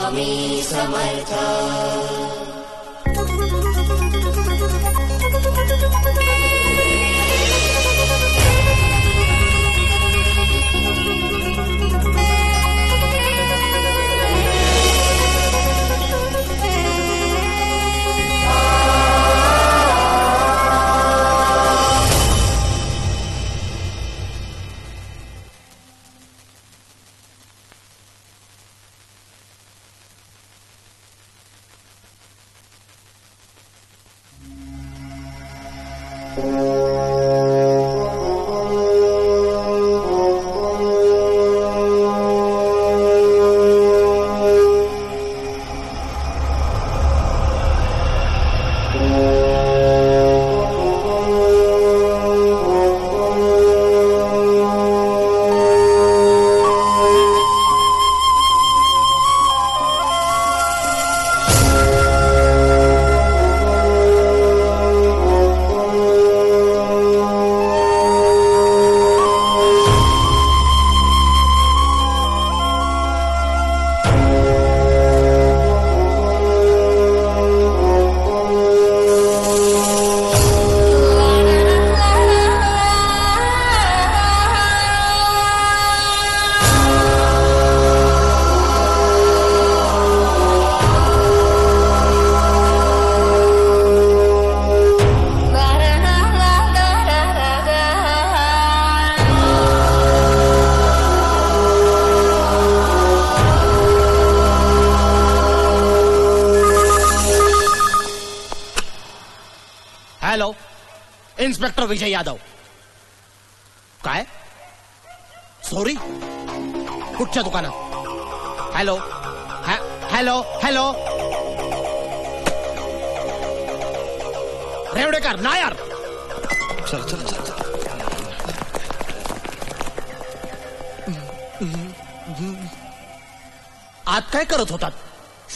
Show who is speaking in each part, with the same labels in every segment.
Speaker 1: Swami Samarth.
Speaker 2: Inspector Vijay Yadav. काय sorry कुठच्या दुकानात? Hello hello hello Revdekar Nair.
Speaker 3: चल चल चल
Speaker 2: आत काय करत होतात?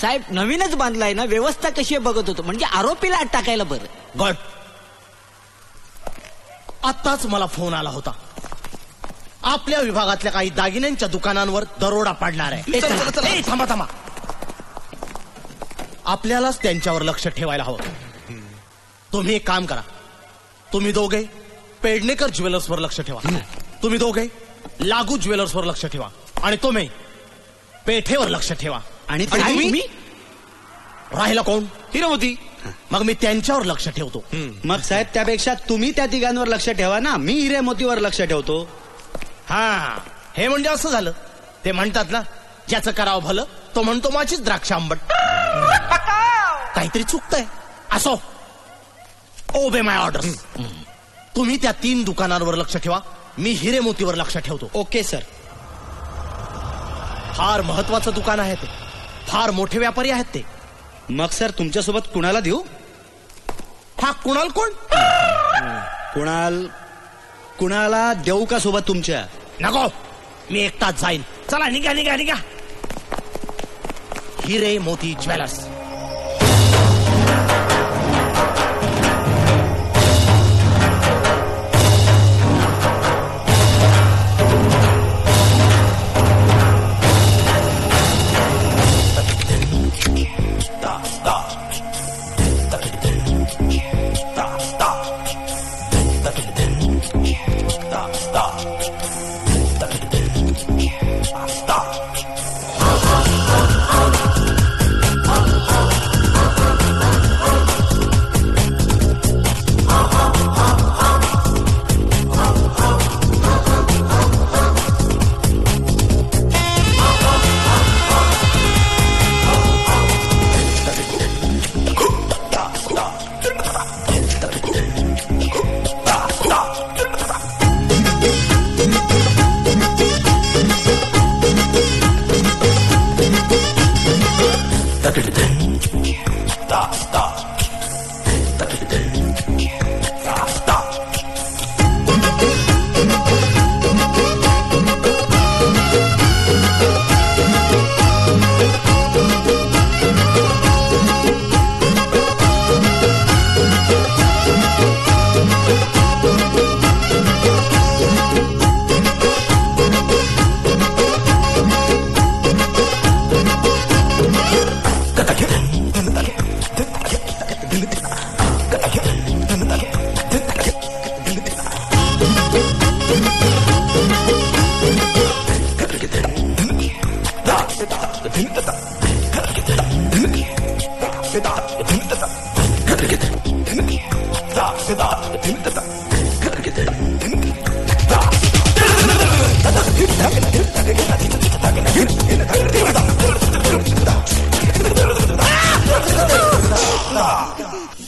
Speaker 4: साहेब नवीनच बांधलाय ना, व्यवस्था कशी आहे बघत होतो, म्हणजे आरोपीला आत टाकायला बरं.
Speaker 2: गड आत्ताच मला फोन आला होता, आपल्या विभागातल्या काही दागिन्यांच्या दुकानांवर दरोडा पाडणार आहे. थांबा थांबा, आपल्यालाच त्यांच्यावर लक्ष ठेवायला हवं. तुम्ही एक काम करा, तुम्ही दोघे पेडणेकर ज्वेलर्सवर लक्ष ठेवा, तुम्ही दोघे लागू ज्वेलर्सवर लक्ष ठेवा, आणि तुम्ही पेठेवर लक्ष ठेवा.
Speaker 4: आणि तुम्ही
Speaker 2: राहिला कोण?
Speaker 3: हिरामती.
Speaker 2: मग मी त्यांच्यावर लक्ष ठेवतो.
Speaker 5: मग साहेब त्यापेक्षा तुम्ही त्या तिघांवर लक्ष ठेवा ना, मी हिरेमोतीवर लक्ष ठेवतो.
Speaker 2: हा, हे म्हणजे असं झालं. ते म्हणतात ना, ज्याचं करावं भलं तो म्हणतो माझीच द्राक्ष आंबट. काहीतरी चुकतंय. असो, ओबे माय ऑर्डर्स. तुम्ही त्या 3 दुकानांवर लक्ष ठेवा, मी हिरेमोतीवर लक्ष ठेवतो.
Speaker 5: Okay sir.
Speaker 2: फार महत्वाचं दुकान आहे ते, फार मोठे व्यापारी आहेत ते.
Speaker 5: मग सर तुमच्यासोबत कुणाला देऊ?
Speaker 2: हा कुणाल कोण?
Speaker 5: कुणाला देऊ का सोबत तुमच्या?
Speaker 2: नको, मी एकटाच जाईन. चला निघा निघा निघा. हिरे मोती ज्वेलर्स.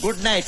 Speaker 5: Good night.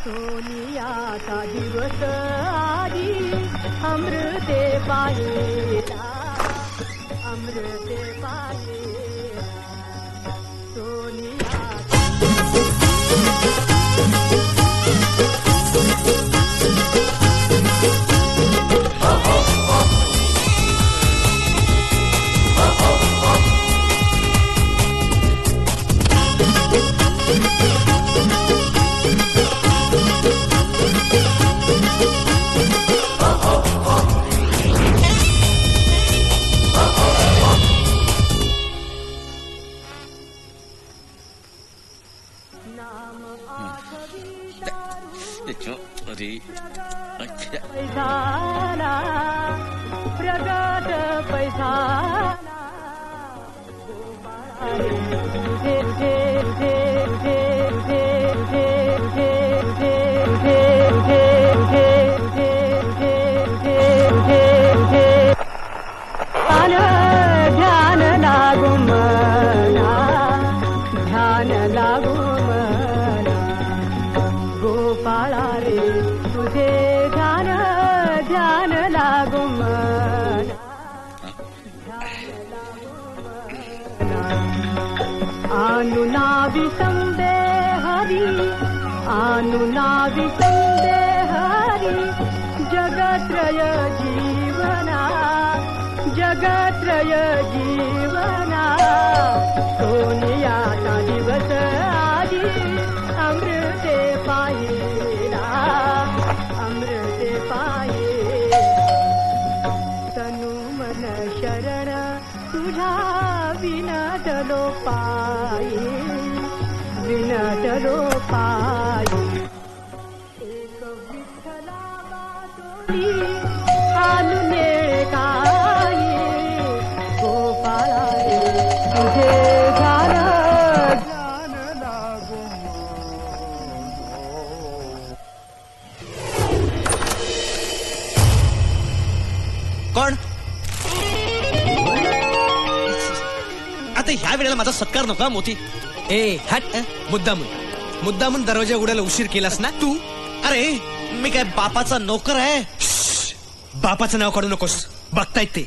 Speaker 1: सोनियाचा दिवस आली अमृते पाहिला अमृते पाहिला सोनिया पैसाला प्रगत पैसाला झे झे झे झे झे झे झे झे झे झे झे झे झे झे ध्यान लागू मना ध्यान लागू मना गोपाळा रे तुझे ध्यान ध्यान लागू मना अनुनावी संदेहरी अनुनावी संदेहरी जगत्रय जीवना जगत्रय जीवना सोनियाचा दिवस आली अमृते पाहिला अमृते पाहिला तनु मन शरण तुझा विनतलो पायी विनतलो पायी एक विठ्ठला वासोली आलू नेळे काही गोपाळा रे तुझे ध्यान ध्यान लागू
Speaker 3: कोण आता ह्या वेळेला माझा सत्कार नका मोती.
Speaker 2: ए हट मुद्दामून दरवाजा उघडायला उशीर केलास ना तू.
Speaker 3: अरे मी काय बापाचा नोकर आहे. बापाचं नाव काढू नकोस, बघतायत ते.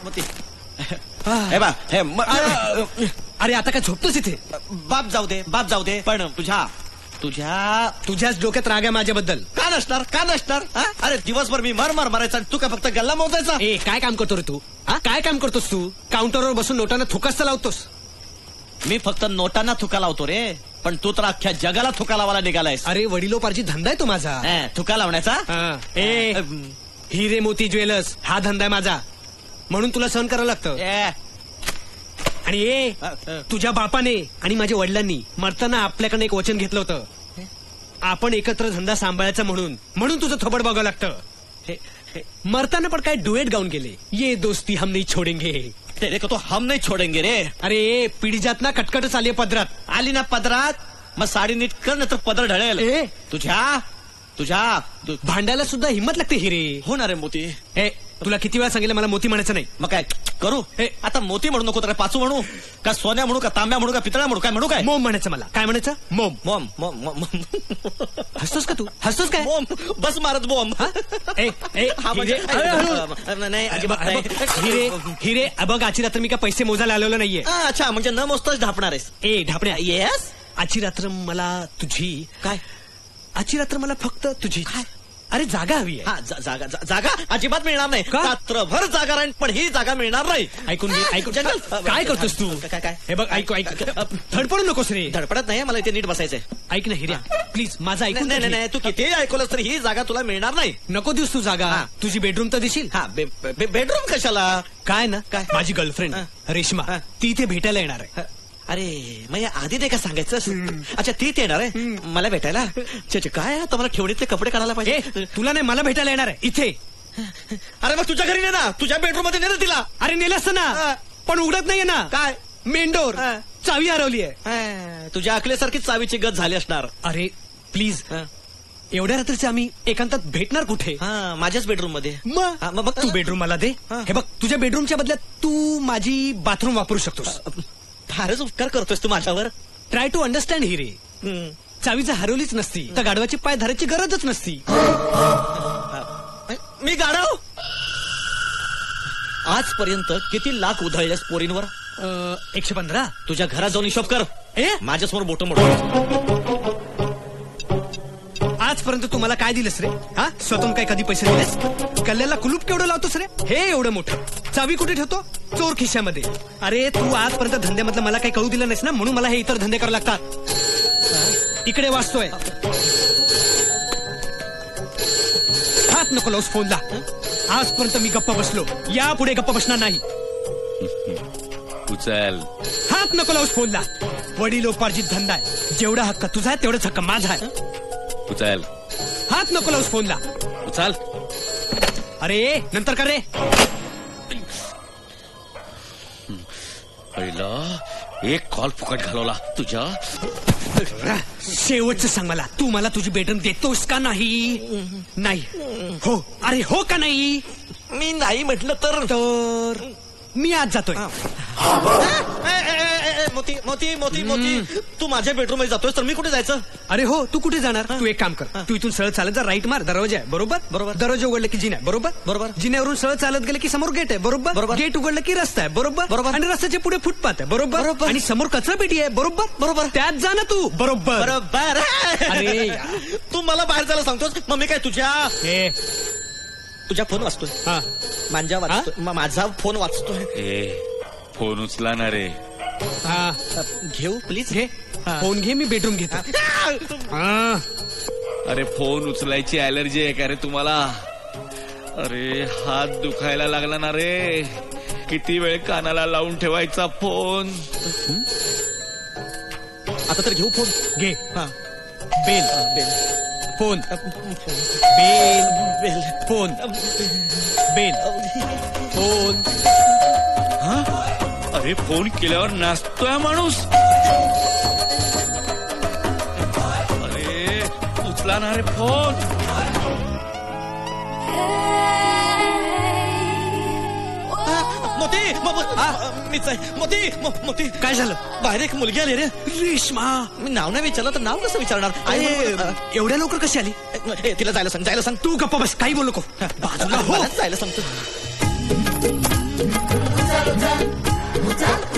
Speaker 2: मोती हे बा हे
Speaker 3: अरे आता काय झोपतोस इथे?
Speaker 2: बाप जाऊ दे पण
Speaker 3: तुझ्याच डोक्यात राग आहे माझ्याबद्दल.
Speaker 2: का नसणार हा? अरे दिवसभर मी मर मारायचा आणि तू काय फक्त गल्ला मोजायचा.
Speaker 3: ए काय काम करतो रे तू? काय काम करतोस तू? काउंटरवर बसून नोटांना थुकास्त लावतोस.
Speaker 2: मी फक्त नोटांना थुका लावतो रे, पण तू तर अख्ख्या जगाला थुका लावायला निघालायस.
Speaker 3: अरे वडिलोपार्जित धंदा आहे तो माझा.
Speaker 2: थुका लावण्याचा.
Speaker 3: ए हिरे मोती ज्वेलर्स हा धंदा आहे माझा, म्हणून तुला सहन करावं लागतं. आणि तुझ्या बापाने आणि माझ्या वडिलांनी मरताना आपल्याकडे एक वचन घेतलं होतं, आपण एकत्र धंदा सांभाळायचा म्हणून तुझं थोबड बघावं लागतं. मरताना पण काय डुएट गाऊन गेले, ये दोस्ती हम नहीं छोडेंगे.
Speaker 2: तेरे को तो हम नहीं छोडेंगे रे.
Speaker 3: अरे पिढी जात ना कटकटच आली पदरात.
Speaker 2: आली ना पदरात, मग साडी नीट कर ना तर पदर ढळेल. तुझ्या
Speaker 3: भांडायला सुद्धा हिंमत लागते हिरे.
Speaker 2: हो ना रे मोती.
Speaker 3: तुला किती वेळा सांगितलं मला मोती म्हणायचं नाही.
Speaker 2: मग काय करू? आता मोती म्हणू नको तर पाचू म्हणू का, सोन्या म्हणू का, तांब्या म्हणू का, पितळा म्हणू काय
Speaker 3: मोम म्हणायचं मला. काय म्हणायचं? मोम.
Speaker 2: मोम मोम मोम.
Speaker 3: हसतोस का तू? हसतोस काय?
Speaker 2: मोम बस मारत बोम.
Speaker 3: नाही अजिबात. हिरे बघ, आजची रात्र मी काय पैसे मोजायला आलेलो नाहीये.
Speaker 2: अच्छा, म्हणजे न मोजताच ढापणार आहेस?
Speaker 3: ढापण्या.
Speaker 2: येस.
Speaker 3: आजची रात्र मला तुझी
Speaker 2: काय?
Speaker 3: आजची रात्र मला फक्त तुझी. अरे जागा हवी आहे.
Speaker 2: जागा अजिबात मिळणार नाही. रात्रभर जागा राहील, पण ही जागा मिळणार नाही.
Speaker 3: ऐकून काय करतोस तू?
Speaker 2: काय?
Speaker 3: हे बघ ऐक धडपडू नकोस रे.
Speaker 2: धडपडत नाही, मला इथे नीट बसायचंय.
Speaker 3: ऐक ना हिऱ्या, प्लीज माझं ऐकून.
Speaker 2: नाही, तू किती ऐकलंस तरी ही जागा तुला मिळणार नाही.
Speaker 3: नको दिवस तू जागा. तुझी बेडरूम तर दिशील.
Speaker 2: बेडरूम कशाला?
Speaker 3: काय ना काय, माझी गर्लफ्रेंड रेश्मा ती इथे भेटायला येणार आहे.
Speaker 2: अरे म्हणजे आधी नाही का सांगायचं? अच्छा, तीच येणार आहे मला भेटायला. काय आता मला ठेवणीतले कपडे काढायला पाहिजे.
Speaker 3: तुला नाही, मला भेटायला येणार आहे इथे.
Speaker 2: अरे मग तुझ्या घरी ने ना, तुझ्या बेडरूम मध्ये ने ना तिला.
Speaker 3: अरे नेलं असतं ना, पण उघडत नाहीये ना.
Speaker 2: काय?
Speaker 3: मेंढोर चावी हरवली आहे.
Speaker 2: तुझ्या अकलेसारखीच चावीची गत झाली असणार.
Speaker 3: अरे प्लीज, एवढ्या रात्रीचे आम्ही एकांतात भेटणार कुठे?
Speaker 2: माझ्याच बेडरूम मध्ये.
Speaker 3: मग तू बेडरूम मला दे. हे बघ, तुझ्या बेडरूमच्या बदल्यात तू माझी बाथरूम वापरू शकतोस.
Speaker 2: फारच उपकार करतोस तू माझ्यावर.
Speaker 3: ट्राय टू अंडरस्टँड हिरे. चावी जर हरवलीच नसती तर गाढवाची पाय धरायची गरजच नसती.
Speaker 2: मी गाढव? आजपर्यंत किती लाख उधळलेस पोरींवर?
Speaker 3: 115.
Speaker 2: तुझ्या घरात जाऊन हिशोब कर. माझ्यासमोर बोटं मोडतो.
Speaker 3: आजपर्यंत तू मला काय दिलंस रे? स्वतःहून काय कधी पैसे दिलेस? कल्ल्याला कुलूप केवढं लावतोस रे? हे एवढं मोठं. चावी कुठे ठेवतो? चोर खिशामध्ये. अरे तू आजपर्यंत धंद्यामधलं मला काही कळू दिलं नाहीस ना, म्हणून मला हे इतर धंदे करावे लागतात. इकडे वाचतोय. हात नको लावूस फोनला. आजपर्यंत मी गप्पा बसलो, यापुढे गप्पा बसणार नाही.
Speaker 6: उचल.
Speaker 3: हात नको लावूस फोनला. वडिलोपार्जित धंदा आहे. जेवढा हक्क तुझा आहे तेवढाच हक्क माझा आहे.
Speaker 6: उचल.
Speaker 3: हात नको लावूस फोनला.
Speaker 6: उचल.
Speaker 3: अरे नंतर का रे?
Speaker 6: पहिला एक कॉल फुकट घालवला तुझ्या.
Speaker 3: शेवटचं सांग मला, तू मला तुझी बेडरूम देतोस का नाही? नाही. हो. अरे हो का नाही?
Speaker 2: मी नाही म्हटलं तर
Speaker 3: मी आज जातोय.
Speaker 2: मोती मोती मोती मोती, तू माझ्या बेडरूम मध्ये जातोय तर मी कुठे जायचं?
Speaker 3: अरे हो, तू कुठे जाणार? तू एक काम कर, तू इथून सरळ चालत जा. राईट मार, दरवाजा आहे. बरोबर
Speaker 2: बरोबर.
Speaker 3: दरवाजा उघडलं की जिना. बरोबर जिन्यावरून सरळ चालत गेलं की समोर गेट आहे. बरोबर गेट उघडलं की रस्ता आहे. बरोबर आणि रस्त्याच्या पुढे फुटपाथ आहे. बरोबर आणि समोर कचरा पेटी आहे. बरोबर त्यात जा ना तू. बरोबर. अरे
Speaker 2: तू मला बाहेर जायला सांगतोस, मग मी काय तुझ्या फोन वाचतोय. माझा फोन वाचतोय.
Speaker 6: फोन उचला ना रे.
Speaker 2: घेऊ प्लीज.
Speaker 3: घे फोन घे, मी बेडरूम घेतो.
Speaker 6: अरे फोन उचलायची ऍलर्जी आहे का रे तुम्हाला? अरे हात दुखायला लागला ना रे. किती वेळ कानाला लावून ठेवायचा फोन?
Speaker 2: आता तर घेऊ फोन.
Speaker 3: घे. Bell phone. Bell phone. Bell phone.
Speaker 6: अरे फोन केल्यावर नाचतोय माणूस. अरे उचला ना रे फोन.
Speaker 2: मीच आहे मोती
Speaker 3: काय झालं?
Speaker 2: बाहेर एक मुलगी आली रे.
Speaker 3: रेश्मा,
Speaker 2: मी नाव नाही विचारलं तर नाव कसं विचारणार?
Speaker 3: एवढ्या लवकर कशी आली?
Speaker 2: तिला जायला सांग
Speaker 3: तू गप्पा बस, काही बोलू नको. बाजूला हो.
Speaker 2: मलाच जायला सांगतो.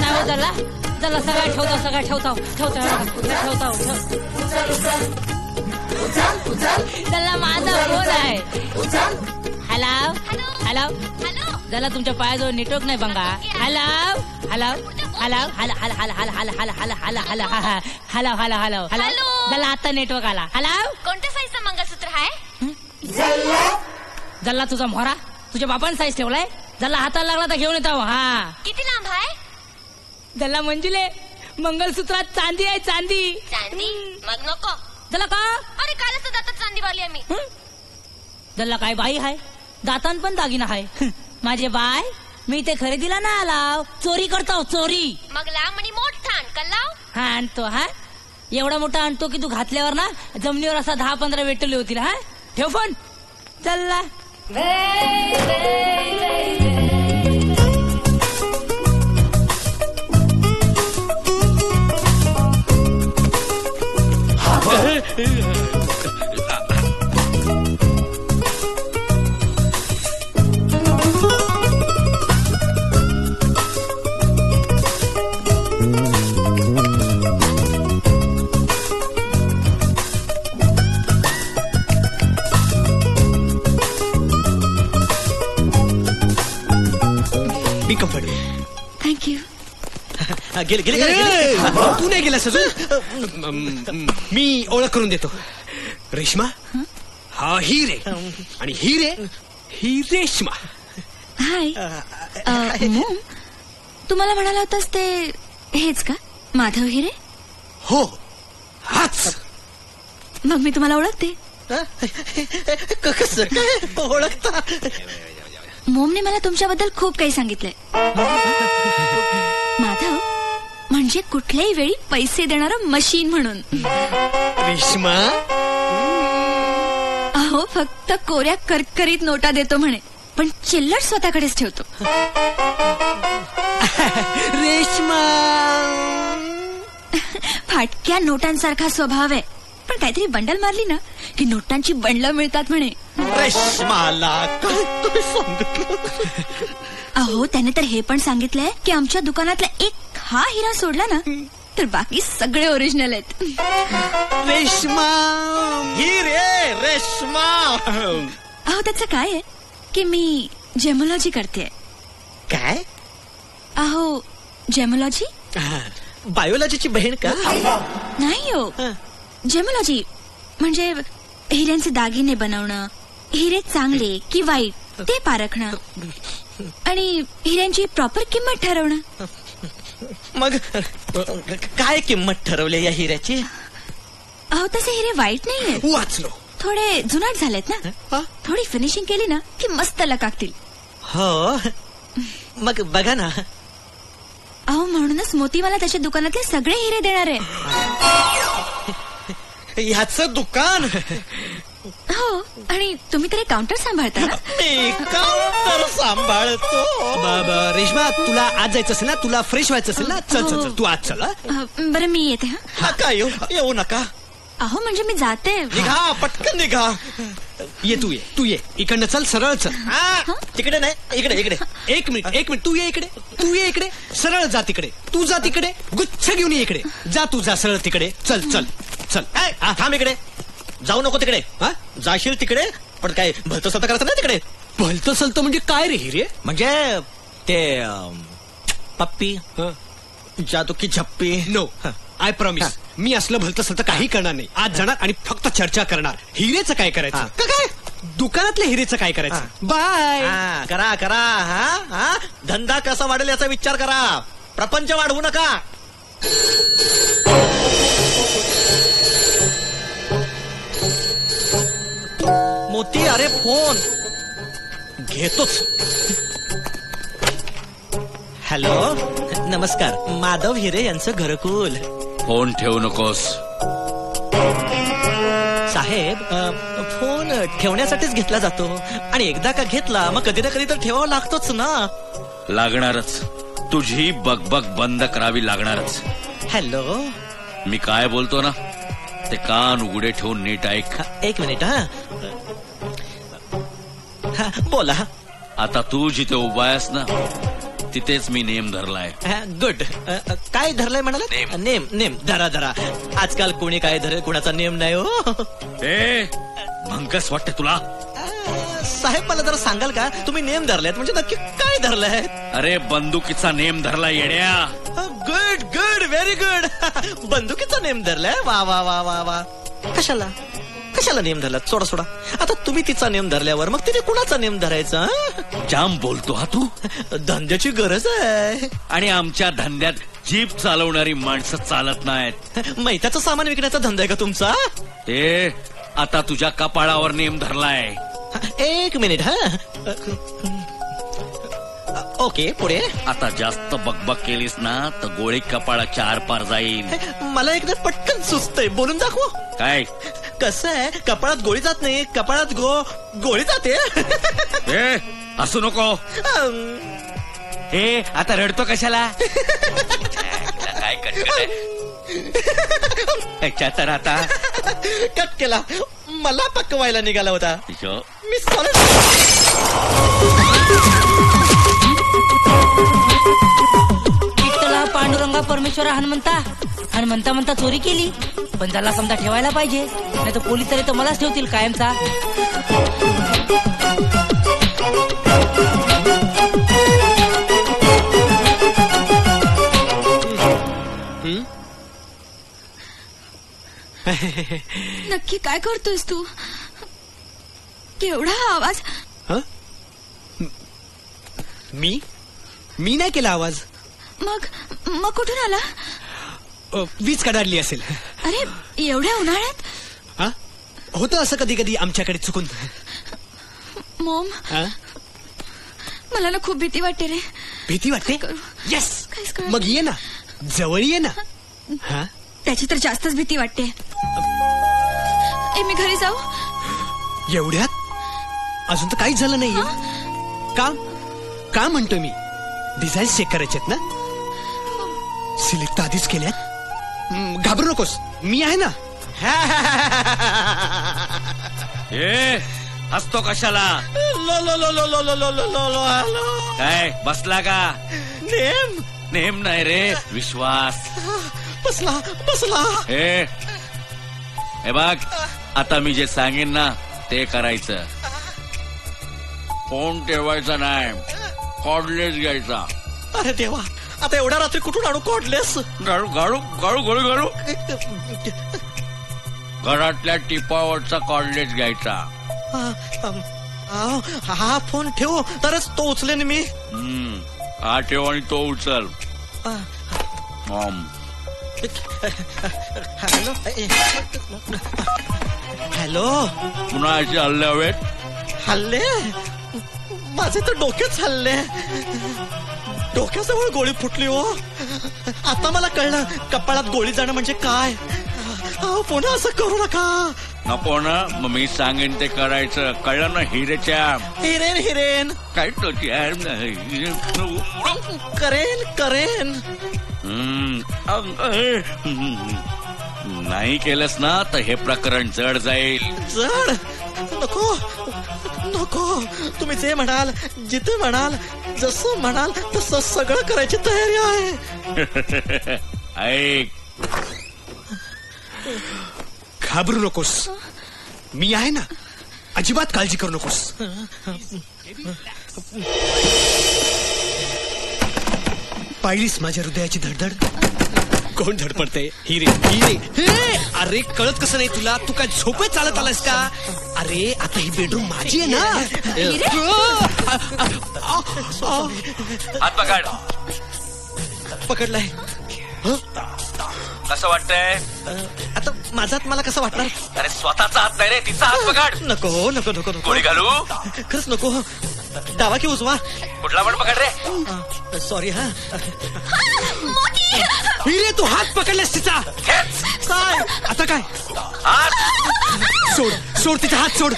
Speaker 1: नाही झाला सगळ्या ठेवता त्याला माझा फोन आहे. हॅलो त्याला तुमच्या पायाजवळ नेटवर्क नाही बंगा. हॅलो त्याला आता नेटवर्क आला.
Speaker 7: कोणत्या साईजचं मंगळसूत्र आहे?
Speaker 1: जल्ला तुझा मोहरा तुझ्या बापाने साईज ठेवलाय. जल्ला हाताला लागला तर घेऊन येतो. हा
Speaker 7: किती लांब आहे?
Speaker 1: जल्ला मंजुले मंगलसूत्रात चांदी आहे. चांदी
Speaker 7: मग नको.
Speaker 1: जल्ला का?
Speaker 7: अरे कालच दातात चांदीवाली आहे मी.
Speaker 1: जल्ला काय बाई आहे दातान पण दागिना आहे. माझे बाय मी ते खरेदीला ना आलाव. चोरी करतो चोरी.
Speaker 7: मग लांब आणि मोठा कल्लाव.
Speaker 1: हा आणतो. हा एवढा मोठा आणतो की तू घातल्यावर ना जमिनीवर असा 10-15 वेटले होतील. हा ठेव फोन. चल्ला
Speaker 3: बी कम्फर्टेबल.
Speaker 7: थँक्यू.
Speaker 2: गेले
Speaker 3: तू नाही गेलास अजून? मी ओळख करून देतो. रेश्मा, हा हिरे आणि हिरे ही रेश्मा.
Speaker 7: हाय मोम, तुम्हाला म्हणाला होतास ते हेच का माधव हिरे?
Speaker 3: हो, हाच.
Speaker 7: मग मी तुम्हाला ओळखते.
Speaker 2: कसं काय ओळखता?
Speaker 7: मोमने मला तुमच्याबद्दल खूप काही सांगितलंय. माधव म्हणजे कुठल्याही वेळी पैसे देणारं मशीन म्हणून.
Speaker 3: रेश्मा,
Speaker 7: अहो फक्त कोऱ्या करकरीत नोटा देतो म्हणे, पण चिल्लर स्वतःकडेच ठेवतो.
Speaker 3: रेश्मा
Speaker 7: फाटक्या नोटांसारखा स्वभाव आहे, पण काहीतरी बंडल मारली ना की नोटांची बंडलं मिळतात म्हणे.
Speaker 2: रेश्माला काय तुम्ही सांगितलं?
Speaker 7: अहो त्याने तर हे पण सांगितलंय की आमच्या दुकानातला एक हा हिरा सोडला ना तर बाकी सगळे ओरिजिनल आहेत.
Speaker 3: रेश्मा
Speaker 2: हिरे रेश्मा.
Speaker 7: अहो त्याचं काय आहे की मी जेमोलॉजी करते.
Speaker 2: काय?
Speaker 7: अहो जेमोलॉजी
Speaker 2: बायोलॉजीची बहीण का?
Speaker 7: नाही हो, जेमोलॉजी म्हणजे हिऱ्यांचे दागिने बनवणं, हिरे चांगले की वाईट ते पारखणं आणि हिऱ्यांची प्रॉपर किंमत ठरवणं.
Speaker 2: मग काय किंमत ठरवली या हिऱ्याची?
Speaker 7: अहो तसे हिरे वाईट नाहीये,
Speaker 3: वाचलो.
Speaker 7: थोडे जुनाट झालेत ना. थोडी फिनिशिंग केली ना की मस्त लकाकतील.
Speaker 2: हो मग बघा ना.
Speaker 7: अहो म्हणूनच मोती मला त्याच्या दुकानातले सगळे हिरे देणार आहे.
Speaker 2: ह्याचं दुकान?
Speaker 7: हो, आणि तुम्ही तरी काउंटर सांभाळता ना.
Speaker 2: मी काउंटर सांभाळतो.
Speaker 3: रेश्मा, तुला आज जायचं असेल ना, तुला फ्रेश व्हायचं असेल ना, चल चल चल तू आज चल.
Speaker 7: बरं मी येते. हा
Speaker 2: नका येऊ नका.
Speaker 7: अहो म्हणजे मी जाते.
Speaker 2: निघा पटकन निघा.
Speaker 3: तू ये इकडनं चल, सरळ चल.
Speaker 2: तिकडे नाही, इकडे.
Speaker 3: एक मिनिट तू ये इकडे सरळ जा तिकडे. तू जा तिकडे, गुच्छ घेऊन ये इकडे. जा तू जा सरळ तिकडे. चल चल चल.
Speaker 2: थांब इकडे. जाऊ नको तिकडे. जाशील तिकडे पण काय भलतं सत करायचं नाही तिकडे.
Speaker 3: भलतं सलतं म्हणजे काय रे हिरे?
Speaker 2: म्हणजे ते पप्पी जादू की झप्पी.
Speaker 3: नो, आय प्रॉमिस मी असलं भलतं सलतं काही करणार नाही. आज जाणार आणि फक्त चर्चा करणार. हिरेचं काय करायचं?
Speaker 2: काय
Speaker 3: दुकानातल्या हिरेचं काय करायचं? बाय.
Speaker 2: करा. हा धंदा कसा वाढेल याचा विचार करा. प्रपंच वाढवू नका. मोती, अरे फोन घेतोच. हॅलो, नमस्कार. माधव हिरे यांचं घरकुल.
Speaker 6: फोन ठेवू नकोस.
Speaker 8: साहेब फोन ठेवण्यासाठीच घेतला जातो आणि एकदा का घेतला मग कधी ना कधी तर ठेवावा लागतोच ना.
Speaker 6: लागणारच. तुझी बकबक बंद करावी लागणारच.
Speaker 8: हॅलो,
Speaker 6: मी काय बोलतो ना ते कान उघडे ठेवून नीट ऐक.
Speaker 8: एक मिनिट. हा बोला.
Speaker 6: आता तू जिथे उभा आहेस ना तिथेच मी नेम धरलाय.
Speaker 8: गुड. काय धरलाय म्हणाला? नेम धरा. आजकाल कोणी काय धरेल कोणाचा नेम नाही हो.
Speaker 6: भंकस वाटते तुला?
Speaker 8: साहेब मला जरा सांगाल का तुम्ही नेम धरलेत म्हणजे नक्की काय धरलंय?
Speaker 6: अरे बंदुकीचा नेम धरला येड्या.
Speaker 8: Good very good. बंदुकीचा नेम धरलाय. वा वा वा वा वा. कशाला नेम धरला? सोडा. आता तुम्ही तिचा नेम धरल्यावर मग तिने कुणाचा नेम धरायचा?
Speaker 6: जाम बोलतो हा तू.
Speaker 8: धंद्याची गरज आहे
Speaker 6: आणि आमच्या धंद्यात जीप चालवणारी माणसं चालत नाहीत.
Speaker 8: मैत्याचं सामान विकण्याचा धंदा आहे का तुमचा?
Speaker 6: आता तुझ्या कपाळावर नेम धरलाय.
Speaker 8: एक मिनिट. ओके पुढे.
Speaker 6: आता जास्त बकबक केलीस ना तर गोळी कपाळाच्या आरपार जाईल.
Speaker 8: मला एकदा पटकन सुचतंय, बोलून दाखव.
Speaker 6: काय?
Speaker 8: कसं आहे, कपाळात गोळी जात नाही, कपाळात गोळी जाते.
Speaker 6: असू नको. आता रडतो कशाला? काय कट तर आता
Speaker 8: कट केला. मला पकवायला निघाला होता मी.
Speaker 1: विठ्ठला पांडुरंगा परमेश्वरा हनुमंता चोरी केली, पण त्याला समजा ठेवायला पाहिजे, नाही तर पोलीस तरी तर मलाच ठेवतील कायमचा.
Speaker 7: नक्की काय करतोयस तू? केवढा आवाज?
Speaker 3: मी नाही केला आवाज.
Speaker 7: मग कुठून आला?
Speaker 3: वीज कडाडली असेल.
Speaker 7: अरे एवढ्या उन्हाळ्यात?
Speaker 3: होतं असं कधी कधी आमच्याकडे चुकून.
Speaker 7: मोम, मला ना खूप भीती वाटते रे.
Speaker 3: भीती वाटते? येस. मग ये ना, जवळ ये ना.
Speaker 7: त्याची तर जास्तच भीती वाटते. मी घरी जाऊ?
Speaker 3: एवढ्यात अजून तर काहीच झालं नाहीये. का म्हणतो मी, डिझाईन चेक करायचेत ना. सिलेक्ट आधीच केल्यात. घाबरू नकोस, मी आहे ना.
Speaker 6: हसतो कशाला? काय बसला का? नेम नाही रे, विश्वास.
Speaker 8: बसला.
Speaker 6: हे बघ, आता मी जे सांगेन ना ते करायचं. फोन ठेवायचा नाही, कॉर्डलेस घ्यायचा.
Speaker 8: अरे देवा, आता एवढ्या रात्री कुठून आणू कॉर्डलेस?
Speaker 6: गाळू घरातल्या टिपावरचा कॉर्डलेस घ्यायचा.
Speaker 8: हा फोन ठेवू तरच तो उचलेन मी.
Speaker 6: हा ठेव आणि तो उचल.
Speaker 8: हॅलो.
Speaker 6: कुणाचे हल्ले हवेत?
Speaker 8: हल्ले? माझे तर डोकेच हल्ले. डोक्याजवळ गोळी फुटली हो. आता मला कळलं कपाळात गोळी जाणं म्हणजे काय. पुन्हा असं करू नका.
Speaker 6: नको ना, मग मी सांगेन ते करायचं. कळलं ना?
Speaker 8: हिरेन
Speaker 6: काय तो
Speaker 8: करेन.
Speaker 6: नाही केलंस ना तर हे प्रकरण जड जाईल.
Speaker 8: जड? नको. तुम्ही जे म्हणाल, जिथे म्हणाल, जसं म्हणाल तसं सगळं करायची तयारी आहे.
Speaker 6: ऐक,
Speaker 3: घाबरू नकोस, मी आहे ना. अजिबात काळजी करू नकोस. पाहिलीस माझ्या हृदयाची धडधड? कोण धडपडते? हिरे. अरे कळत कसं नाही तुला? तू काय झोपेत चालत आलास का? अरे आता ही बेडरूम माझी आहे ना.
Speaker 6: हात पकड.
Speaker 8: पकडलाय.
Speaker 6: कसं वाटतंय?
Speaker 8: आता माझात मला कसं वाटणार?
Speaker 6: अरे स्वतःचा हात नाही रे, तिचा हात पकड.
Speaker 8: नको.
Speaker 6: गोळी घालू?
Speaker 8: खरंच नको. डावा की उजवा?
Speaker 6: कुठला पण पकड रे.
Speaker 8: सॉरी.
Speaker 3: हिरे तू हात पकडलास तिचा.
Speaker 8: काय?
Speaker 3: आता काय?
Speaker 6: हात
Speaker 3: सोड सोड तिचा हात सोड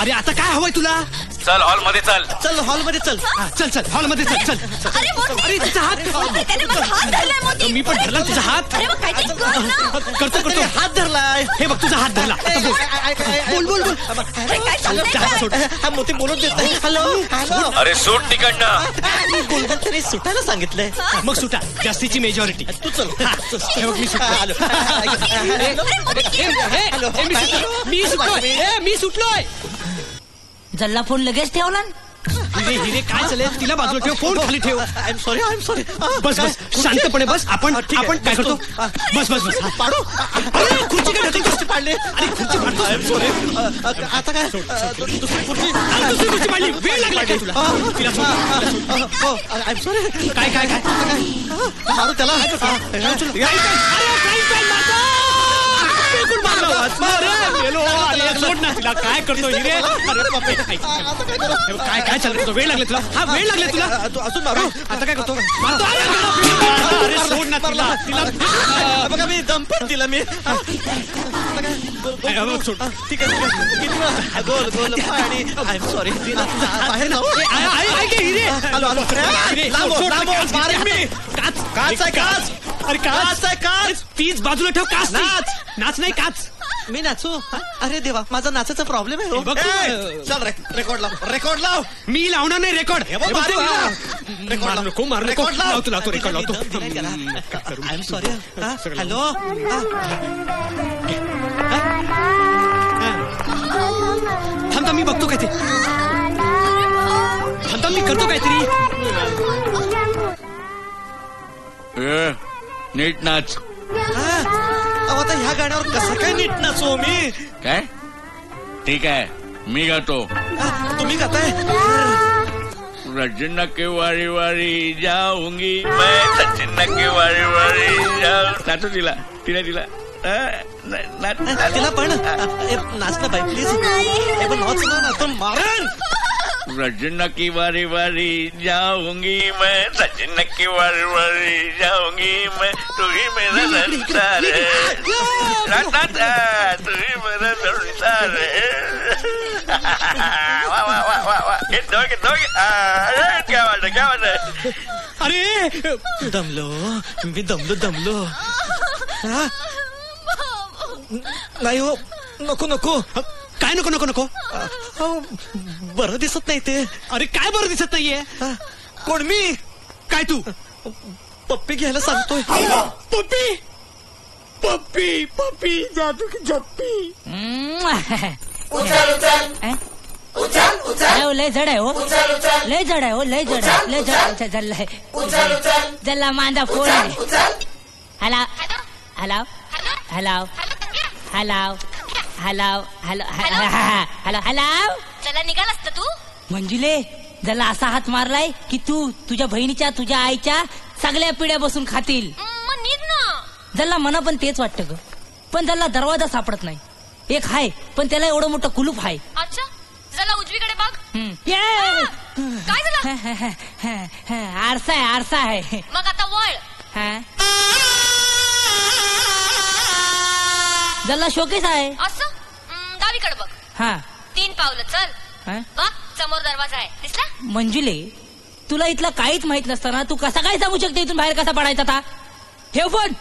Speaker 3: अरे आता काय हवंय तुला
Speaker 6: चल हॉलमध्ये चल.
Speaker 8: चल हॉलमध्ये चल.
Speaker 3: चल चल हॉलमध्ये चल चल
Speaker 7: अरे मोती!
Speaker 3: अरे तिचा हात
Speaker 7: त्याने माझा हात धरलाय मोती.
Speaker 3: मी पण धरला तुझा हात
Speaker 7: अरे मग काहीतरी कर ना.
Speaker 3: करतो
Speaker 8: त्याने हात धरलाय.
Speaker 3: हे बघ तुझा हात धरला आता बोल बोल बोल
Speaker 7: अरे काय चाललंय
Speaker 3: हात
Speaker 7: काय?
Speaker 3: सोड
Speaker 8: हा मोती बोलून देत नाही. Hello hello.
Speaker 6: अरे सूट तिकडनं.
Speaker 8: गोल्डन तरी सुटायला सांगितलंय.
Speaker 3: मग सुटा जास्तीची मेजॉरिटी
Speaker 8: तू चल.
Speaker 3: हे बघ मी सुटलो
Speaker 8: हॅलो.
Speaker 3: मी सुटलोय
Speaker 1: जल्ला फोन लगेच ठेवला न?
Speaker 3: हिरे हिरे काय चालेल तिला बाजूला ठेव फोन खाली ठेव
Speaker 8: आय एम सॉरी.
Speaker 3: बस बस शांतपणे बस आपण
Speaker 8: ठीक आहे.
Speaker 3: आपण काय करतो बस बस बस
Speaker 8: पाडू.
Speaker 3: अरे, खुर्ची काय ठेवते?
Speaker 8: खुर्ची पाडली.
Speaker 3: अरे खुर्ची पाडतो
Speaker 8: सॉरी. आता काय दुसरी खुर्ची.
Speaker 3: दुसरी खुर्ची पाडली वेळ लागला काय तुला तिला सोड.
Speaker 8: I am sorry.
Speaker 3: काय काय काय
Speaker 8: मारू त्याला.
Speaker 3: अरे, काय मारतो? बिलकुल मारलं. अरे, मेलो. अरे, सोड ना तिला काय करतो हिरे अरे बापरे. ऐक, काय काय चाललं तुझं वेळ लागला तुला हा वेळ लागला तुला
Speaker 8: तू अजून मारू.
Speaker 3: आता काय करतो मारतो अरे सोड ना तिला तिला
Speaker 8: बघा मी दम पण दिला मी.
Speaker 3: सोड
Speaker 8: ठीक आहे गोल गोल आणि आय एम सॉरी. बाहेर जाऊ.
Speaker 3: ऐक हिरे
Speaker 8: हॅलो हॅलो. मारेन मी.
Speaker 3: काच
Speaker 8: काच आहे काच.
Speaker 3: अरे
Speaker 8: काच आहे काच.
Speaker 3: तीच बाजूला ठेव काच
Speaker 8: नाच.
Speaker 3: नाच नाही काच
Speaker 8: मी नाचू. अरे देवा माझा नाचाचा प्रॉब्लेम आहे.
Speaker 3: बघ तू.
Speaker 8: चल रेकॉर्ड लाव.
Speaker 3: मी लावणार नाही रेकॉर्ड
Speaker 8: मारू
Speaker 3: नको मारू नको
Speaker 8: रेकॉर्ड लाव.
Speaker 3: लावतो लावतो रेकॉर्ड लावतो
Speaker 8: आय एम सॉरी. हॅलो.
Speaker 3: थांब मी बघतो काहीतरी थांब मी करतो काहीतरी
Speaker 6: नीट नाच.
Speaker 8: आता ह्या गाण्यावर कसं काय नीट नाचू मी.
Speaker 6: काय ठीक आहे मी गातो.
Speaker 8: तुम्ही गाताय.
Speaker 6: रचना के वारी वारी जाऊंगी मैं सचिन के वारी वारी जाऊ. नाचो तिला तिला तिला
Speaker 8: तिला पण नाच ना बाई प्लीज. पण नाच ना तर मारण.
Speaker 6: रचना की वारी वारी जाऊंगी मैं सचिन की वारी वारी जाऊंगी मैं तू ही मेरा संसार है तू ही मेरा संसार है. वाह वाह वाह वाह वाह. क्या बात है क्या बात है.
Speaker 3: अरे
Speaker 8: दमलो मी दमलो. नाही हो नको नको.
Speaker 3: काय नको नको नको
Speaker 8: बरं दिसत नाही ते.
Speaker 3: अरे काय बरं दिसत नाहीये
Speaker 8: कोण मी.
Speaker 3: काय तू
Speaker 8: पप्पी घ्यायला सांगतोय.
Speaker 3: पप्पी पप्पी पप्पी जादू की झप्पी
Speaker 1: लय जड आहे हो लय जड आहे हो लय जड आहे लय जड जल्ला माझा फोन आहे. Hello hello hello hello hello hello hello hello.
Speaker 7: चला निघालास ना तू.
Speaker 1: मंजुले जल्ला असा हात मारलाय की तू तुझ्या बहिणीच्या तुझ्या आईच्या सगळ्या पिढ्या बसून खातील.
Speaker 7: मग निघ ना.
Speaker 1: जल्ला मला पण तेच वाटतं ग पण जल्ला दरवाजा सापडत नाही. एक हाय पण त्याला एवढं मोठं कुलूप हाय.
Speaker 7: अच्छा जरा उजवीकडे बघ. काय झालं.
Speaker 1: आरसा आहे
Speaker 7: मग आता वळ.
Speaker 1: जल्ला शोकेस आहे.
Speaker 7: असं डावीकडे बघ.
Speaker 1: हा
Speaker 7: 3 पावलं चल. बघ समोर दरवाजा आहे दिसला.
Speaker 1: मंजुले तुला इथलं काहीच माहित नसताना तू कसा काय सांगू शकते इथून बाहेर कसा पडायचा आता. ठेव फोन.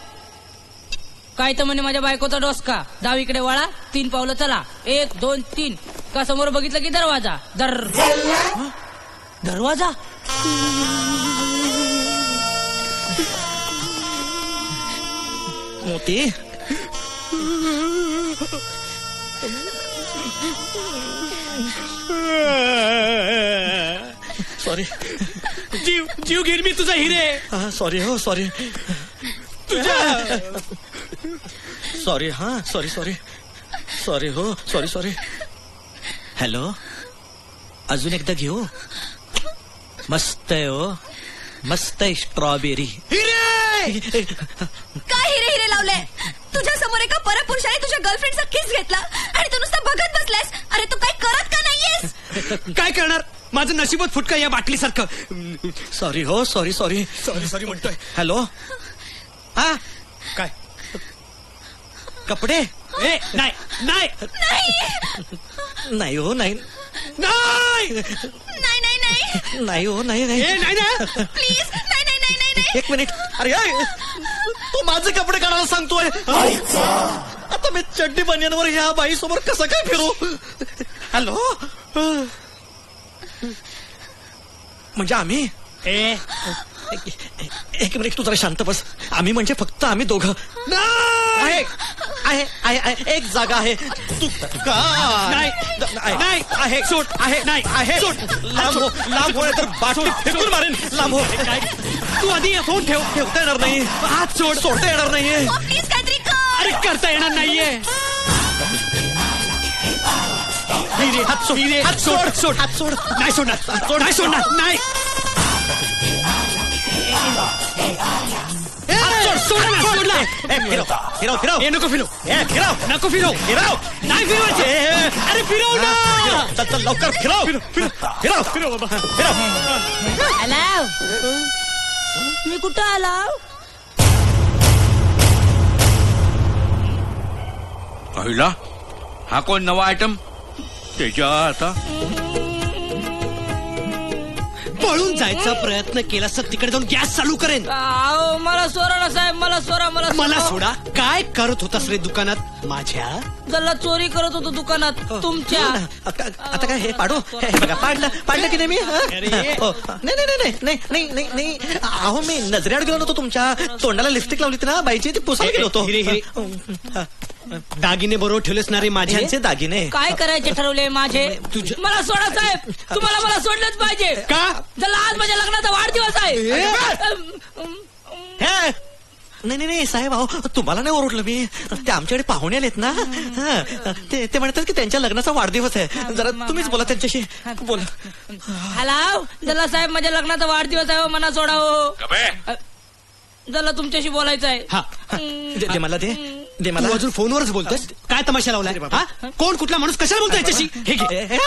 Speaker 1: काय तर म्हणे माझ्या बायकोचा डोसका. डावीकडे वळा 3 पावलं चला 1 2 3 का समोर बघितलं की दरवाजा दरवाजा.
Speaker 8: मोती सॉरी.
Speaker 3: जीव घेईन मी तुझा हिरे.
Speaker 8: सॉरी हो सॉरी. सॉरी हा सॉरी हो सॉरी. हॅलो अजून एकदा घेऊ. मस्त आहे हो मस्त आहे स्ट्रॉबेरी.
Speaker 7: काय हिरे हिरे लावले. तुझ्या समोर एका परपुरुषाने तुझ्या गर्लफ्रेंडचा किस घेतला आणि तू नुसता बघत बसलास. अरे तू काय करत का नाहीयेस.
Speaker 3: काय करणार माझं नशीबच फुटका या बाटलीसारखं.
Speaker 8: सॉरी हो सॉरी
Speaker 3: म्हणतोय.
Speaker 8: हॅलो. हा
Speaker 3: काय
Speaker 8: कपडे
Speaker 3: ए नाही नाही
Speaker 8: नाही हो नाही
Speaker 3: नाही
Speaker 7: नाही नाही नाही
Speaker 8: नाही हो नाही नाही
Speaker 3: ए नाही ना
Speaker 7: प्लीज नाही नाही नाही नाही नाही
Speaker 8: एक मिनिट अरे तू माझे कपडे काढायला सांगतोय आता मी चड्डी बनियांवर ह्या बाई समोर कसं काय फिरू? हॅलो म्हणजे आम्ही
Speaker 3: ए
Speaker 8: एक मिनिट तू जरा शांत बस. आम्ही म्हणजे फक्त आम्ही दोघं. आहे आहे आहे एक जागा आहे. तू
Speaker 3: नाही नाही
Speaker 8: आहे सोड आहे नाही आहे लांब हो लांब हो तर बाटली फेकून मारेन. लांब हो
Speaker 3: तू आधी फोन ठेव.
Speaker 8: ठेवता येणार नाही. हात सोड. सोडता येणार नाहीये.
Speaker 7: प्लीज काहीतरी कर.
Speaker 3: अरे करता येणार नाहीये.
Speaker 8: हात सोड. हात सोड. सोड हात सोड.
Speaker 3: नाही सोडणार. नाही सोडणार. नाही सोडला.
Speaker 8: फिरव फिरव फिरव.
Speaker 3: ए नको फिरव.
Speaker 8: फिरव
Speaker 3: नको फिरव.
Speaker 8: फिरव.
Speaker 3: नाही फिरवायचे. अरे फिरव ना.
Speaker 8: चल चल लवकर फिरव. फिरव फिरव
Speaker 3: फिरव बाबा.
Speaker 8: फिरव.
Speaker 1: आलाव मी कुठं आलाव?
Speaker 6: पहिला हा कोण नवा आयटम त्याच्या आता
Speaker 3: पळून जायचा प्रयत्न केला तर तिकडे जाऊन गॅस चालू करेन.
Speaker 1: मला सोडा ना साहेब. मला सोडा.
Speaker 3: मला सोडा. काय करत होतास रे दुकानात माझ्या?
Speaker 1: जल्ला चोरी करत होतो दुकानात तुमच्या.
Speaker 8: आता काय हे पाडू? हे बघा पाडलं की नाही मी?
Speaker 3: अरे.
Speaker 8: हो. नाही नाही नाही नाही नाही नाही नाही अहो मी नजरेआड गेलो नव्हतो. तुमच्या तोंडाला लिपस्टिक लावली होती ना बाईची ती पुसायला गेलो होतो.
Speaker 3: हिरे. दागिने बरोबर ठेवलेस ना रे माझे?
Speaker 8: माझ्यांचे दागिने
Speaker 1: काय करायचे ठरवले माझे? मला सोडा साहेब. तुम्हाला मला सोडलंच पाहिजे.
Speaker 3: का?
Speaker 1: जल्ला आज माझ्या लग्नाचा वाढदिवस आहे.
Speaker 8: हे नाही नाही नाही साहेब अहो तुम्हाला नाही ओरडलं मी. ते आमच्याकडे पाहुणे आलेत ना. ते म्हणतात की त्यांच्या लग्नाचा वाढदिवस आहे. जरा तुम्हीच बोला त्यांच्याशी. बोला.
Speaker 1: हॅलो जल्ला साहेब माझ्या लग्नाचा वाढदिवस आहे. मला सोडा हो. जल्ला तुमच्याशी बोलायचं आहे.
Speaker 3: हा
Speaker 8: दे मला दे मला.
Speaker 3: तू अजून फोनवरच बोलतोस? काय तमाशा लावलाय? हा? कोण कुठला माणूस कशाला बोलतो याच्याशी? हे घे.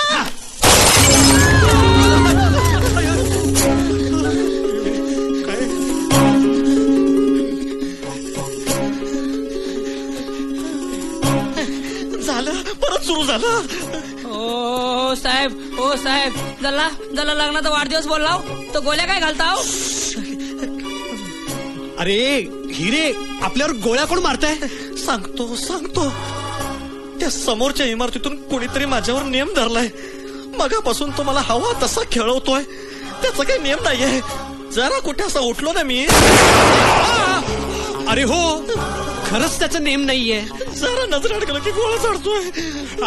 Speaker 8: झालं परत सुरू झालं.
Speaker 1: ओ साहेब जल्ला लग्नाचा वाढदिवस बोललाव तो गोळ्या काय घालताव?
Speaker 3: अरे हिरे आपल्यावर गोळ्या कोण मारताय?
Speaker 8: सांगतो त्या समोरच्या इमारतीतून कोणीतरी माझ्यावर नियम धरलाय. मगापासून तो मला हवा तसा खेळवतोय. त्याचा काही नियम नाहीये. जरा कुठे असं उठलो ना मी.
Speaker 3: अरे हो खरंच त्याचा नेम नाहीये.
Speaker 8: जरा नजर अडकलं की गोळा चढतोय.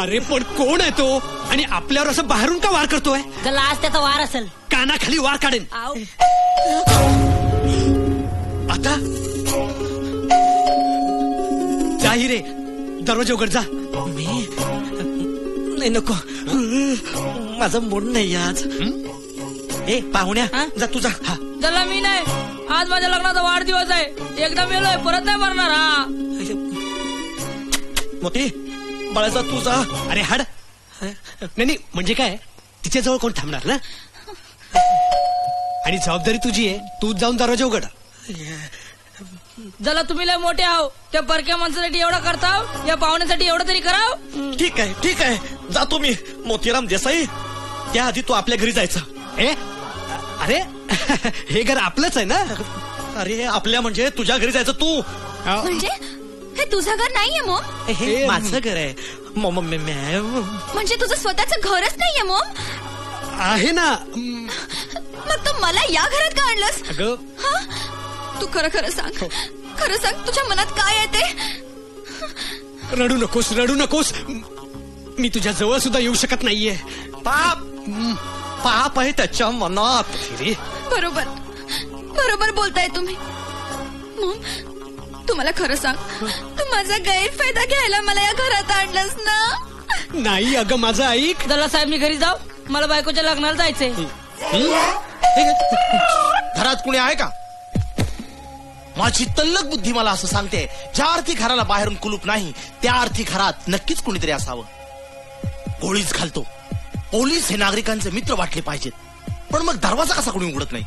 Speaker 3: अरे पण कोण आहे तो? आणि आपल्यावर असं बाहेरून का वार करतोय?
Speaker 1: जल्ला आज त्याचा वार असेल.
Speaker 3: कानाखाली वार काढेन.
Speaker 1: आव.
Speaker 3: आता जा हिरे दरवाजा उघड जा.
Speaker 8: मी नाही नको माझा मूड नाही आज. ए पाहुण्या
Speaker 1: हा?
Speaker 8: जा तू जा.
Speaker 1: जल्ला मी नाही. आज माझ्या लग्नाचा वाढदिवस आहे. एकदा मेलोय परत नाही मरणार. हा
Speaker 8: मोठी बाळाचा तू जा.
Speaker 3: अरे हाड. नाही म्हणजे काय तिच्या जवळ कोण थांबणार ना? आणि जबाबदारी तुझी आहे. तूच जाऊन दरवाजा उघड.
Speaker 1: जला तुम्ही लय मोठे आहो. त्या परक्या माणसासाठी एवढं करताव. या पाहुण्यासाठी एवढं तरी कराव.
Speaker 8: ठीक आहे जातो मी. मोतीराम देसाई त्याआधी तू आपल्या घरी जायचं.
Speaker 3: अरे हे घर आपलंच आहे ना?
Speaker 8: अरे आपल्या म्हणजे तुझ्या घरी जायचं तू.
Speaker 7: म्हणजे हे तुझं घर नाहीये मॉम?
Speaker 8: हे माझं घर आहे.
Speaker 7: म्हणजे तुझं स्वतःचं घरच नाहीये मॉम?
Speaker 3: आहे ना.
Speaker 7: मग तू मला या घरात का आणलंस?
Speaker 3: अगं
Speaker 7: तू खरं सांग. खरं सांग तुझ्या मनात काय आहे ते?
Speaker 3: रडू नकोस. मी तुझ्या जवळ सुद्धा येऊ शकत नाहीये.
Speaker 8: पाप आहे त्याच्या मनात.
Speaker 7: बरोबर बोलताय तुम्ही. मॉम तू मला खरं सांग. तू माझा गैरफायदा घ्यायला मला या घरात आणलंस ना?
Speaker 3: नाही अगं माझं ऐक.
Speaker 1: जल्ला साहेब मी घरी जाऊ. मला बायकोच्या लग्नाला जायचंय.
Speaker 2: घरात कुणी आहे का? माझी तल्लक बुद्धी मला असं सांगते ज्या अर्थी घराला बाहेरून कुलूप नाही त्या अर्थी घरात नक्कीच कुणीतरी असावं. गोळीच घालतो. पोलीस हे नागरिकांचे मित्र वाटले पाहिजेत. पण मग दरवाजा कसा कोणी उघडत नाही?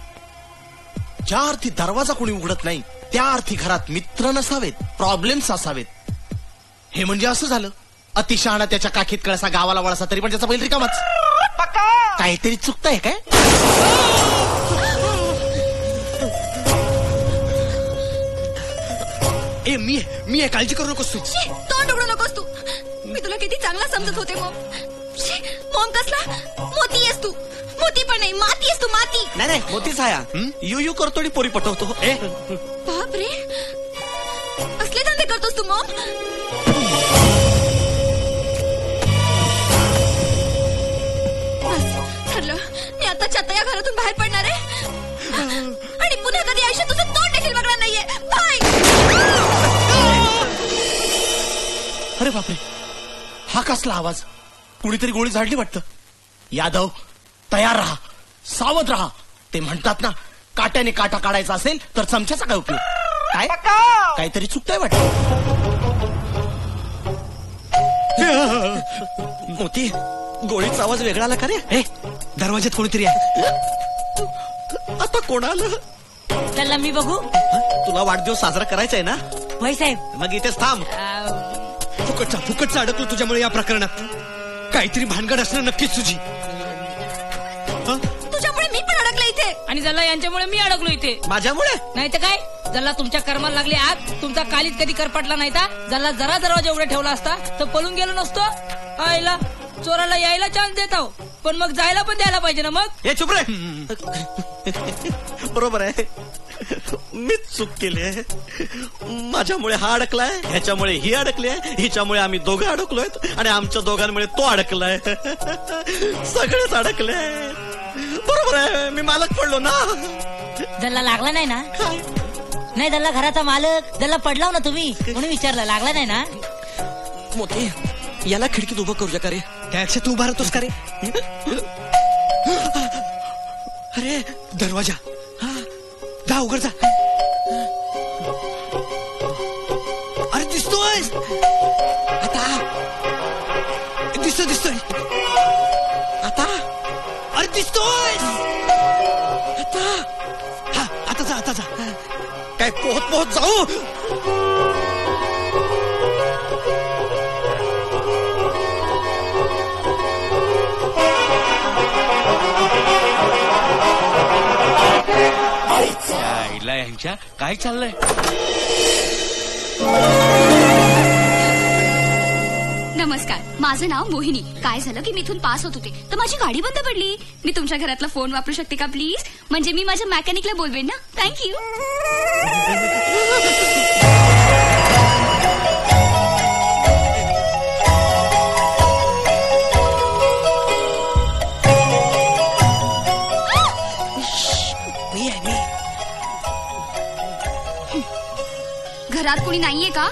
Speaker 2: ज्या अर्थी दरवाजा कोणी उघडत नाही त्या अर्थी घरात मित्र नसावेत, प्रॉब्लेम्स असावेत. हे म्हणजे असं झालं, अतिशहाणा त्याच्या काखीत कळसा गावाला वळसा तरी पण त्याचा बैल रिकामाच. काहीतरी चुकतंय काय?
Speaker 3: ए मी आहे, काळजी करू नकोस तू.
Speaker 7: तोंड उघडू नकोस तू. मी तुला किती चांगला समजत होते मॉम. मॉम कसला मोती आहेस तू. मोती पण नाही, माती आहेस तू, माती.
Speaker 8: नाही मोतीच आहे. यू करतो आणि पोरी पटवतो.
Speaker 3: ए
Speaker 7: बापरे, असले धंदे करतोस तू मॉम. बस ठरलं, मी आताच्या आता या घरातून बाहेर पडणार आहे आणि पुन्हा कधी आयुष्यात तुझं तोंड देखील बघणार नाहीये. बाय.
Speaker 2: अरे बापरे, हा कसला आवाज? कुणीतरी गोळी झाडली वाटतं. यादव तयार राहा, सावध राहा. ते म्हणतात ना, काट्याने काटा काढायचा असेल तर चमच्याचा काय उपयोग? काय काहीतरी चुकतंय वाटतं.
Speaker 8: मोती, गोळीचा आवाज वेगळा आला का रे?
Speaker 3: ए दरवाज्यात कोणीतरी आहे.
Speaker 8: आता कोण आलं?
Speaker 1: चला मी बघू.
Speaker 8: तुला वाढदिवस साजरा करायचा आहे ना?
Speaker 1: भाई साहेब,
Speaker 8: मग इथेच थांब.
Speaker 3: फुकटचा अडकलो तुझ्यामुळे या प्रकरणात. काहीतरी भानगड असणं नक्कीच तुझी.
Speaker 7: तुझ्यामुळे मी पण अडकले इथे.
Speaker 1: आणि जल्ला यांच्यामुळे मी अडकलो इथे.
Speaker 8: माझ्यामुळे?
Speaker 1: नाही तर काय, जल्ला तुमच्या कर्माला लागली आग. तुमचा कालीत कधी करपटला नाही का? जल्ला जरा दरवाजा उघडा ठेवला असता तर पळून गेलो नसतो. आईला चोराला यायला चान्स देत आहो, पण मग जायला पण द्यायला पाहिजे ना. मग
Speaker 8: हे चुप रे. बरोबर आहे, मीच चूक केली आहे. माझ्यामुळे हा अडकलाय, ह्याच्यामुळे ही अडकली आहे, हिच्यामुळे आम्ही दोघं अडकलोय आणि आमच्या दोघांमुळे तो अडकलाय. सगळेच अडकले. बरोबर आहे, मी मालक पडलो ना.
Speaker 1: जल्ला लागला नाही ना? नाही जल्ला घराचा मालक. जल्ला पडलाव ना तुम्ही, म्हणून विचारलं. लागला नाही ना?
Speaker 8: मोती, याला खिडकीत उभं करूया का रे?
Speaker 3: त्यापेक्षा तू उभा राहतोस का रे? अरे दरवाजा जा, उघड जा. अरे दिसतोय आता. दिसतोय
Speaker 8: आता.
Speaker 3: अरे दिसतोय आता. हा आता जा.
Speaker 8: काय पोहत जाऊ?
Speaker 6: आईला यांच्या काय चाललंय?
Speaker 7: नमस्कार, माझं नाव मोहिनी. काय झालं की मी इथून पास होत होते तर माझी गाडी बंद पडली. मी तुमच्या घरातला फोन वापरू शकते का प्लीज? म्हणजे मी माझ्या मेकॅनिकला बोलवेन ना. थँक्यू. घरात कोणी नाहीये का?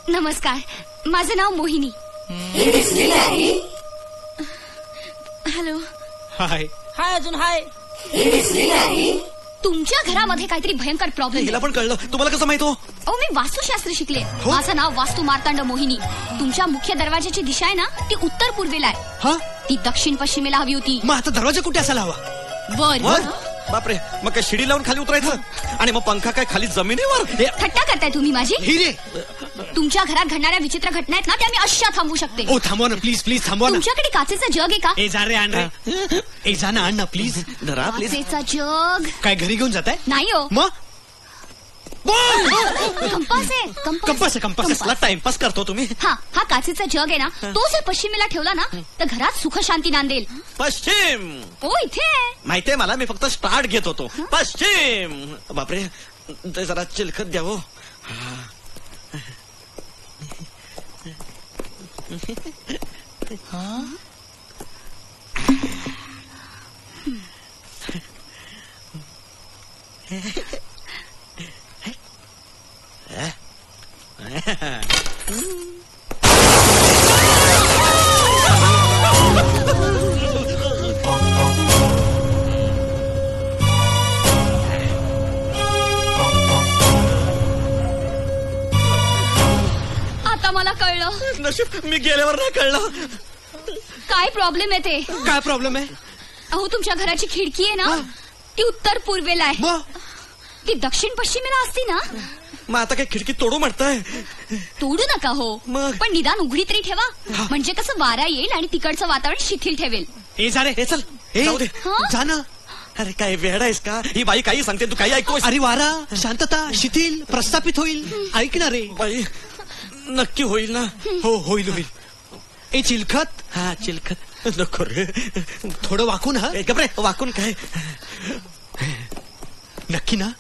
Speaker 7: नमस्कार, माझं नाव मोहिनी. हॅलो.
Speaker 3: हाय.
Speaker 1: हाय अजून हाय.
Speaker 7: तुमच्या घरामध्ये काहीतरी भयंकर प्रॉब्लेम.
Speaker 8: हिला पण कळलं. तुम्हाला कसं माहित हो?
Speaker 7: अहो, मी वास्तुशास्त्र शिकले. माझं नाव वास्तू मार्तांड मोहिनी. तुमच्या मुख्य दरवाजाची दिशा आहे ना, ती उत्तर पूर्वेला आहे.
Speaker 3: हा,
Speaker 7: ती दक्षिण पश्चिमेला हवी होती.
Speaker 3: मग आता दरवाजा कुठे असायला हवा?
Speaker 7: वर.
Speaker 8: बापरे, मग काय शिडी लावून खाली उतरायचं? आणि मग पंखा काय खाली जमिनीवर?
Speaker 7: थट्टा करताय तुम्ही माझी?
Speaker 3: हिरे.
Speaker 7: तुमच्या घरात घडणाऱ्या विचित्र घटना आहेत ना, त्या मी अशा थांबवू शकते.
Speaker 3: ओ थांबवा ना प्लीज थांबवा ना.
Speaker 7: तुमच्याकडे काचेचं जग आहे का?
Speaker 3: ए जा रे, आण रे. ए जा ना, आण ना प्लीज.
Speaker 8: धरा प्लीज.
Speaker 7: काचेचा जग
Speaker 3: काय घरी घेऊन जाताय?
Speaker 7: नाही हो.
Speaker 3: मग
Speaker 7: कंपास आहे.
Speaker 3: कंपास.
Speaker 8: कसला टाइमपास करतो तुम्ही?
Speaker 7: हा काचेचा जग आहे ना, तो जर पश्चिमेला ठेवला ना तर घरात सुख शांती नांदेल.
Speaker 8: पश्चिम.
Speaker 7: ओ इथे
Speaker 8: माहितीये मला, मी फक्त स्टार्ट घेत होतो. पश्चिम. बापरे, ते जरा चिलखत द्यावं.
Speaker 7: आता मला कळलं.
Speaker 8: नशीब मी गेल्यावर नाही कळलं.
Speaker 7: काय प्रॉब्लेम आहे ते?
Speaker 3: काय प्रॉब्लेम आहे?
Speaker 7: अहो, तुमच्या घराची खिडकी आहे ना, ती उत्तर पूर्वेला आहे.
Speaker 3: मग
Speaker 7: ती दक्षिण पश्चिमेला असती ना.
Speaker 8: मग आता काय खिडकी तोडू म्हणताय?
Speaker 7: तोडू नका हो,
Speaker 8: मग?
Speaker 7: पण निदान उघडी तरी ठेवा, म्हणजे कसं वारा येईल आणि तिकडचं वातावरण शिथिल ठेवेल.
Speaker 3: ए जा रे.
Speaker 8: हे चल
Speaker 3: ए,
Speaker 8: जाऊ दे.
Speaker 7: हं?
Speaker 3: जा ना.
Speaker 8: अरे काय वेळ आहेस का? ही बाई काही सांगते, तू काही ऐकू.
Speaker 3: अरे वारा, शांतता, शिथिल, प्रस्थापित होईल. ऐक ना रे.
Speaker 8: बाई नक्की होईल ना?
Speaker 3: हो होईल होईल. ए चिलखत,
Speaker 8: हा चिलखत नको रे.
Speaker 3: थोडं वाकून. हा
Speaker 8: ए, गप्रे वाकून काय?
Speaker 3: नक्की ना.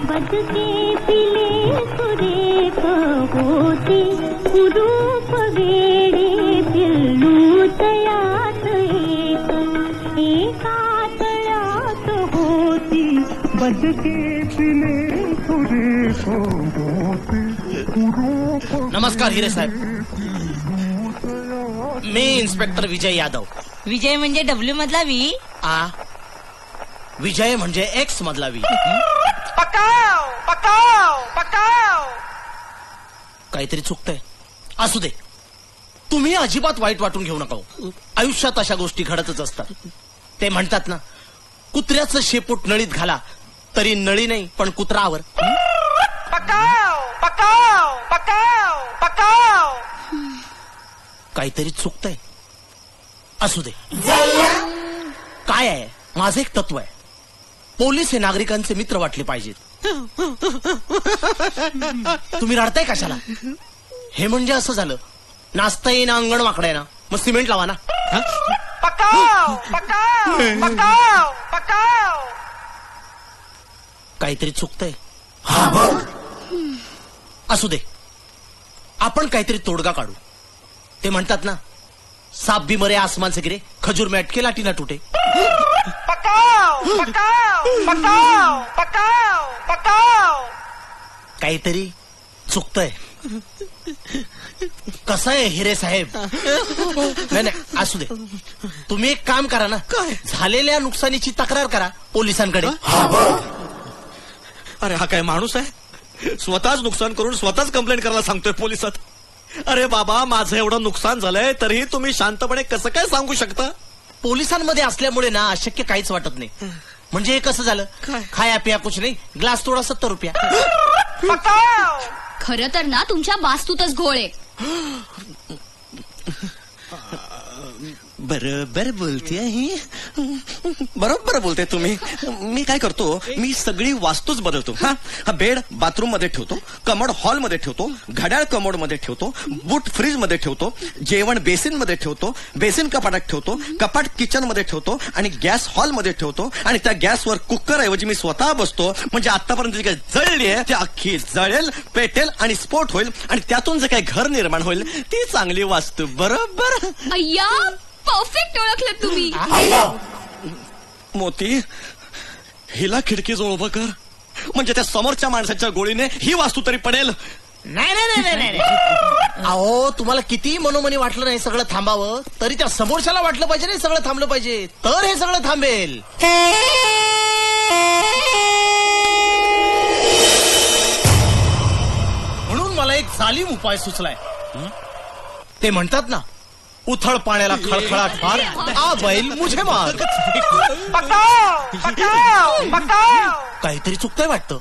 Speaker 9: बदके पिले सुरेख होती कुरूप वेडे पिल्लू तयात एका तयात होती बदके पिले सुरेख होती कुरूप.
Speaker 2: नमस्कार हिरे साहेब, मी इन्स्पेक्टर विजय यादव.
Speaker 1: विजय म्हणजे डब्ल्यू मधला वी.
Speaker 2: विजय म्हणजे एक्स मधला वी. काहीतरी चुकतंय. असू दे, तुम्ही अजिबात वाईट वाटून घेऊ नका. आयुष्यात अशा गोष्टी घडतच असतात. ते म्हणतात ना, कुत्र्याचं शेपूट नळीत घाला तरी नळी नाही पण कुत्रावर. काहीतरी चुकतंय. असू दे. काय आहे, माझं एक तत्व आहे, पोलीस हे नागरिकांचे मित्र वाटले पाहिजेत. तुम्ही रडताय कशाला? हे म्हणजे असं झालं, नाचता येईना अंगण वाकडं आहे ना, मग सिमेंट लावा ना. काहीतरी चुकतंय. असू दे, आपण काहीतरी तोडगा काढू. ते म्हणतात ना, साप भी मरे आसमान से गिरे, खजूर में अटके लाठी ना टूटे. काहीतरी चुकतंय. कसं आहे हिरे साहेब? नाही, असू दे. तुम्ही एक काम करा ना, झालेल्या नुकसानीची तक्रार करा पोलिसांकडे.
Speaker 8: अरे हा काय माणूस आहे? स्वतःच नुकसान करून स्वतःच कंप्लेंट करायला सांगतोय पोलिसात. अरे बाबा, माझं एवढं नुकसान झालंय तरीही तुम्ही शांतपणे कसं काय सांगू शकता?
Speaker 2: पोलिसांमध्ये असल्यामुळे ना अशक्य काहीच वाटत नाही. म्हणजे हे कसं झालं, खाया पिया कुछ नाही, ग्लास तोडा 70 रुपया.
Speaker 7: खरं तर ना तुमच्या वास्तूतच घोळ आहे.
Speaker 8: बरोबर बोलते ही, बरोबर बोलते तुम्ही. मी काय करतो, मी सगळी वास्तूच बदलतो. हा बेड बाथरूम मध्ये ठेवतो, कमोड हॉल मध्ये ठेवतो, घड्याळ कमोड मध्ये ठेवतो, बूट फ्रीज मध्ये ठेवतो, जेवण बेसिन मध्ये ठेवतो, बेसिन कपाटात ठेवतो, कपाट किचन मध्ये ठेवतो आणि गॅस हॉल मध्ये ठेवतो. आणि त्या गॅसवर कुकर ऐवजी मी स्वतः बसतो. म्हणजे आतापर्यंत जी काही जळली आहे ती अख्खी जळेल, पेटेल आणि स्फोट होईल. आणि त्यातून जे काही घर निर्माण होईल ती चांगली वास्तू. बरोबर?
Speaker 7: अय्या, परफेक्ट ओळखलं तुम्ही.
Speaker 8: मोती, हिला खिडकीजवळ उभं कर, म्हणजे त्या समोरच्या माणसाच्या गोळीने ही वास्तू तरी पडेल.
Speaker 2: नाही नाही नाही नाही. अहो, तुम्हाला किती मनोमनी वाटलं नाही सगळं थांबावं, तरी त्या समोरच्याला वाटलं पाहिजे नाही सगळं थांबलं पाहिजे, तर हे सगळं थांबेल. म्हणून मला एक जालीम उपाय सुचलाय. ते म्हणतात ना, उथळ पाण्याला खळखळाट फार, आ बैल मुझे मार. काहीतरी चुकतंय वाटतं.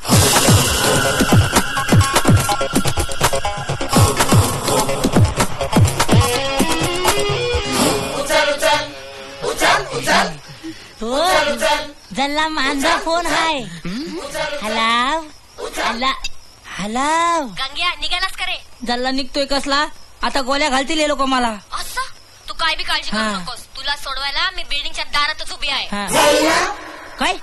Speaker 1: जल्ला माझा फोन हाय. Hello hello.
Speaker 7: गंग्या, निघालास का रे?
Speaker 1: जल्ला निघतोय कसला? आता गोळ्या घालतील हे लोक मला.
Speaker 7: असं तू काय बी काळजी करू नकोस. तुला सोडवायला मी बिल्डिंगच्या दारातच उभी आहे.
Speaker 1: काय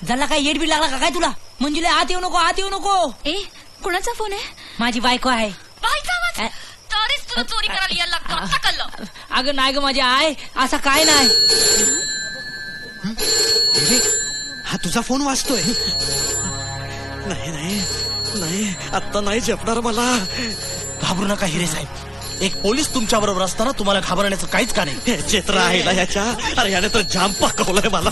Speaker 1: जल्ला, काय येड बी लागला का काय तुला? मंजुला आत येऊ नको, आत येऊ नको.
Speaker 7: ए, कुणाचा फोन आहे?
Speaker 1: माझी बायको आहे.
Speaker 7: बाईचा आवाज? तरीच तुला चोरी करायला यायला लागतो. आता कळलं.
Speaker 1: अगं नाही ग माझी आय, असा काय नाही.
Speaker 3: हिरे, हा तुझा फोन वाजतोय.
Speaker 8: नाही नाही नाही, आता नाही झेपणार मला.
Speaker 2: घाबरू नका हिरे साहेब, एक पोलीस तुमच्या बरोबर असताना तुम्हाला घाबरण्याचं काहीच का नाही.
Speaker 8: हे चित्र आहे ना ह्याच्या, अरे याने तर जाम पाकवलंय मला.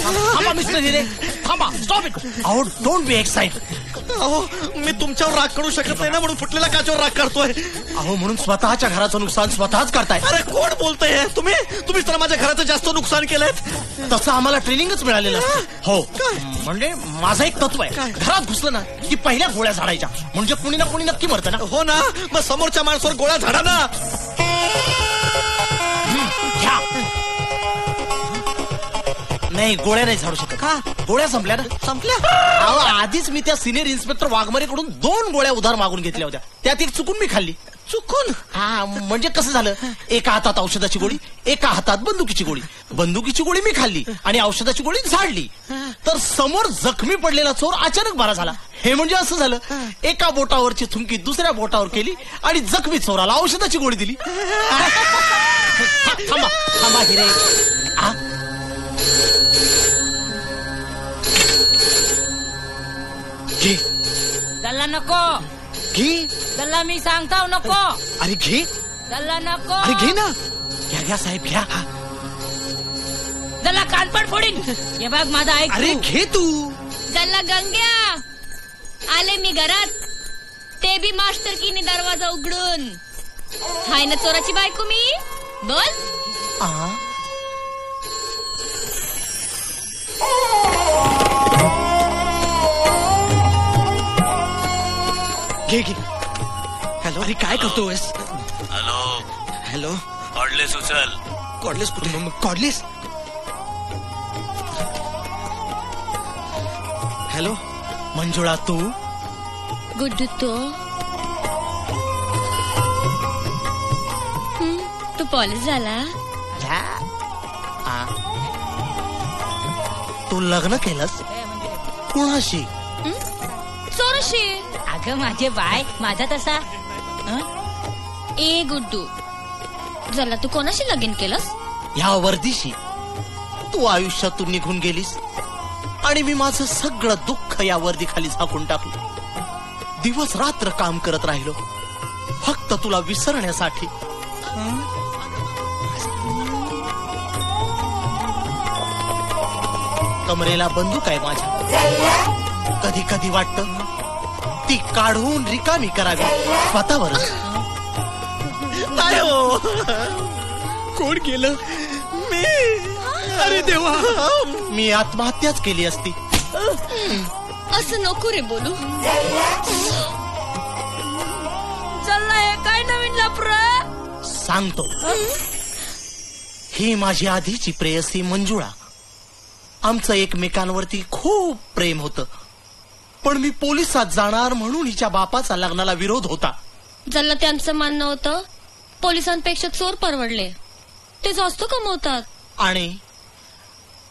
Speaker 2: थांबा मिस्टर हिरे, थांबा, स्टॉप इट. अहो डोंट बी एक्साइटेड.
Speaker 8: अहो मी तुमच्यावर राग करू शकत नाही ना, म्हणून फुटलेल्या काचेवर राग करतोय.
Speaker 2: अहो म्हणून स्वतःच्या घराचं नुकसान स्वतःच करताय.
Speaker 8: अरे कोण बोलतंय हे? तुम्हीच तर माझ्या घराचं जास्त नुकसान केलंय.
Speaker 2: तसं आम्हाला ट्रेनिंगच मिळालेलं असतं. हो, म्हणजे माझं एक तत्व आहे, घरात घुसलं ना की पहिल्या गोळ्या झाडायच्या, म्हणजे कुणी ना कुणी नक्की मरतं ना.
Speaker 8: हो ना, मग समोरच्या माणसावर गोळ्या झाडा ना.
Speaker 2: घ्या. नाही, गोळ्या नाही झाडू शकत. का? गोळ्या संपल्या ना.
Speaker 8: संपल्या?
Speaker 2: अहो आधीच मी त्या सिनियर इन्स्पेक्टर वाघमारेकडून 2 गोळ्या उधार मागून घेतल्या होत्या, त्यात एक चुकून मी खाल्ली.
Speaker 8: चुकून?
Speaker 2: हा, म्हणजे कसं झालं, एका हातात औषधाची गोळी, एका हातात बंदुकीची गोळी. बंदुकीची गोळी मी खाल्ली आणि औषधाची गोळी झाडली. तर समोर जखमी पडलेला चोर अचानक बरा झाला. हे म्हणजे असं झालं, एका बोटावरची थुंकी दुसऱ्या बोटावर केली आणि जखमी चोराला औषधाची गोळी दिली. थांबा थांबा हिरे. घे.
Speaker 1: दल्ला नको.
Speaker 2: घे.
Speaker 1: दल्ला मी सांगताव नको.
Speaker 2: अरे घे.
Speaker 1: दल्ला नको.
Speaker 2: अरे घे ना. घ्या घ्या साहेब घ्या.
Speaker 1: दल्ला कानपड फोडीन. हे बघ माझा ऐक.
Speaker 2: अरे घे तू.
Speaker 7: दल्ला गंग्या, आले मी घरात, ते बी मास्टर कीने दरवाजा उघडून. हाय ना चोराची बायको मी. बोल.
Speaker 2: घे घे. हॅलो. अरे काय करतोयस?
Speaker 6: Hello
Speaker 2: hello.
Speaker 6: कॉर्डलेस उचल.
Speaker 2: कॉर्डलेस कुठे? कॉर्डलेस. हॅलो मंजुळा, तू?
Speaker 7: गुड्डू तो. तू पॉलिश झाला.
Speaker 2: तू लग्न केलंस? कुणाशी?
Speaker 7: चोरशी.
Speaker 1: अगं माझे बाय, माझा तसा.
Speaker 7: ए गुड्डू, जरा तू कोणाशी लगीन केलंस?
Speaker 2: ह्या वर्दीशी. तू आयुष्यातून निघून गेलीस आणि मी माझं सगळं दुःख या वर्दीखाली झाकून टाकलं. दिवस रात्र काम करत राहिलो फक्त तुला विसरण्यासाठी. कमरेला बंदूक आहे माझ्या. कधी कधी वाटतं ती काढून रिकामी करावी स्वतःवर.
Speaker 8: नाही हो. कोण केलं? मी. अरे देवा,
Speaker 2: मी आत्महत्याच केली असती.
Speaker 7: असं नको रे बोलू.
Speaker 1: चल्ला हे काय नवीन लफर?
Speaker 2: सांगतो. ही माझी आधीची प्रेयसी मंजुळा. आमचं एकमेकांवरती खूप प्रेम होतं, पण मी पोलिसात जाणार म्हणून हिच्या बापाचा लग्नाला विरोध होता.
Speaker 7: जल्ला त्यांचं म्हणणं होतं पोलिसांपेक्षा चोर परवडले, ते जास्त कमवतात.
Speaker 2: आणि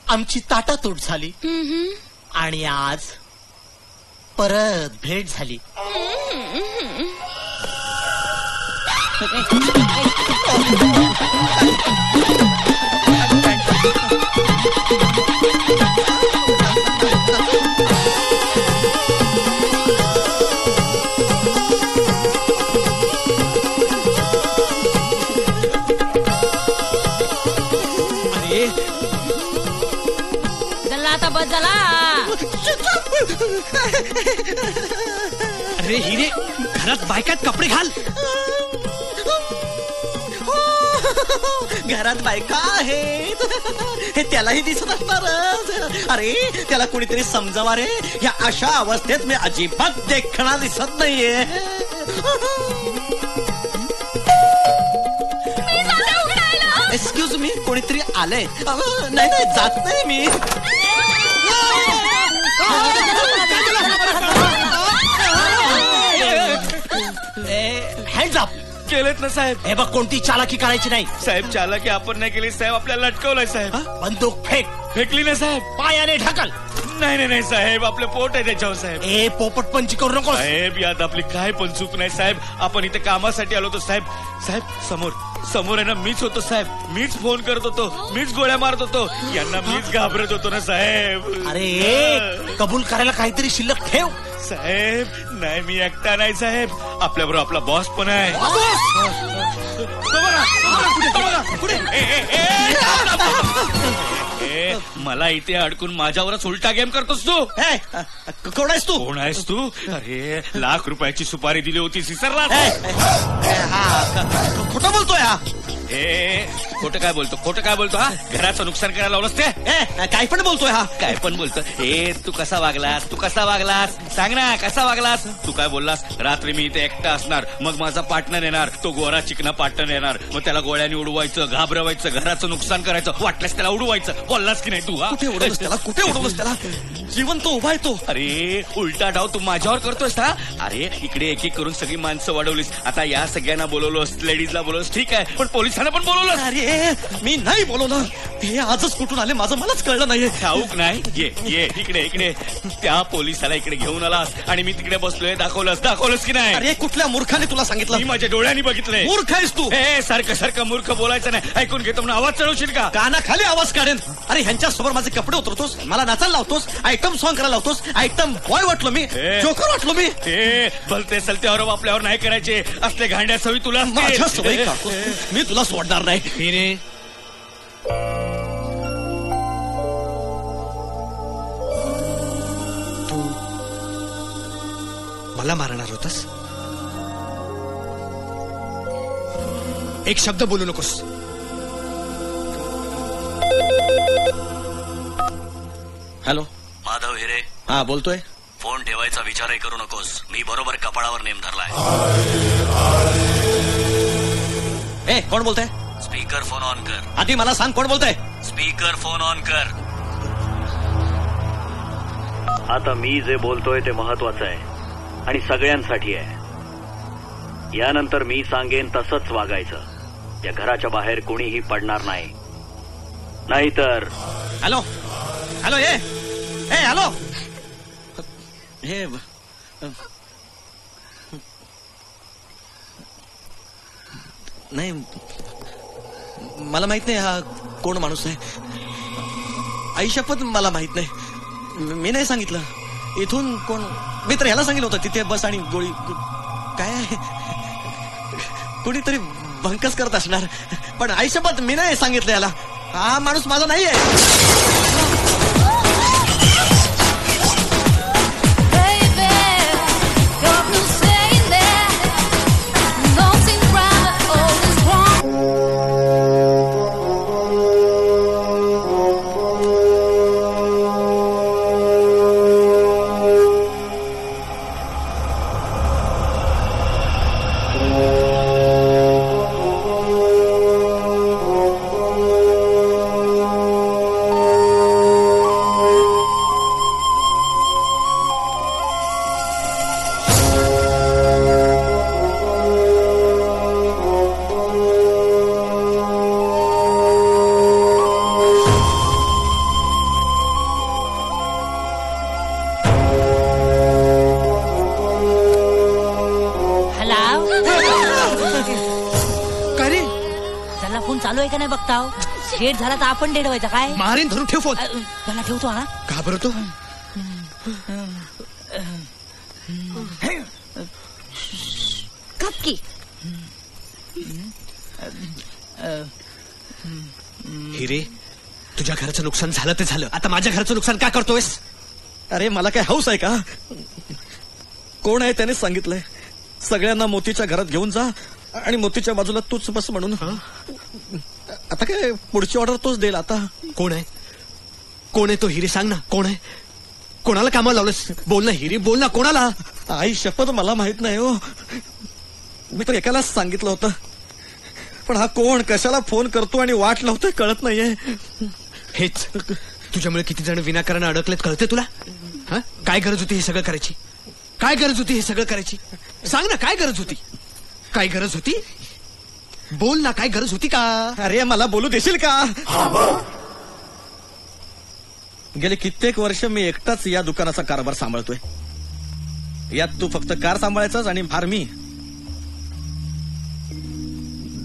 Speaker 2: आमची ताटातूट झाली आणि आज परत भेट झाली.
Speaker 1: आता बस झाला.
Speaker 3: अरे हिरे, घरात बायकात कपडे घाल.
Speaker 8: घरात बायका आहेत हे त्यालाही दिसत असणारच. अरे त्याला कोणीतरी समजावा रे. या अशा अवस्थेत मी अजिबात देखणा दिसत नाहीये. एक्सक्यूज मी, कोणीतरी आलंय. नाही नाही, जात नाही मी.
Speaker 2: Hands up.
Speaker 6: केलेत ना साहेब.
Speaker 2: हे बघ, कोणती चालाकी करायची नाही.
Speaker 6: साहेब चालाकी आपण नाही केली साहेब, आपल्याला लटकवलंय साहेब.
Speaker 2: बंदूक फेक.
Speaker 6: फेकली ना साहेब.
Speaker 2: पायाने ढकल.
Speaker 6: नाही नाही नाही साहेब, आपलं पोट आहे त्याच्यावर साहेब.
Speaker 2: ए पोपटपंची करू नको
Speaker 6: साहेब. यात आपली काय पण चूक नाही साहेब. आपण इथे कामासाठी आलो होतो साहेब. साहेब समोर समोर आहे ना मीच होतो साहेब, मीच फोन करत होतो, मीच गोळ्या मारत होतो, यांना मीच घाबरत होतो ना साहेब.
Speaker 2: अरे कबूल करायला काहीतरी शिल्लक ठेव.
Speaker 6: साहेब नाही, मी एकटा नाही साहेब, आपल्याबरोबर आपला बॉस पण आहे. मला इथे अडकून माझ्यावरच उलटा गेम करतोस तू.
Speaker 8: कोण आहेस तू?
Speaker 6: कोण आहेस तू? अरे लाख रुपयाची सुपारी दिली होती विसरला.
Speaker 8: खोटं बोलतोय हा.
Speaker 6: खोटं काय बोलतो, खोटं काय बोलतो? हा घराचं नुकसान करायला लावलंस ते.
Speaker 8: काय पण बोलतोय हा.
Speaker 6: काय पण बोलतो. तू कसा वागलास, तू कसा वागलास, सांग ना कसा वागलास. तू काय बोललास, रात्री मी इथे एकटा असणार, मग माझा पार्टनर येणार, तो गोरा चिकना पार्टनर येणार, मग त्याला गोळ्याने उडवायचं, घाबरवायचं, घराचं नुकसान करायचं, वाटल्यास त्याला उडवायचं. बोललास की नाही तू?
Speaker 8: कुठे उडवलंस त्याला, कुठे उडवलंस त्याला? जिवंत उभा आहे तो.
Speaker 6: अरे उलटा डाव तू माझ्यावर करतोयस हा. अरे इकडे एक एक करून सगळी माणसं वाढवलीस, आता या सगळ्यांना बोलवलोस, लेडीजला बोलवलोस, ठीक आहे, पण पोलिसांना पण बोलवलं.
Speaker 8: अरे मी नाही बोलवलं, हे आजच कुठून आले माझं मलाच कळलं नाहीये.
Speaker 6: ठाऊक नाही. ये इकडे इकडे. त्या पोलिसाला इकडे घेऊन आलास आणि मी तिकडे बसलोय, दाखवलंस की नाही?
Speaker 8: अरे कुठल्या मूर्खाने तुला सांगितलं?
Speaker 6: मी माझ्या डोळ्यांनी बघितलंय.
Speaker 8: मूर्ख आहेस तू.
Speaker 6: सारखं सारखं मूर्ख बोलायचं नाही, ऐकून घेतो म्हणून आवाज चढवशील का?
Speaker 8: कानाखाली आवाज काढेन. अरे ह्यांच्या समोर माझे कपडे उतरतोस, मला नाचायला लावतोस, आयटम सॉंग करायला लावतोस, आयटम बॉय वाटलो मी, जोकर वाटलो मी.
Speaker 6: भलते सलते आरोप आपल्यावर नाही करायचे, असले घाणड्या सवयी तुला.
Speaker 8: माझ्या सवयी काढतोस, मी तुला सोडणार नाही.
Speaker 3: हिरे तू मला मारणार होतास? एक शब्द बोलू नकोस.
Speaker 8: हॅलो
Speaker 10: माधव हिरे.
Speaker 8: हा बोलतोय.
Speaker 10: फोन ठेवायचा विचारही करू नकोस, मी बरोबर कपाळावर नेम धरलाय.
Speaker 8: कोण बोलतंय?
Speaker 10: स्पीकर फोन ऑन कर.
Speaker 8: आधी मला सांग कोण बोलतंय.
Speaker 10: स्पीकर फोन ऑन कर. आता मी जे बोलतोय ते महत्वाचं आहे आणि सगळ्यांसाठी आहे. यानंतर मी सांगेन तसंच वागायचं. या घराच्या बाहेर कोणीही पडणार नाही, नाहीतर.
Speaker 8: हॅलो हॅलो हॅलो नाही, मला माहित नाही हा कोण माणूस आहे. आई शपथ मला माहित नाही, मी नाही सांगितलं. इथून कोण, मी तर ह्याला सांगितलं होतं तिथे बस आणि गोळी. काय आहे, कोणीतरी भंकस करत असणार, पण आई शपथ मी नाही सांगितलं याला. हा माणूस माझा नाही आहे.
Speaker 1: डेट झाला तर आपण डेट व्हायचा काय?
Speaker 3: मारेन धरून ठेव फोन.
Speaker 1: त्याला ठेवतो हा.
Speaker 3: घाबरतो.
Speaker 7: कपकी
Speaker 3: हिरे, तुझ्या घराचं नुकसान झालं ते झालं, आता माझ्या घराचं नुकसान का करतोयस?
Speaker 8: अरे मला काय हौस आहे का? कोण आहे त्याने सांगितलंय सगळ्यांना मोतीच्या घरात घेऊन जा आणि मोतीच्या बाजूला तूच बस म्हणून. आता काय पुढची ऑर्डर तोच देईल. आता
Speaker 3: कोण आहे, कोण आहे तो? हिरे सांग ना, कोण आहे? कोणाला कामाला लावलंस? बोल ना हिरे, बोल ना. कोणाला?
Speaker 8: आई शपथ मला माहित नाही हो. मी तर एकालाच सांगितलं होतं, पण हा कोण कशाला फोन करतो आणि वाट लावतोय कळत नाहीये.
Speaker 3: हेच तुझ्यामुळे किती जण विनाकारण अडकलेत कळते तुला? हा, काय गरज होती हे सगळं करायची? काय गरज होती हे सगळं करायची? सांग ना, काय गरज होती? काय गरज होती? बोल ना, काय गरज होती का?
Speaker 8: अरे मला बोलू देशील का? गेले कित्येक वर्ष मी एकटाच या दुकानाचा कारभार सांभाळतोय. यात तू फक्त कार सांभाळायचाच आणि फार मी.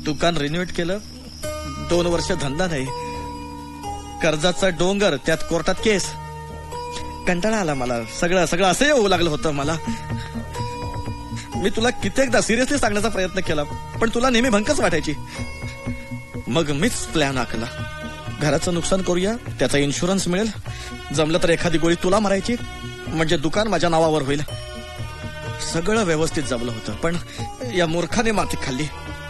Speaker 8: दुकान रिन्युएट केलं, 2 वर्ष धंदा नाही, कर्जाचा डोंगर, त्यात कोर्टात केस. कंटाळा आला मला. सगळं असं होऊ लागलं होतं मला. मी तुला कित्येकदा सिरियसली सांगण्याचा प्रयत्न केला, पण तुला नेहमी भंकच वाटायची. मग मीच प्लॅन आखला. घराचं नुकसान करूया, त्याचा इन्शुरन्स मिळेल, जमलं तर एखादी गोळी तुला मारायची, म्हणजे दुकान माझ्या नावावर होईल. सगळं व्यवस्थित जमलं होतं, पण या मूर्खाने माती खाल्ली.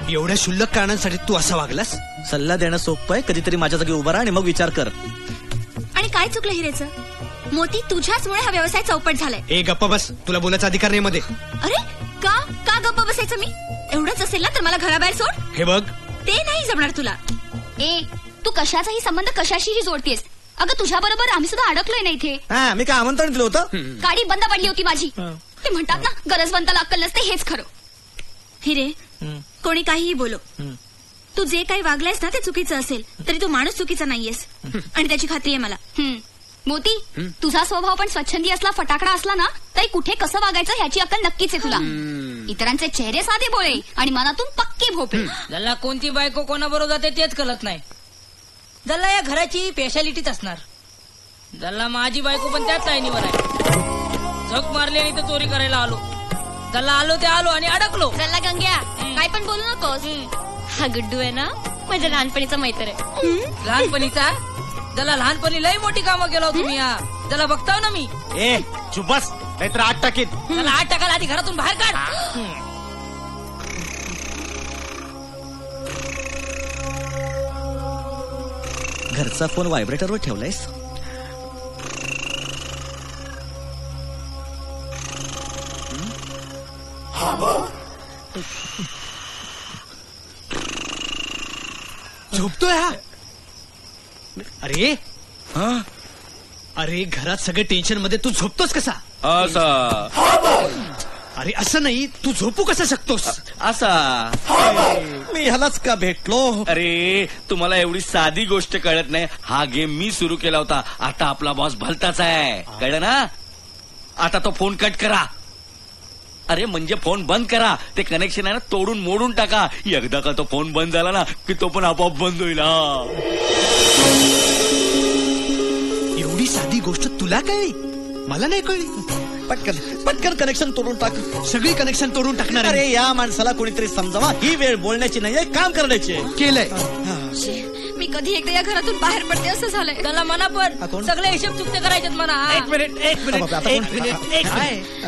Speaker 3: एवढ्या क्षुल्लक कारणांसाठी तू असा वागलास?
Speaker 8: सल्ला देणं सोपं आहे, कधीतरी माझ्या जागी उभा राहा आणि मग विचार कर.
Speaker 7: आणि काय चुकलं हिरेचं? मोती, तुझ्याचमुळे हा व्यवसाय चौपट झालाय.
Speaker 3: ए गप्प बस, तुला बोलायचा अधिकार नाही मध्ये.
Speaker 7: अरे का गप्प बसायचं मी? एवढंच असेल ना तर मला घराबाहेर सोड.
Speaker 3: हे बघ,
Speaker 7: ते नाही जमणार तुला. तू कशाचाही संबंध कशाशीही जोडतेस. अगं तुझ्या बरोबर आम्ही सुद्धा अडकलोय ना इथे.
Speaker 8: मी काय आमंत्रण दिलं होतं?
Speaker 7: गाडी बंद पडली होती माझी. ते म्हणतात ना, गरजवंताला अक्कल नसते, हेच खरं. हिरे, कोणी काहीही बोलो, तू जे काही वागलायस ना ते चुकीचं असेल तरी तू माणूस चुकीचा नाहीयेस, आणि त्याची खात्री आहे मला. मोती, तुझा स्वभाव पण स्वच्छंदी असला, फटाकडा असला ना तरी कुठे कसं वागायचं ह्याची अक्कल नक्कीच आहे तुला. इतरांचे चेहरे साधे बोळे आणि मनातून पक्के भोपळे.
Speaker 1: ज्याला कोणती बायको कोणाबरोबर जाते तेच कळत नाही. ज्याला या घराची स्पेशालिटीच असणार. ज्याला माझी बायको पण त्याच लाईनीवर आहे. झक मारली आणि तर चोरी करायला आलो. ज्याला आलो ते आलो आणि अडकलो.
Speaker 7: त्याला गंग्या काय पण बोलू नकोस. हा गुड्डू आहे ना, माझ्या लहानपणीचा मैत्र आहे.
Speaker 1: लहानपणीचा? त्याला लहानपणी लई मोठी कामं केलं तुम्ही. त्याला बघताव ना मी.
Speaker 2: चुप बस, नाहीतर 8 टाकीत.
Speaker 1: त्याला 8 टाकायला आधी घरातून बाहेर काढ.
Speaker 8: घरचा फोन व्हायब्रेटरवर ठेवलायस?
Speaker 3: झोपतोय हा? अरे घरात सगळे टेन्शन मध्ये तू झोपतोस कसा? अरे असं नाही, तू झोपू कसा शकतोस?
Speaker 6: असा
Speaker 8: मी ह्यालाच का भेटलो?
Speaker 6: अरे तुम्हाला एवढी साधी गोष्ट कळत नाही. हा गेम मी सुरू केला होता. आता आपला बॉस भलताच आहे, कळलं ना? आता तो फोन कट करा. अरे म्हणजे फोन बंद करा. ते कनेक्शन आहे ना तोडून मोडून टाका. एकदा का तो फोन बंद झाला ना की तो पण आपोआप बंद होईल.
Speaker 3: एवढी साधी गोष्ट तुला कळली, मला नाही कळली.
Speaker 8: पटकन कनेक्शन तोडून टाक.
Speaker 3: सगळी कनेक्शन तोडून टाकणार.
Speaker 8: अरे या माणसाला कोणीतरी समजावा, ही वेळ बोलण्याची नाहीये, काम करण्याची.
Speaker 3: केलंय.
Speaker 7: मी कधी एकदा या घरातून बाहेर पडते असं झालंय.
Speaker 1: त्याला मना पण सगळे हिशोब चुकते करायचे म्हणा.
Speaker 2: एक मिनिट.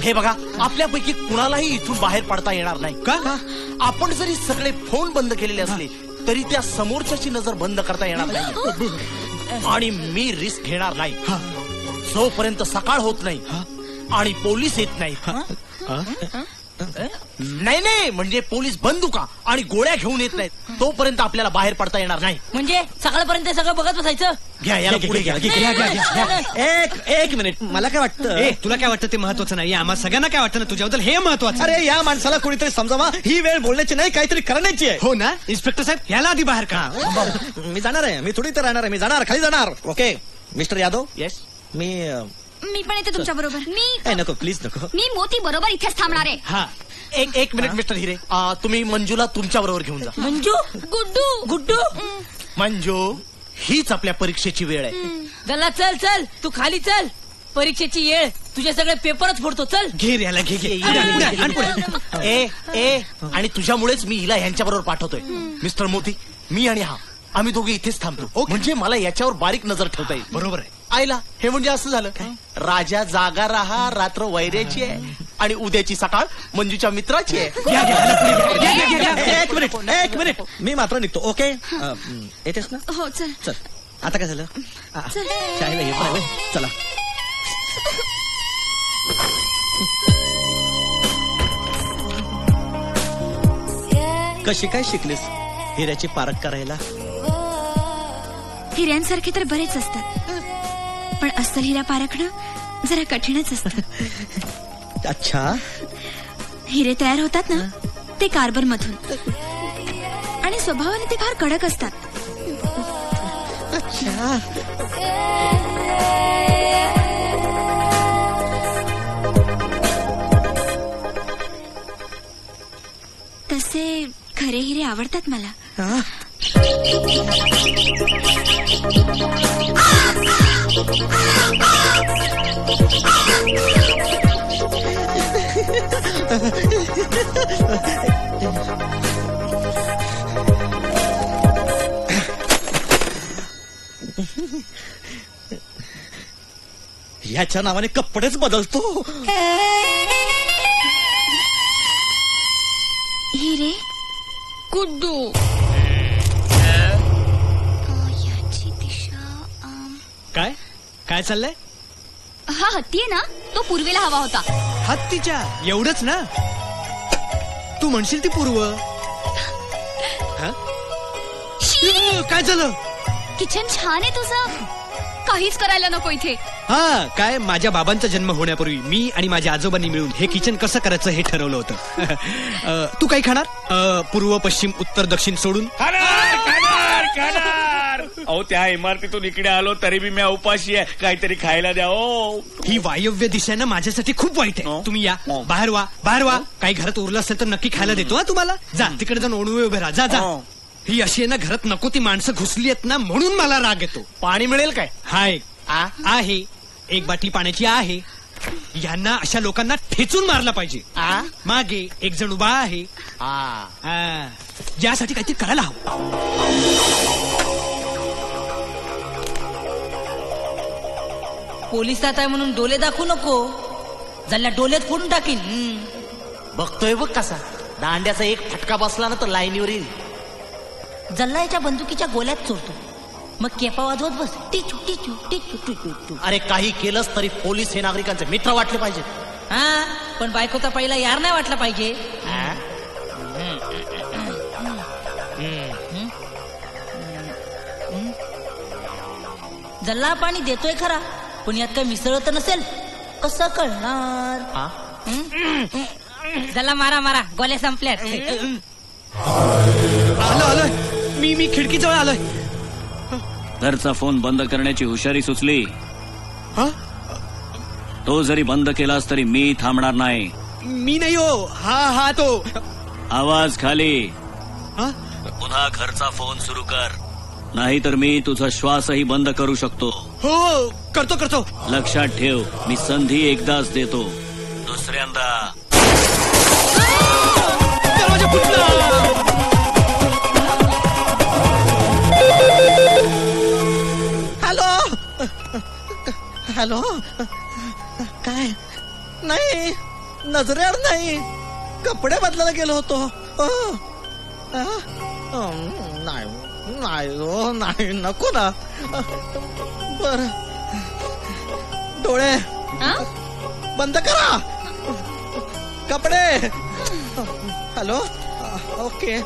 Speaker 2: हे बघा, आपल्यापैकी कुणालाही इथून बाहेर पडता येणार नाही.
Speaker 3: का?
Speaker 2: आपण जरी सगळे फोन बंद केलेले असले तरी त्या समोरच्याची नजर बंद करता येणार नाही. आणि मी रिस्क घेणार नाही जोपर्यंत सकाळ होत नाही आणि पोलीस येत नाही. नाही म्हणजे पोलीस बंदुका आणि गोळ्या घेऊन येत नाहीत तोपर्यंत आपल्याला बाहेर पडता येणार नाही.
Speaker 1: म्हणजे सकाळपर्यंत सगळं बघत बसायचं.
Speaker 2: घ्या याला पुढे घ्या.
Speaker 8: एक मिनिट, मला काय वाटतं?
Speaker 3: तुला काय वाटतं ते महत्वाचं नाही, आम्हाला सगळ्यांना काय वाटतं ना तुझ्याबद्दल हे महत्वाचं.
Speaker 8: अरे या माणसाला कोणीतरी समजावा, ही वेळ बोलण्याची नाही, काहीतरी करण्याची आहे.
Speaker 3: हो ना इन्स्पेक्टर साहेब, याला आधी बाहेर का?
Speaker 8: मी जाणार आहे, मी थोडी तर राहणार आहे, मी जाणार, खाली जाणार. Okay mister Yadav.
Speaker 2: येस.
Speaker 7: मी पण येते तुमच्या बरोबर.
Speaker 8: नको प्लीज नको.
Speaker 7: मी मोती बरोबर इथेच थांबणार आहे.
Speaker 3: हा
Speaker 2: एक मिनिट मिस्टर हिरे, तुम्ही मंजूला तुमच्या बरोबर घेऊन जा.
Speaker 1: मंजू? गुड्डू
Speaker 2: मंजू, हीच आपल्या परीक्षेची वेळ आहे.
Speaker 1: त्याला चल तू खाली चल. परीक्षेची येळ, तुझे सगळे पेपरच फोडतो. चल
Speaker 3: घे याला, घे.
Speaker 2: आणि तुझ्यामुळेच मी हिला ह्यांच्या बरोबर पाठवतोय. मिस्टर मोती, मी आणि आम्ही दोघे इथेच थांबतो. म्हणजे मला याच्यावर बारीक नजर ठेवता येईल.
Speaker 3: बरोबर आहे.
Speaker 2: आईला हे म्हणजे असं झालं, राजा जागा राहा, रात्र वैऱ्याची आहे आणि उद्याची सकाळ मंजूच्या मित्राची आहे.
Speaker 8: एक मिनिट मी मात्र निघतो. ओके येतेस ना?
Speaker 7: हो चल.
Speaker 8: चल आता काय झालं? चायला हे पण चला. कशी काय शिकलीस हिऱ्याची पारख करायला?
Speaker 7: हिऱ्यांसारखे तर बरेच असतात, पण अस्सल हिरा पारखणं जरा कठीणच असतं.
Speaker 8: अच्छा.
Speaker 7: हिरे तयार होतात ना ते कार्बर मधून, आणि स्वभावाने ते फार कडक असतात.
Speaker 8: अच्छा.
Speaker 7: तसे खरे हिरे आवडतात मला.
Speaker 8: याच्या नावाने कपडेच बदलतो.
Speaker 7: हिरे गुड्डू याची दिशा
Speaker 3: काय काय चाललंय?
Speaker 7: हा हत्ती आहे ना, तो पूर्वेला हवा होता.
Speaker 3: हत्तीच्या एवढंच ना? तू म्हणशील ती पूर्व. काय झालं?
Speaker 7: किचन छान आहे तुझं, काहीच करायला नको इथे.
Speaker 3: हा काय, माझ्या बाबांचा जन्म होण्यापूर्वी मी आणि माझ्या आजोबांनी मिळून हे किचन कसं करायचं हे ठरवलं होतं. तू काही खाणार? पूर्व पश्चिम उत्तर दक्षिण सोडून?
Speaker 6: अहो त्या इमारतीतून इकडे आलो तरी बी मी उपाशी आहे, काहीतरी खायला द्या. ओ
Speaker 3: ही वायव्य दिशा ना माझ्यासाठी खूप वाईट आहे. तुम्ही या, बाहेर वा, बाहेर वा. काही घरात उरलं असेल तर नक्की खायला देतो हा तुम्हाला. जा तिकडे जाऊन ओणवे उभे राहा. जा जा. ही अशी आहे ना, घरात नको ती माणसं घुसली आहेत ना, म्हणून मला राग येतो.
Speaker 2: पाणी मिळेल काय?
Speaker 3: हाय आहे, एक बाटली पाण्याची आहे. यांना अशा लोकांना ठेचून मारला पाहिजे. मागे एक जण उभा आहे. यासाठी काहीतरी करायला हवं.
Speaker 1: पोलिसात आहे म्हणून डोले दाखवू नको, जल्ल्या डोल्यात फोडून टाकीन.
Speaker 2: बघतोय बघ कसा, दांड्याचा एक फटका बसला ना तर लाईनीवर येईल.
Speaker 1: जल्ला याच्या बंदुकीच्या गोल्यात चोरतो, मग केपा वाजवत बस. टिचू टिचू टिचू टिचू टिचू.
Speaker 2: अरे काही केलंच तरी पोलीस हे नागरिकांचे मित्र वाटले पाहिजे.
Speaker 1: हा पण बायकोचा पहिला यार नाही वाटला पाहिजे. जल्ला पाणी देतोय खरा, पण यात काही मिसळत तर नसेल, कसं कळणार? जल्ला मारा मारा, गोल्या संपल्यात.
Speaker 3: आलोय मी खिडकीजवळ आलोय.
Speaker 10: घरचा फोन बंद करण्याची हुशारी सुचली. तो जरी बंद केलास तरी मी थांबणार नाही.
Speaker 3: मी नाही हो, हा तो.
Speaker 10: आवाज खाली. पुन्हा घरचा फोन सुरू कर, नाहीतर मी तुझा श्वासही बंद करू शकतो.
Speaker 3: हो करतो.
Speaker 10: लक्षात ठेव, मी संधी एकदाच देतो, दुसऱ्यांदा.
Speaker 3: दरवाजा फुटला.
Speaker 8: हॅलो काय? नाही, नजरेआड नाही, कपडे बदलायला गेलो होतो. नाही नको ना. बर डोळे बंद करा, कपडे. Hello okay.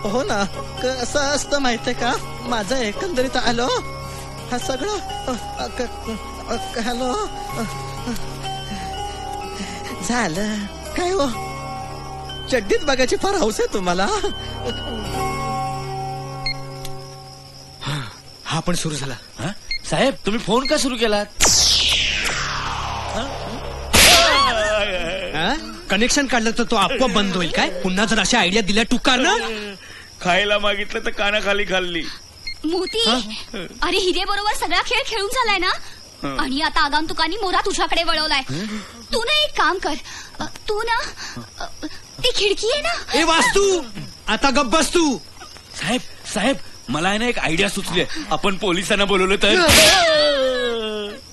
Speaker 8: हो ना. कसं असतं माहितीये का माझं एकंदरीत. हॅलो हा सगळं. हॅलो झालं काय हो? चड्डीत बघायची फार हौस आहे तुम्हाला.
Speaker 3: हा पण सुरू झाला.
Speaker 6: साहेब तुम्ही फोन का सुरू केलात?
Speaker 3: कनेक्शन काढलं तर तो आपोआप बंद होईल काय? पुन्हा जर अशा आयडिया दिल्या टुकार ना.
Speaker 6: खायला मागितलं तर कानाखाली खाल्ली.
Speaker 7: मोती अरे हिरे बरोबर सगळा खेळ खेळून झालाय ना, आणि आता आगांतुकांनी मोरा तुझ्याकडे वळवलाय. तू ना एक काम कर, तू ना ती खिडकी आहे ना.
Speaker 3: ए वास्तू, आता गप्प बस तू.
Speaker 6: साहेब मला आहे ना एक आयडिया सुचली. आपण पोलिसांना बोलवलं तर.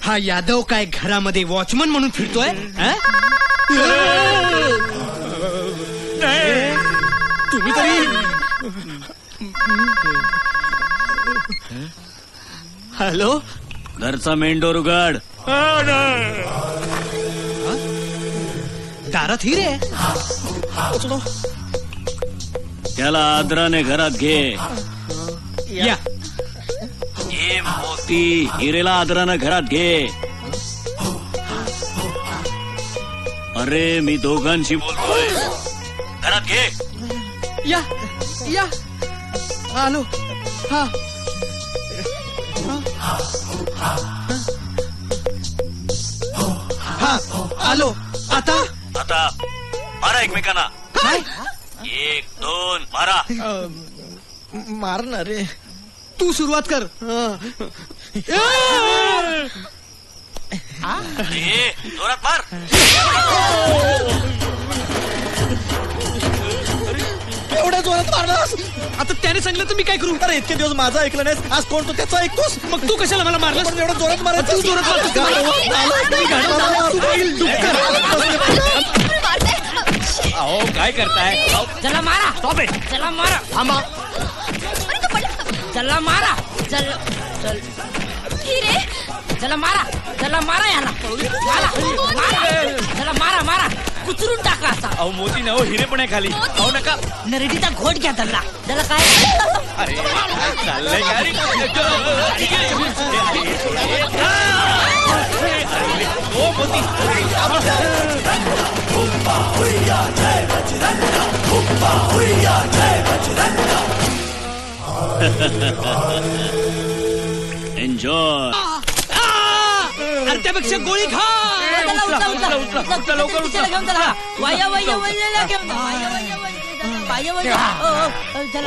Speaker 3: हा यादव काय घरामध्ये वॉचमन म्हणून फिरतोय? तुम्ही तरी.
Speaker 8: हॅलो
Speaker 10: घरचा मेन डोर उघड.
Speaker 3: दारात हिरे.
Speaker 10: त्याला आदराने घरात घे.
Speaker 3: या
Speaker 10: ये मोती, हिरेला आदरानं घरात घे. अरे मी दोघांशी बोलतोय, घरात घे.
Speaker 3: या आलो. हा आलो. आता
Speaker 10: मारा एकमेकांना. 1 2
Speaker 6: धून मारा.
Speaker 8: मारणार रे.
Speaker 3: तू सुरुवात कर.
Speaker 6: जोरात मार.
Speaker 8: एवढ्या जोरात मारलास.
Speaker 3: आता त्याने सांगितलं तर मी काय करू?
Speaker 8: अरे इतके दिवस माझा ऐकलं नाहीस, आज कोण तो त्याचा ऐकतोस?
Speaker 3: मग तू कशाला मला मारलास?
Speaker 8: पण एवढं जोरात मारायचं.
Speaker 3: तू जोरात मारतोस का?
Speaker 6: अहो काय करताय?
Speaker 1: चला मारा.
Speaker 2: Stop it.
Speaker 1: चला मारा.
Speaker 2: थांबा.
Speaker 1: चला मारा. चल
Speaker 7: हिरे
Speaker 1: चला मारा. चला मारा याला. मारा. चला मारा मारा. कुचरून टाका असा.
Speaker 6: अहो मोती ना, हिरे पण आहे खाली. अहो नका.
Speaker 1: नरडीचा घोट घ्या त्याला. त्याला काय
Speaker 6: अरे काय चाललंय काय रे? ओ मोती. एन्जॉय.
Speaker 3: अरे त्यापेक्षा गोळी खा.
Speaker 1: लवकर घेऊन चला. वाया वाया वाया घेऊन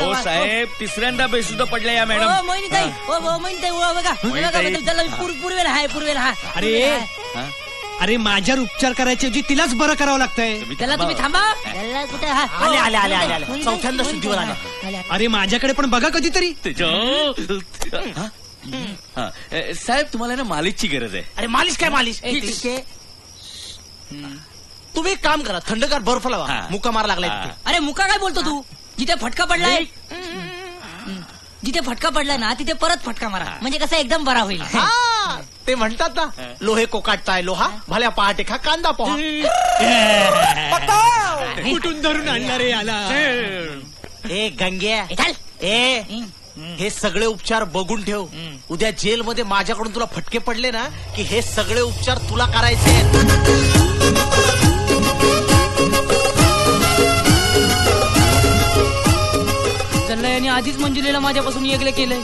Speaker 6: हो साहेब, तिसऱ्यांदा बेशुद्ध पडल्या या मॅडम.
Speaker 1: मोहिनीताई बघा पूर्वेला हाय. पूर्वेला हा.
Speaker 3: अरे माझ्यावर उपचार करायच्या ऐवजी तिलाच बरं करावं लागतंय.
Speaker 1: त्याला तुम्ही थांबा. त्याला कुठे
Speaker 2: आले चौथ्यांदा शुद्धीवर आले.
Speaker 3: अरे माझ्याकडे पण बघा कधीतरी.
Speaker 6: साहेब तुम्हाला ना मालिशची गरज आहे.
Speaker 2: अरे मालिश काय मालिश? तुम्ही एक काम करा, थंडगार बर्फ लावा. मुका मार लागलाय तिथे.
Speaker 1: अरे मुका काय बोलतो तू? जिथे फटका पडलाय, जिथे फटका पडलाय ना तिथे परत फटका मारा. म्हणजे कसं एकदम बरा होईल.
Speaker 2: ते म्हणतात ना, लोहे को काटताय लोहा, भल्या पहाटे खा कांदा पोहा.
Speaker 3: कुठून धरून आणणार रे याला?
Speaker 2: ए गंग्या, हे सगळे उपचार बघून ठेव. उद्या जेलमध्ये माझ्याकडून तुला फटके पडले ना की हे सगळे उपचार तुला करायचे.
Speaker 1: यांनी आधीच मंजुलीला माझ्यापासून वेगळे केलंय.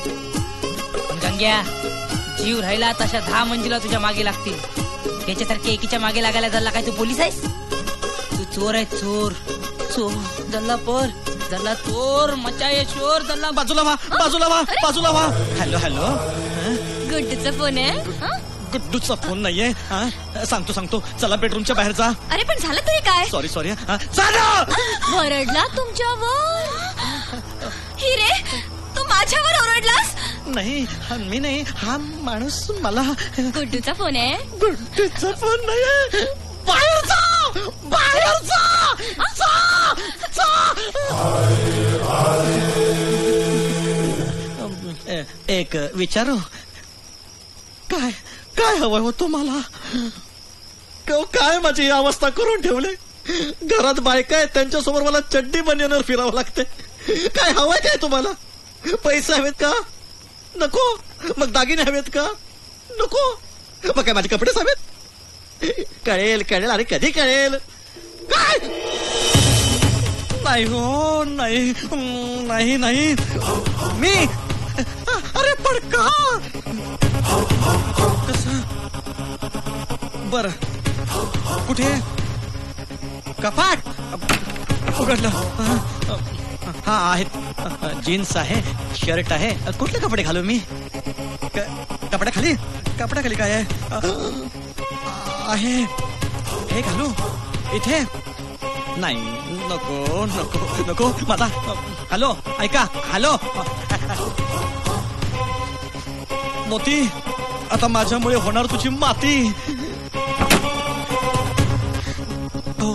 Speaker 1: गंग्या, जीव राहिला तशा 10 मंजुला तुझ्या मागे लागतील. त्याच्यासारख्या एकीच्या मागे लागायला झाला काय तू पोलीस आहेस? तू चोर आहे. चोर चोर जल्ला पर जल्ला चोर मचाये शोर जल्ला.
Speaker 8: बाजूला व्हा. हॅलो.
Speaker 7: गुड्डूचा फोन आहे.
Speaker 8: गुड्डूचा फोन नाहीये. सांगतो. चला बेडरूमच्या बाहेर जा.
Speaker 7: अरे पण झालं तरी काय?
Speaker 8: सॉरी.
Speaker 7: ओरडला तुमच्यावर? हिरे तू माझ्यावर ओरडलास?
Speaker 8: नाही, मी नाही. हा माणूस मला.
Speaker 7: गुड्डूचा फोन आहे.
Speaker 8: गुड्डूचा फोन नाहीये. बाहेर जा. एक विचारू? काय हवंय हो तुम्हाला? काय माझी ही अवस्था करून ठेवले? घरात बायका आहेत, त्यांच्यासमोर मला चड्डी बनियानवर फिरावं लागते. काय हवंय काय तुम्हाला? पैसे हवेत का? नको. मग दागिने हवेत का? नको. मग काय माझे कपडेच हवेत? कळेल. अरे कधी कळेल? काय? नाही हो, नाही. मी अरे पण का? कसं? बर, कुठे? कपाट उघडलं. हा आहेत. जीन्स आहे, शर्ट आहे. कुठले कपडे घालू मी? कपड्याखाली काय आहे? हे घालू इथे? नाही, नको. माझा हॅलो, ऐका. हॅलो मोती, आता माझ्यामुळे होणार तुझी माती. हो.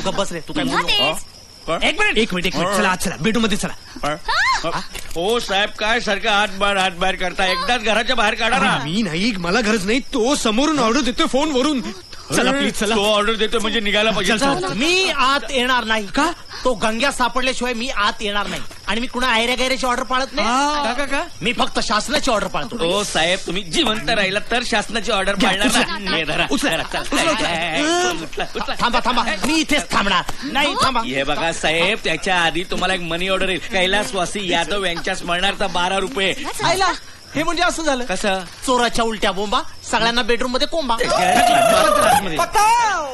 Speaker 2: तू बस रे. तू काय बोलू?
Speaker 3: एक मिनिट. चला बेडरूम मध्ये चला.
Speaker 6: ओ साहेब, काय सारखं हात बाहेर करता? एकदाच घराच्या बाहेर काढा ना.
Speaker 3: मी नाही, मला गरज नाही. तो समोरून ऑर्डर देतोय फोन वरून. चला प्लीज चला.
Speaker 6: तो ऑर्डर देतोय म्हणजे निघायला पाहिजे.
Speaker 2: मी आत येणार नाही.
Speaker 3: का?
Speaker 2: तो गंग्या सापडल्याशिवाय मी आत येणार नाही. आणि मी कुणा आयऱ्या गायऱ्याची ऑर्डर पाळत नाही.
Speaker 6: का
Speaker 2: मी फक्त शासनाची ऑर्डर पाळतो.
Speaker 6: हो साहेब, तुम्ही जिवंत राहिला तर शासनाची ऑर्डर पाळणार ना. हे धरा.
Speaker 2: थांबा थांबा, मी इथेच थांबणार नाही. थांबा.
Speaker 6: हे बघा साहेब, त्याच्या आधी तुम्हाला एक मनी ऑर्डर येईल. कैलासवासी यादव यांच्या स्मरणार्थ 12 रुपये.
Speaker 2: आयला, हे म्हणजे असं झालं
Speaker 6: कसं?
Speaker 2: चोराच्या उलट्या बोंबा, सगळ्यांना बेडरूम मध्ये कोंबा.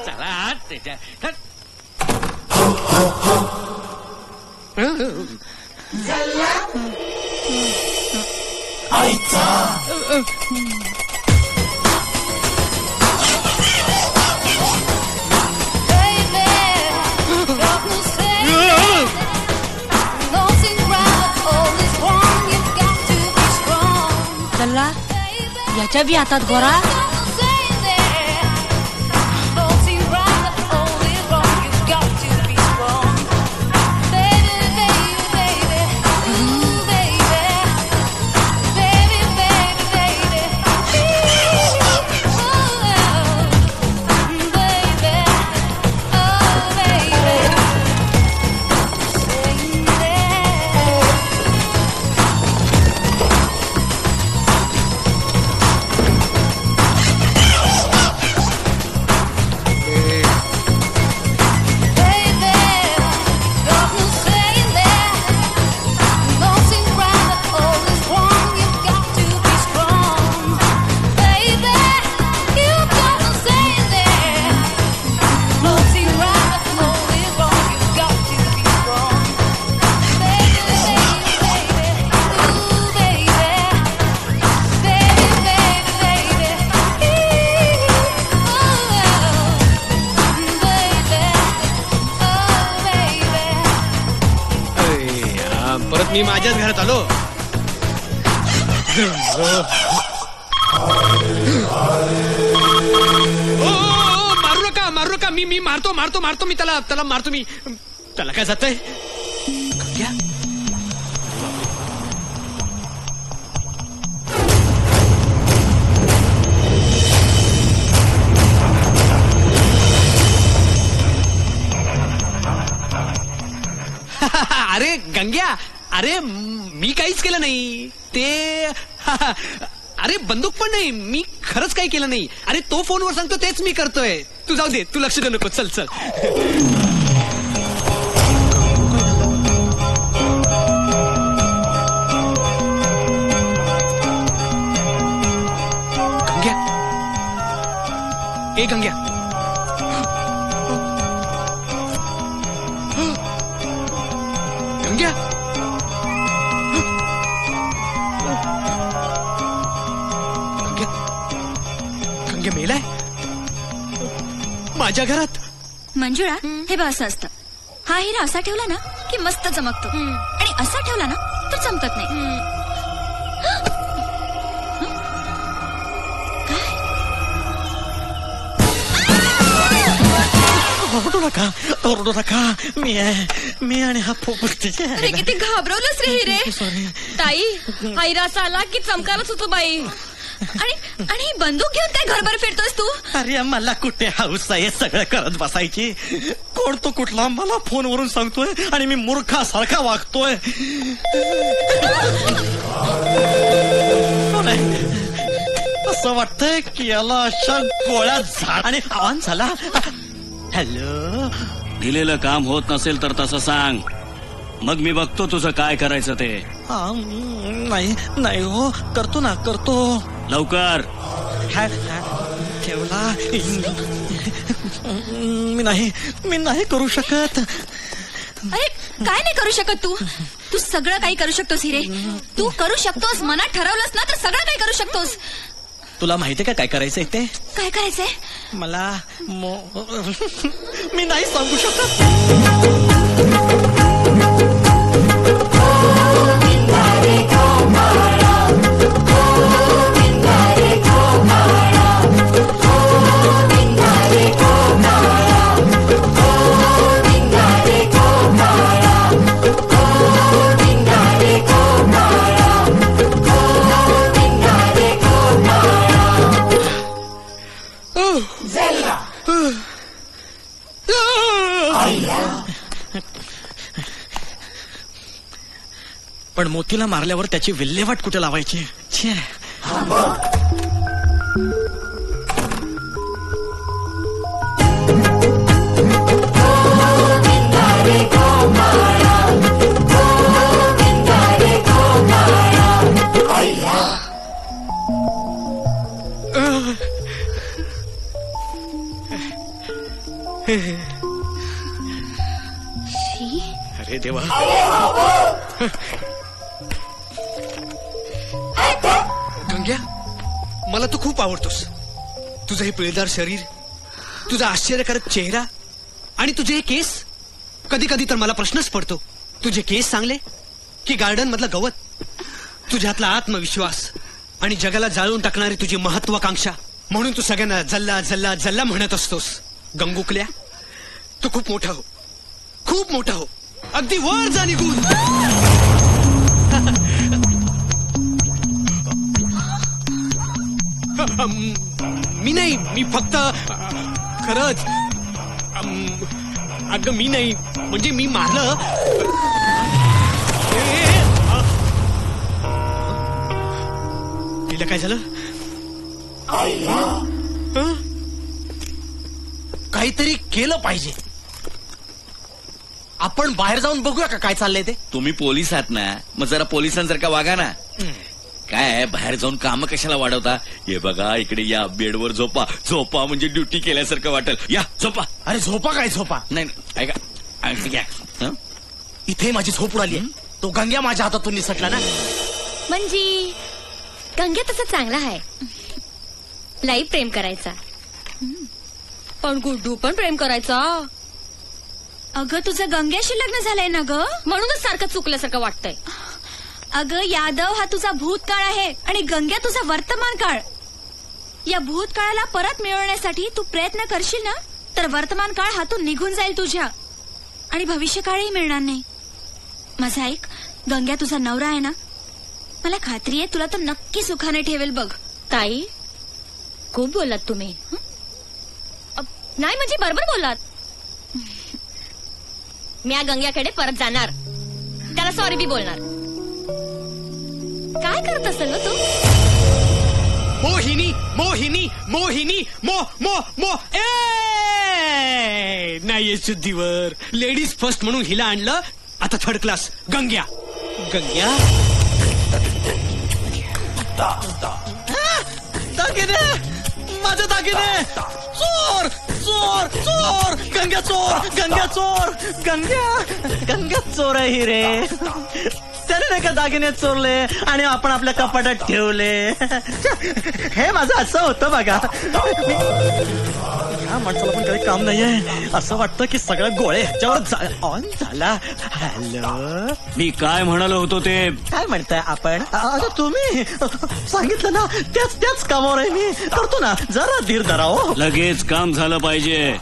Speaker 6: चला त्याच्या
Speaker 1: चल्ला, याच्या बी हातात गोरा.
Speaker 3: परत मी माझ्याच घरात आलो. मारू नका. मी मारतो मी त्याला मारतो मी. त्याला काय जातंय? अरे गंग्या, अरे मी काहीच केलं नाही ते. अरे बंदूक पण नाही, मी खरंच काही केलं नाही. अरे तो फोनवर सांगतो तेच मी करतोय. तू जाऊ दे, तू लक्ष देऊ नको. चल चल. गंग्या, ए गंग्या, गंग्या, गंग्या मेलाय माझ्या घरात.
Speaker 7: मंजुळा, हे बघ असं असतं. हा हिरा असा ठेवला ना की मस्त चमकतो, आणि असा ठेवला ना तर चमकत नाही.
Speaker 8: ओरडू नका. मी आणि हा पोपट.
Speaker 7: अरे किती घाबरवलंस रे हिरे. ताई, हा हिरा असा आला की चमकायलाच होतो बाई. आणि बंदूक घेऊन काय घरभर फिरतोस तू?
Speaker 8: अरे मला कुठे हाऊस आहे सगळं करत बसायची. कोण तो कुठला मला फोनवरून सांगतोय आणि मी मूर्खासारखा वागतोय. असं वाटतंय की याला अशा गोळ्या झाड आणि आवाज झाला. हॅलो.
Speaker 10: दिलेलं काम होत नसेल तर तसं सांग, मग मी बघतो तुझं काय करायचं ते.
Speaker 8: नाही हो, करतो ना, करतो
Speaker 10: लवकर.
Speaker 8: ठेवला. मी नाही करू शकत.
Speaker 7: अरे काय नाही करू शकत तू सगळं काही करू शकतोस हिरे. तू करू शकतोस, मनात ठरवलंस ना तर सगळं काही करू शकतोस.
Speaker 8: तुला माहितीये का काय करायचंय ते?
Speaker 7: काय करायचंय?
Speaker 8: मला मी नाही सांगू शकत. पण मोतीला मारल्यावर त्याची विल्हेवाट कुठे लावायची? छे. अरे देवा. गंग्या, मला तू खूप आवडतोस. तुझं हे पिळदार शरीर, तुझा आश्चर्यकारक चेहरा आणि तुझे हे केस. कधी कधी तर मला प्रश्नच पडतो, तुझे केस चांगले की गार्डन मधलं गवत? तुझ्यातला आत्मविश्वास आणि जगाला जाळून टाकणारी तुझी महत्वाकांक्षा, म्हणून तू सगळ्यांना जल्ला जल्ला जल्ला म्हणत असतोस. गंगुकल्या, तू खूप मोठा हो, खूप मोठा हो, अगदी वर जा निघून. मी नाही, मी फक्त खरंच. अगं मी नाही, म्हणजे मी मारलं. तिला काय झालं?
Speaker 2: काहीतरी केलं पाहिजे. आपण बाहेर जाऊन बघूया का काय चाललंय ते.
Speaker 6: तुम्ही पोलीस आहात ना, मग जरा पोलिसांसारखा वागा ना. काय बाहेर जाऊन काम कशाला वाढवता? हे बघा, इकडे या, बेडवर झोपा. झोपा म्हणजे ड्युटी केल्यासारखं वाटेल. या झोपा.
Speaker 2: अरे झोपा काय झोपा?
Speaker 6: नाही ऐका,
Speaker 2: इथे माझी झोप उडाली. तो गंग्या माझ्या हातातून निसटला ना.
Speaker 11: म्हणजे गंग्या तसा चांगला आहे, लई प्रेम करायचा. पण गुड्डू पण प्रेम करायचा.
Speaker 7: अगं तुझं गंग्याशी लग्न झालंय ना ग,
Speaker 11: म्हणूनच सारखं चुकल्यासारखं वाटतंय.
Speaker 7: अगं यादव हा तुझा भूतकाळ आहे आणि गंग्या तुझा वर्तमान काळ. या भूतकाळाला परत मिळवण्यासाठी तू प्रयत्न करशील ना, तर वर्तमान काळ हातून निघून जाईल तुझ्या आणि भविष्यकाळही मिळणार नाही. माझा ऐक, गंग्या तुझा नवरा आहे ना, मला खात्री आहे तुला तो नक्की सुखाने ठेवेल बघ.
Speaker 11: ताई, खूप बोललात तुम्ही. नाही म्हणजे बरोबर बोललात. मी या गंग्याकडे परत जाणार, त्याला सॉरी बी बोलणार. काय करत असेल ना तू?
Speaker 3: मोहिनी मोहिनी मोहिनी मो मो मो नाही शुद्धीवर. लेडीज फर्स्ट म्हणून हिला आणलं, आता थर्ड क्लास. गंग्या गंग्या
Speaker 8: दागिने, माझे दागिने. चोर चोर चोर. गंग्या चोर, गंग्या चोर. गंग्या चोर आहे ही रे. त्याने नाही का दागिने चोरले आणि आपण आपल्या कपाटात ठेवले. हे माझं असं होतं बघा. या माणसाला पण काही काम नाहीये. असं वाटतं की सगळं गोळे ह्याच्यावर ऑन झाला. हॅलो,
Speaker 6: मी काय म्हणालो होतो ते.
Speaker 8: काय म्हणताय आपण? तुम्ही सांगितलं ना, त्याच कामावर आहे मी. करतो ना, जरा धीर धरा हो.
Speaker 6: लगेच काम झालं पाहिजे,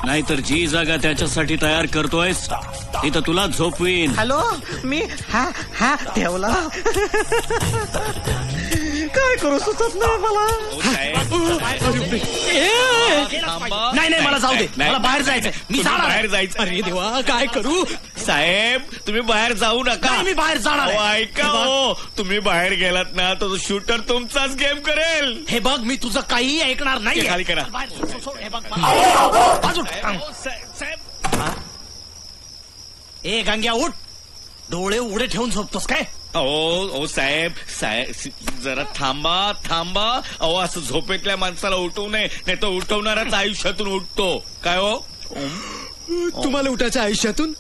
Speaker 6: नाहीतर जी जागा त्याच्यासाठी तयार करतोयस तिथं तुला झोपवीन.
Speaker 8: हॅलो, मी हा ठेवला. काय करू सुचत नाही मला.
Speaker 2: नाही नाही, मला जाऊ दे, मला बाहेर जायचंय. मी
Speaker 6: बाहेर जायचं.
Speaker 3: अरे देवा, काय करू?
Speaker 6: साहेब, तुम्ही बाहेर जाऊ नका.
Speaker 2: मी बाहेर जाणार आहे.
Speaker 6: ऐका हो, तुम्ही बाहेर गेलात ना, तो शूटर तुमचाच गेम करेल.
Speaker 2: हे बघ, मी तुझं काहीही ऐकणार नाही.
Speaker 6: खाली करा.
Speaker 2: ए गंग्या, उठ. डोळे उघडे ठेवून झोपतोस काय?
Speaker 6: ओ साहेब, जरा थांबा. अहो, असं झोपेतल्या माणसाला उठवू नये, नाही तर उठवणाराच आयुष्यातून उठतो. काय हो?
Speaker 3: तुम्हाला उठायचं आयुष्यातून?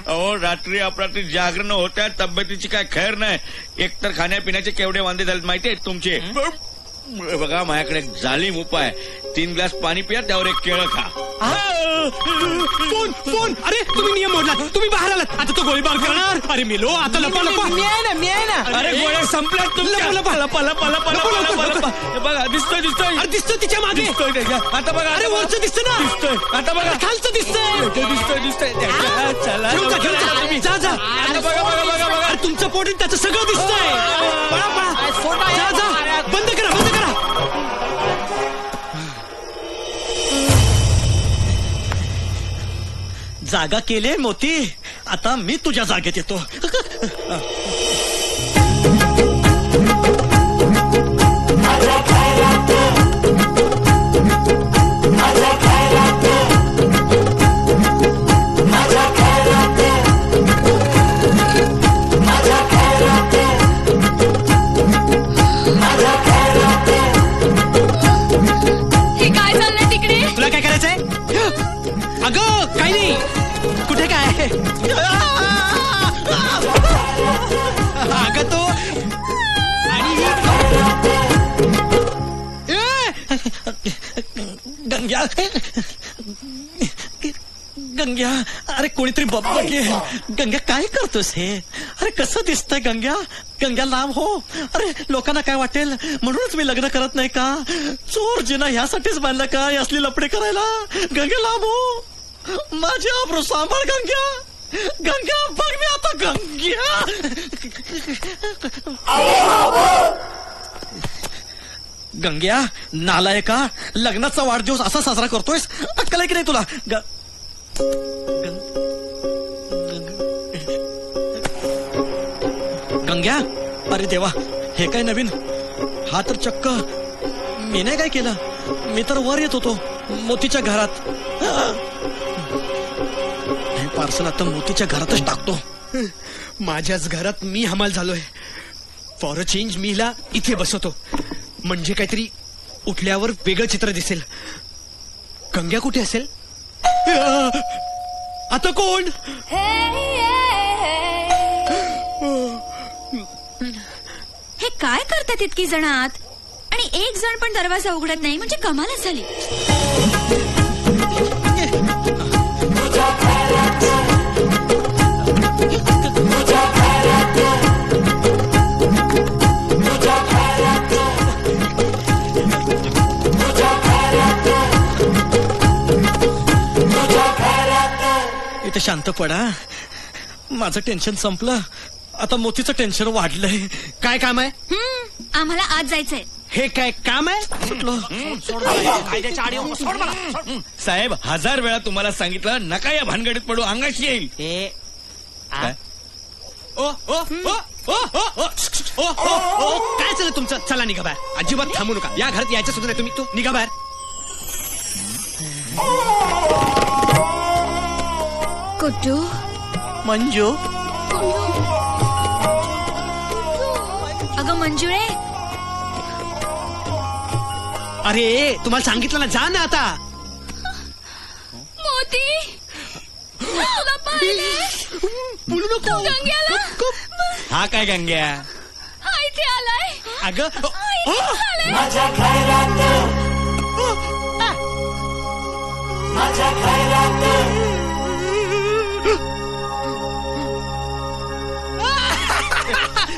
Speaker 6: अहो, रात्री अपरात्री जागरण होत्या, तब्येतीची काय खैर नाही. एकतर खाण्यापिण्याचे केवढे वांदे झालेत माहितीये तुमचे. बघा, माझ्याकडे एक जालीम उपाय. 3 ग्लास पाणी पिया, त्यावर एक केळं खा.
Speaker 3: फोन. अरे तुम्ही नियम मोडला, तुम्ही बाहेर आलात. आता तो गोळीबार करणार. अरे मेलो, आता लपा.
Speaker 8: मी आहे ना.
Speaker 6: अरे गोळ्या संपल्यात तुमच्या. बघा, दिसतोय.
Speaker 3: अरे दिसतोय तिच्या मागे.
Speaker 6: आता बघा.
Speaker 3: अरे वरचं दिसतं ना.
Speaker 6: दिसतोय. आता बघा,
Speaker 3: खालचं दिसतंय.
Speaker 6: चला
Speaker 3: जा.
Speaker 6: आता बघा.
Speaker 3: अरे तुमचं पोट त्याचं सगळं दिसतंय. पळा. जा. बंद करा.
Speaker 8: जागा केली मोती. आता मी तुझ्या जागेत येतो.
Speaker 7: हे काय चाललंय तिकडे?
Speaker 3: तुला काय करायचंय? अगं काही नाही. कुठे काय? अगं तो
Speaker 8: गंग्या गंग्या, अरे कोणीतरी बघे. गंग्या काय करतोस हे? अरे कसं दिसतंय गंग्या? गंग्या लांब हो. अरे लोकांना काय वाटेल म्हणूनच मी लग्न करत नाही का? चोर जिना ह्यासाठीच बांधला का असली लपडे करायला? गंग्या लांब हो. माझी आबरू सांभाळ गंग्या. गंग्या बघ मी आता. गंग्या गंग्या नालायका, लग्नाचा वाढदिवस असा साजरा करतोयस? अक्कल आहे की नाही तुला? गंग्या, अरे देवा, हे काय नवीन? हा तर चक्क मी नाही काय केलं. मी तर वर येत होतो मोतीच्या घरात. हे पार्सल आता मोतीच्या घरातच टाकतो.
Speaker 3: माझ्याच घरात मी हमाल झालोय. फॉर अ चेंज मी हिला इथे बसवतो, म्हणजे काहीतरी उठल्यावर वेगळं चित्र दिसेल. गंग्या कुठे असेल? आता कोण?
Speaker 7: हे काय करतात इतकी जण आत, आणि एक जण पण दरवाजा उघडत नाही, म्हणजे कमालच झाली.
Speaker 8: इथे शांत पडा. माझं टेन्शन संपलं, आता मोतीचं टेन्शन वाढलंय.
Speaker 3: काय काम आहे?
Speaker 7: आम्हाला आज जायचंय.
Speaker 3: हे काय काम आहे?
Speaker 8: सुटलो.
Speaker 6: साहेब 1000 वेळा तुम्हाला सांगितलं नका या भानगडीत पडू, अंगाशी येईल.
Speaker 3: काय? ओ ओ ओ ओ ओ ओ ओ ओ काय चाललं तुमचं? चला निघा बाहेर. अजिबात थांबू नका. या घरात यायचं सुद्धा नाही तुम्ही. तू निघा बाहेर.
Speaker 7: कुठू?
Speaker 2: मंजू,
Speaker 7: अगं मंजुळे,
Speaker 3: अरे तुम्हाला सांगितलं ना, जा ना आता.
Speaker 7: मोती तुला पाहिलंय?
Speaker 3: बोलू नको.
Speaker 7: गंग्याला
Speaker 6: हा काय गंग्या?
Speaker 7: हा इथे आलाय.
Speaker 3: अगं
Speaker 9: माझ्या घरात, माझ्या घरात.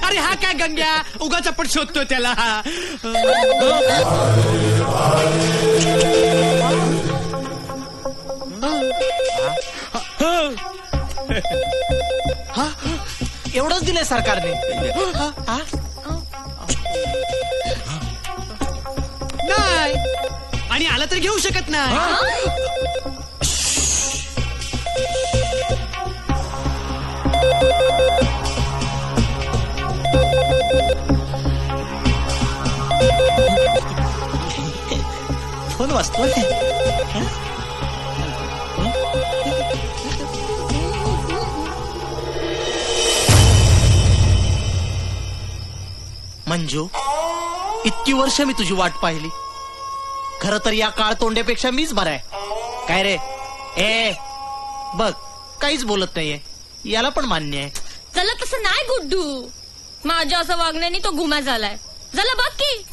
Speaker 3: अरे हा काय गंग्या? उगाच आपण शोधतोय त्याला.
Speaker 2: एवढंच दिलंय सरकारने.
Speaker 3: नाही, आणि आला तर घेऊ शकत नाही.
Speaker 8: फोन वाजतोय.
Speaker 2: मंजू, इतकी वर्ष मी तुझी वाट पाहिली. खरं तर या काळ तोंड्यापेक्षा मीच बरा आहे. काय रे? ए बघ, काहीच बोलत नाहीये. याला पण मान्य आहे.
Speaker 11: चला तसं नाही गुड्डू, माझ्या असं वागण्याने तो गुमा झालाय. झाला बघ की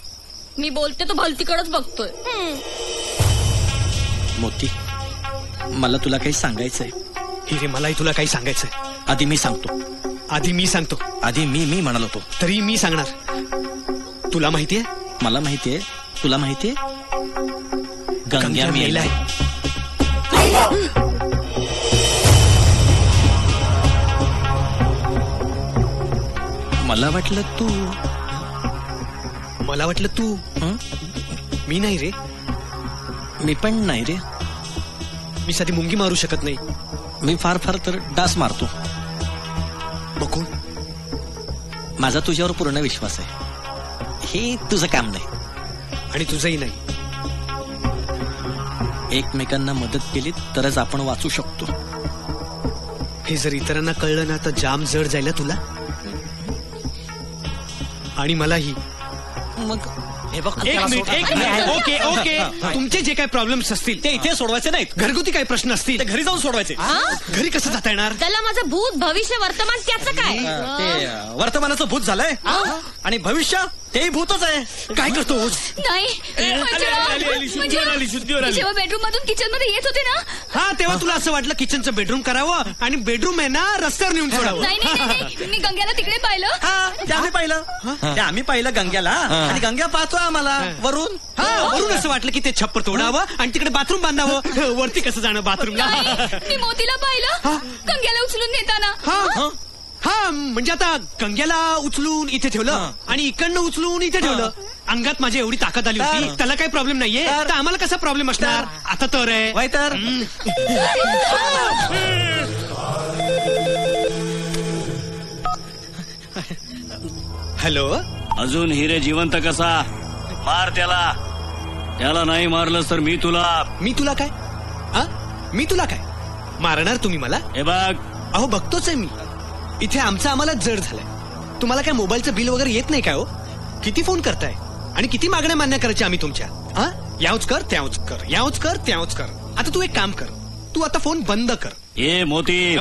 Speaker 11: मी बोलते तो भलतीकडेच बघतोय.
Speaker 8: मोती, मला तुला काही सांगायचंय.
Speaker 3: हिरे, मलाही तुला काही सांगायचंय.
Speaker 8: आधी मी सांगतो.
Speaker 3: आधी मी सांगतो.
Speaker 8: आधी मी म्हणालो होतो.
Speaker 3: तरी मी सांगणार. तुला माहितीये?
Speaker 8: मला माहितीये. तुला माहितीये? गंग्या मेलाय. मला वाटलं तू.
Speaker 3: मला वाटलं तू. मी नाही रे.
Speaker 8: मी पण नाही रे.
Speaker 3: मी साधी मुंगी मारू शकत नाही.
Speaker 8: मी फार फार तर डास मारतो. माझा तुझ्यावर पूर्ण विश्वास आहे. हे तुझं काम नाही
Speaker 3: आणि तुझंही नाही.
Speaker 8: एकमेकांना मदत केली तरच आपण वाचू शकतो.
Speaker 3: हे जर इतरांना कळलं ना तर जाम जड जायला तुला आणि मलाही.
Speaker 8: मग
Speaker 2: हे बघ
Speaker 3: एक मिनिट. Okay okay. तुमचे जे काही प्रॉब्लेम्स असतील
Speaker 8: ते इथे सोडवायचे नाहीत.
Speaker 3: घरगुती काही प्रश्न असतील
Speaker 8: ते घरी जाऊन सोडवायचे.
Speaker 3: घरी कसं जाता येणार?
Speaker 11: त्याला माझं भूत भविष्य वर्तमान त्याचं काय?
Speaker 8: ते वर्तमानाचं भूत झालंय आणि भविष्य तेही भूतच आहे.
Speaker 3: काय करतोस?
Speaker 7: नाही जेव्हा बेडरूम मधून किचन मध्ये येत होते ना,
Speaker 3: हा तेव्हा तुला असं वाटलं किचनचं बेडरूम करावं आणि बेडरूम आहे ना रस्त्यावर नेऊन सोडावं.
Speaker 7: नाही मी गंग्याला तिकडे पाहिलं.
Speaker 8: ते आम्ही पाहिलं गंग्याला आणि गंग्या पाहतो आम्हाला वरून.
Speaker 3: वरून असं वाटलं की ते छप्पर तोडावं आणि तिकडे बाथरूम बांधावं. वरती कसं जाणं बाथरूमला?
Speaker 7: मी मोतीला पाहिलं गंग्याला उचलून नेताना.
Speaker 3: हा म्हणजे आता गंग्याला उचलून इथे ठेवलं आणि इकडनं उचलून इथे ठेवलं. अंगात माझी एवढी ताकद आली होती, त्याला काही प्रॉब्लेम नाहीये तर आम्हाला कसा प्रॉब्लेम असणार? आता तर आहे
Speaker 8: तर
Speaker 3: हॅलो.
Speaker 10: अजून हिरे जिवंत कसा? मार त्याला. त्याला नाही मारलंस तर मी तुला
Speaker 3: काय मी तुला काय मारणार? तुम्ही मला?
Speaker 10: हे बघ.
Speaker 3: अहो बघतोच आहे मी. इथे आमचं आम्हाला जड झालंय. तुम्हाला काय मोबाईलचं बिल वगैरे येत नाही काय हो? किती फोन करताय आणि किती मागण्या मान्य करायच्या आम्ही तुमच्या? यावच कर त्यावच कर, यावच कर त्यावच कर. आता तू एक काम कर, तू आता फोन बंद कर.
Speaker 10: ए मोती,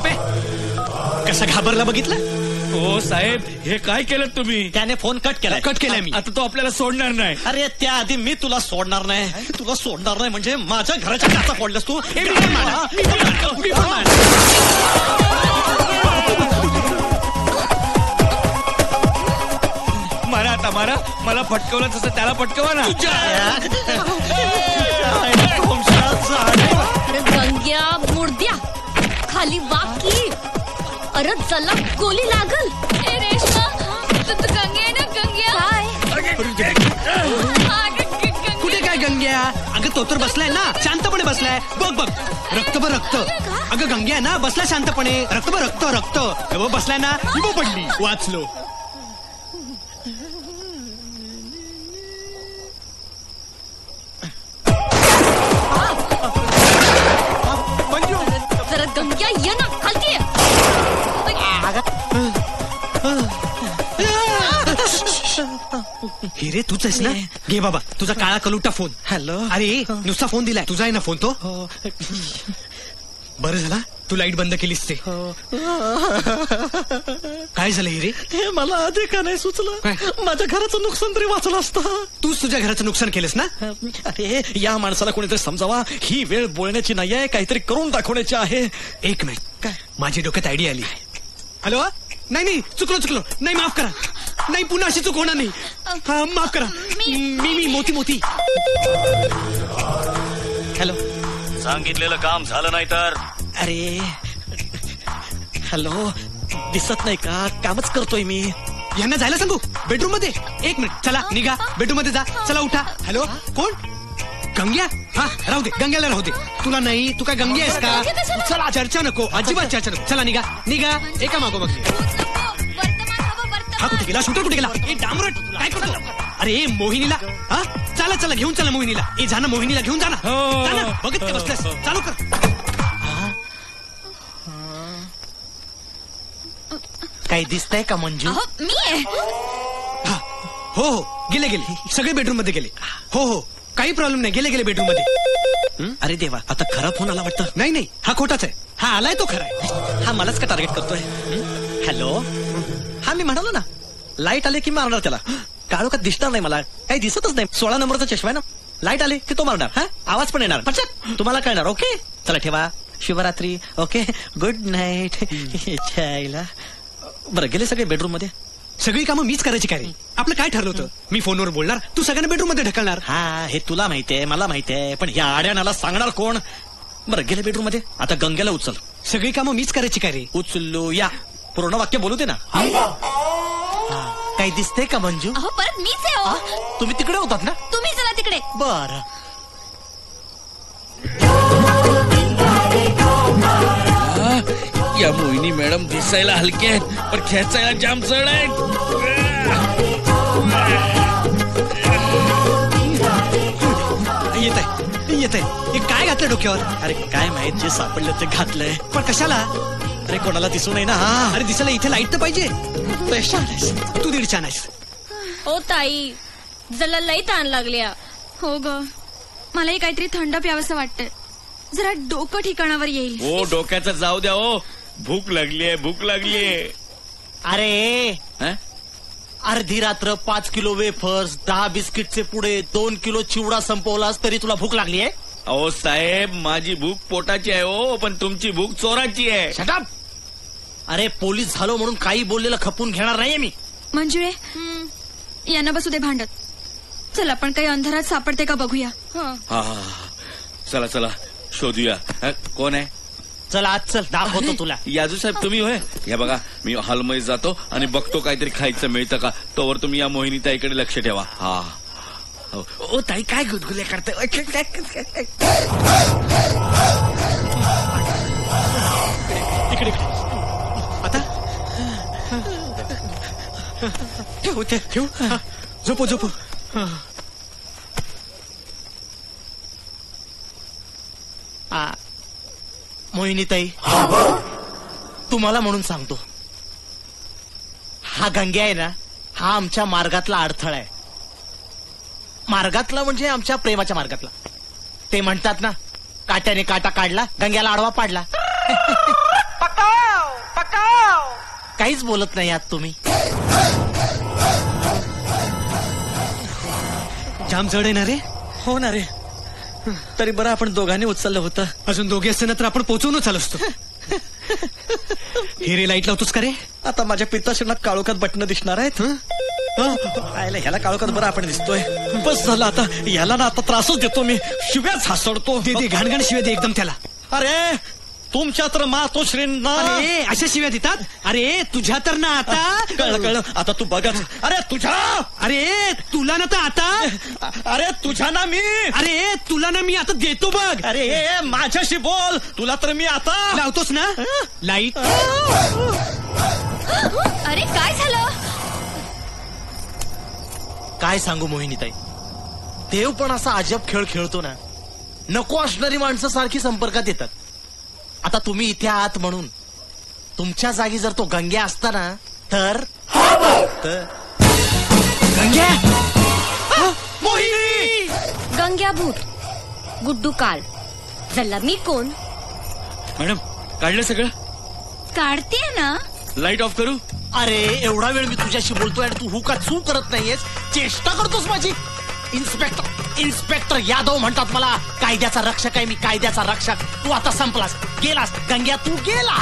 Speaker 3: कसा घाबरला बघितलं?
Speaker 6: हो साहेब, हे काय केलं तुम्ही?
Speaker 8: त्याने फोन कट
Speaker 3: केलाय मी.
Speaker 6: आता तो आपल्याला सोडणार नाही.
Speaker 8: अरे त्याआधी मी तुला सोडणार नाही. तुला सोडणार नाही म्हणजे माझ्या घराच्या काचा फोडल्यास तू.
Speaker 6: मारा आता मारा. मला फटकवलं तसं त्याला फटकवा ना.
Speaker 11: गंग्या मुर्द्या खाली वाकी. अरे चला गोली लागल.
Speaker 7: ए रेश्मा, तू गंग्या आहे ना? गंग्या
Speaker 3: कुठे काय गंग्या? अगं तो तर बसलाय ना, शांतपणे बसलाय. बघ रक्त ब रक्त. अगं गंग्या ना बसला शांतपणे. रक्त ब रक्त रक्त बसलाय ना. हिबो पडली. वाचलो.
Speaker 11: जरा गंग्या ये ना खालती.
Speaker 3: हिरे तूच आहेस ना? घे बाबा तुझा काळा कलुटा फोन.
Speaker 8: हॅलो.
Speaker 3: अरे नुसता फोन दिलाय. तुझा आहे ना फोन तो? बरं झाला तू लाईट बंद केलीस ते. काय झालं हिरे?
Speaker 8: हे मला आधी का नाही सुचलं? माझ्या घराचं नुकसान तरी वाचलं असतं.
Speaker 3: तूच तुझ्या घराचं नुकसान केलंस ना?
Speaker 8: अरे या माणसाला कोणीतरी समजावा. ही वेळ बोलण्याची नाहीये, काहीतरी करून दाखवण्याची आहे.
Speaker 3: एक मिनिट. काय माझी डोक्यात आयडिया आली. हॅलो. नाही चुकलो. नाही माफ करा. नाही पुन्हा अशी चूक होणार नाही. हा माफ करा. मी मोती.
Speaker 8: हॅलो.
Speaker 10: सांगितलेलं काम झालं नाही तर?
Speaker 8: अरे हॅलो, दिसत नाही का? कामच करतोय मी.
Speaker 3: यांना जायला सांगू बेडरूम मध्ये. एक मिनिट. चला निघा बेडरूम मध्ये जा. चला उठा. हॅलो कोण? गंग्या? हा राहू दे. गंग्याला राहू दे. तुला नाही. तू काय गंग्या आहेस का? चला चर्चा नको. अजिबात चर्चा नको. चला निघा. एका मागोमाग. हा कुठे गेला? शूटर कुठे गेला? ए डांबरट काय करतो? अरे मोहिनीला. हा चला घेऊन चला मोहिनीला. ए जा ना मोहिनीला घेऊन जा ना. बघत काय बसलास? चालू कर.
Speaker 2: काही दिसतंय का मंजू?
Speaker 7: मी आहे.
Speaker 3: हो गेले सगळे बेडरूम मध्ये गेले. हो काही प्रॉब्लेम नाही. गेले बेडरूम मध्ये.
Speaker 8: अरे देवा, आता खरा फोन आला वाटतं.
Speaker 3: नाही हा खोटाच आहे. हा आलाय तो खरा आहे.
Speaker 8: हा मलाच का टार्गेट करतोय? हॅलो. हा मी म्हणालो ना, लाईट आले की मारणार त्याला. काळोखात दिसणार नाही मला, काही दिसतच नाही. 16 नंबरचा चष्मा आहे ना. लाईट आले की तो मारणार. हा आवाज पण येणार. तुम्हाला कळणार. ओके चला ठेवा. शुभरात्री. Okay good night. बरं गेले सगळे बेडरूम मध्ये.
Speaker 3: सगळी कामं मीच करायची काय रे? आपलं काय ठरलं होतं? मी फोनवर बोलणार, तू सगळ्यांना बेडरूम मध्ये ढकलणार.
Speaker 8: हा हे तुला माहितीये, मला माहितीये, पण या आड्यानाला सांगणार कोण? बरं गेले बेडरूम मध्ये. आता गंग्याला उचल.
Speaker 3: सगळी कामं मीच करायची काय रे?
Speaker 8: उचललो. या पूर्ण वाक्य बोलू दे ना.
Speaker 2: काही दिसतंय का मंजू?
Speaker 7: परत मीच आहे हो.
Speaker 2: तुम्ही तिकडे होतात ना?
Speaker 7: तुम्ही चला तिकडे.
Speaker 2: बर.
Speaker 6: या मोहिनी मॅडम दिसायला हलके आहेत पण खेचायला जाम चढ आहेत.
Speaker 3: येतंय. हे काय घातलं डोक्यावर?
Speaker 8: अरे काय माहित जे सापडलं ते घातलंय.
Speaker 3: पण कशाला?
Speaker 8: अरे कोणाला दिसू नये ना. हा
Speaker 3: अरे दिसायला इथे लाईट तर पाहिजे. तू दीड छान आहेस.
Speaker 11: ओ ताई, जरा लई ताण लागल्या.
Speaker 7: हो ग, मलाही काहीतरी थंड प्यावंसं वाटतंय. जरा डोकं ठिकाणावर येईल.
Speaker 6: ओ डोक्याचं जाऊ द्या. ओ भूक लागलीये, भूक लागलीये.
Speaker 2: अरे
Speaker 6: हं?
Speaker 2: अर्धी रात्र 5 किलो वेफर्स, 10 बिस्किटचे पुढे, 2 किलो चिवडा संपवलास तरी तुला भूक लागली आहे?
Speaker 6: अहो साहेब, माझी भूक पोटाची आहे हो, पण तुमची भूक चोराची आहे.
Speaker 2: शटअप. अरे पोलीस झालो म्हणून काही बोललेलं खपून घेणार नाहीये मी.
Speaker 7: मंजुळे, यांना बसू दे भांडत. चल आपण काही अंधारात सापडते का बघूया.
Speaker 6: हा चला चला शोधूया. कोण आहे?
Speaker 2: चल आज चल दाखवतो तुला.
Speaker 6: याजू साहेब तुम्ही होय? या बघा, मी हॉलमध्ये जातो आणि बघतो काहीतरी खायचं मिळतं का. तोवर तुम्ही या मोहिनी ताईकडे लक्ष ठेवा. हा. ओ ताई काय गुदगुल्या करताय?
Speaker 3: इकडे आता ठेवू. झोपू झोपू.
Speaker 2: मोहिनीताई, तुम्हाला म्हणून सांगतो, हा गंग्या आहे ना, हा आमच्या मार्गातला अडथळा आहे. मार्गातला म्हणजे आमच्या प्रेमाच्या मार्गातला. ते म्हणतात ना, काट्याने काटा काढला, गंग्याला आडवा पाडला. काहीच बोलत नाही आहात तुम्ही.
Speaker 3: जाम जड आहे ना रे.
Speaker 8: हो ना रे. तरी बरं आपण दोघांनी उचललं होतं.
Speaker 3: अजून दोघे असताना तर आपण पोचवूनच आलो असतो. हे रे लाईट लावतोस का रे?
Speaker 8: आता माझ्या पित्ताशनात काळोखात बटणं दिसणार आहेत. ह्याला काळोखात बरं आपण दिसतोय. बस झालं आता. याला ना आता त्रासच देतो मी. शिव्याच हासडतो.
Speaker 3: दे घाणघाण शिव्या दे एकदम त्याला.
Speaker 8: अरे तुमच्या तर मातोश्रींना.
Speaker 3: अरे अशा शिव्या देतात? अरे तुझ्या तर ना आता.
Speaker 8: कळलं. आता तू बघाच. अरे तुझ्या.
Speaker 3: अरे तुला ना तर आता.
Speaker 8: अरे तुझ्या ना मी.
Speaker 3: अरे तुला ना मी आता देतो बघ.
Speaker 8: अरे माझ्याशी बोल. तुला तर मी आता
Speaker 3: लावतोस ना लाईट.
Speaker 11: अरे काय झालं?
Speaker 2: काय सांगू मोहिनीताई, देव पण असा अजब खेळ खेळतो ना. नको असणारी माणसं सारखी संपर्कात येतात. आता तुम्ही इथे आहात म्हणून. तुमच्या जागी जर तो गंग्या असता ना तर
Speaker 3: गंग्या.
Speaker 11: मोहिनी. गंग्या भूत, गुड्डू काल, जल्ला मी कोण?
Speaker 6: मॅडम काढलं सगळं?
Speaker 7: काढते ना.
Speaker 6: लाईट ऑफ करू?
Speaker 2: अरे एवढा वेळ मी तुझ्याशी बोलतोय आणि तू हुका चू करत नाहीयेस. चेष्टा करतोस माझी. इन्स्पेक्टर यादव म्हणतात मला. कायद्याचा रक्षक आहे मी, कायद्याचा रक्षक. तू आता संपलास, गेलास गंग्या, तू गेला.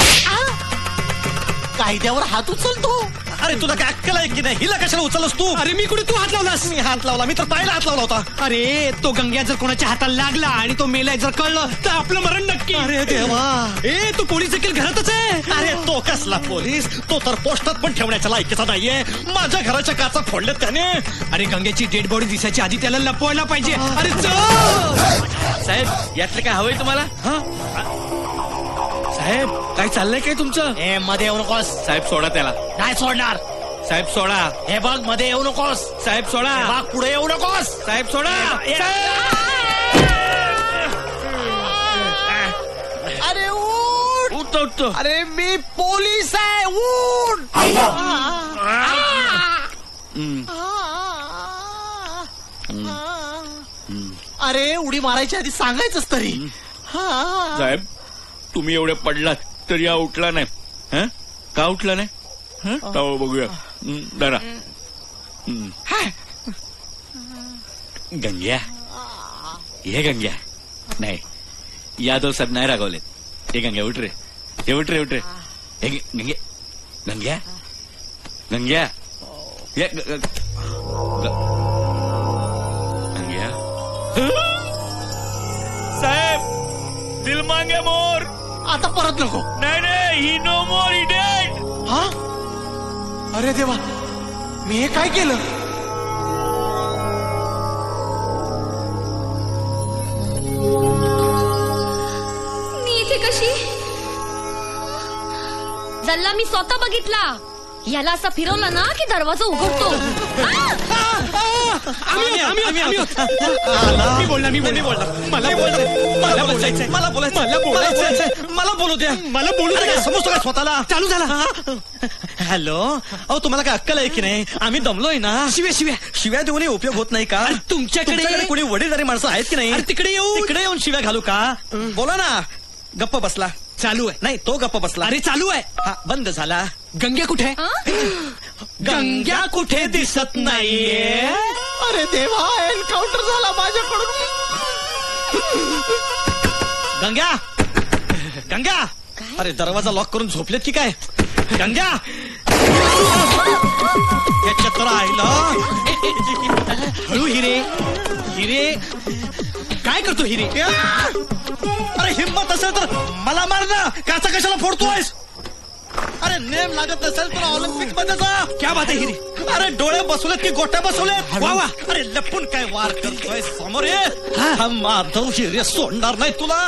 Speaker 2: कायद्यावर हात उचलतो.
Speaker 8: अरे तुला काय अक्कल आहे की नाही? हिला कशाला उचलस तू?
Speaker 3: अरे मी कुठे तू हात लावलास?
Speaker 8: मी हात लावला. मी तर पायला हात लावला होता.
Speaker 3: अरे तो गंग्या जर कोणाच्या हाताला लागला आणि तो मेलाय जर कळलं तर आपलं मरण नक्की.
Speaker 8: अरे देवा.
Speaker 3: ए तो पोलीस देखील घरातच आहे.
Speaker 8: अरे तो कसला पोलीस? तो तर पोस्टात पण ठेवण्याच्या लायकीचा नाहीये. माझ्या घराच्या काचा फोडल्यात त्याने.
Speaker 3: अरे गंग्याची डेड बॉडी दिसायची आधी त्याला लपवायला पाहिजे. अरे चल
Speaker 6: साहेब, यातलं काय हवंय तुम्हाला? साहेब काय चाललंय काय तुमचं?
Speaker 2: हे मध्ये येऊ नकोस.
Speaker 6: साहेब सोडा त्याला.
Speaker 2: नाही सोडणार.
Speaker 6: साहेब सोडा.
Speaker 2: हे बघ मध्ये येऊ नकोस.
Speaker 6: साहेब सोडा.
Speaker 2: हे बघ पुढे येऊ नकोस.
Speaker 6: साहेब सोडा.
Speaker 2: अरे उठ.
Speaker 6: उठतो.
Speaker 2: अरे मी पोलीस आहे. उठ. अरे उडी मारायच्या आधी सांगायचंच तरी.
Speaker 6: साहेब तुम्ही एवढे पडलात तरी हा उठला नाही. का उठला नाही? बघूया जरा. गंग्या, हे गंग्या नाही, यादव साहेब नाही रागवलेत. हे गंग्या उठ रे. हे उठ रे, उठ रे. हे गंग्या, गंग्या, गंग्या, गंग्या. साहेब दिल मांगे मोर.
Speaker 2: आता परत नको.
Speaker 6: नाही ही नो मोर, ही डेड.
Speaker 2: हा? अरे देवा, मी हे काय केलं?
Speaker 11: मी इथे कशी? जल्ला मी स्वतः बघितला. याला असं फिरवलं ना की दरवाजा उघडतो.
Speaker 3: मी बोलणार
Speaker 8: मला बोलू द्या.
Speaker 3: मला बोलू द्या.
Speaker 8: समजतो का स्वतःला?
Speaker 3: चालू झाला.
Speaker 8: हॅलो, अहो तुम्हाला काय अक्कल आहे की नाही? आम्ही दमलोय ना. शिव्या देऊनही उपयोग होत नाही का? तुमच्याकडे कोणी वडीलधारी माणसं आहेत की नाही? तिकडे येऊन शिव्या घालू का? बोला ना. गप्प बसला.
Speaker 3: चालू आहे.
Speaker 8: नाही, तो गप्प बसला.
Speaker 3: अरे चालू आहे.
Speaker 8: हा, बंद झाला.
Speaker 3: गंग्या कुठे?
Speaker 8: गंग्या कुठे दिसत नाहीये.
Speaker 2: अरे देवा, एन्काउंटर झाला माझ्याकडून.
Speaker 8: गंग्या, गंग्या. अरे दरवाजा लॉक करून झोपलेत की काय? गंग्या, याच्यात तर राहिलं.
Speaker 3: हळू हिरे. हिरे काय करतो हिरे?
Speaker 8: अरे हिम्मत असेल तर मला मार ना. काचा कशाला फोडतोयस? अरे नेम लागत नसेल तर ऑलिम्पिक मध्ये जा.
Speaker 3: क्या बात आहे हिरे?
Speaker 8: अरे डोळे बसवलेत की गोट्या बसवलेत?
Speaker 3: वा वा.
Speaker 8: अरे लपून काय वार करतोय? समोर ये. हा माधव हिरे सोडणार नाही तुला.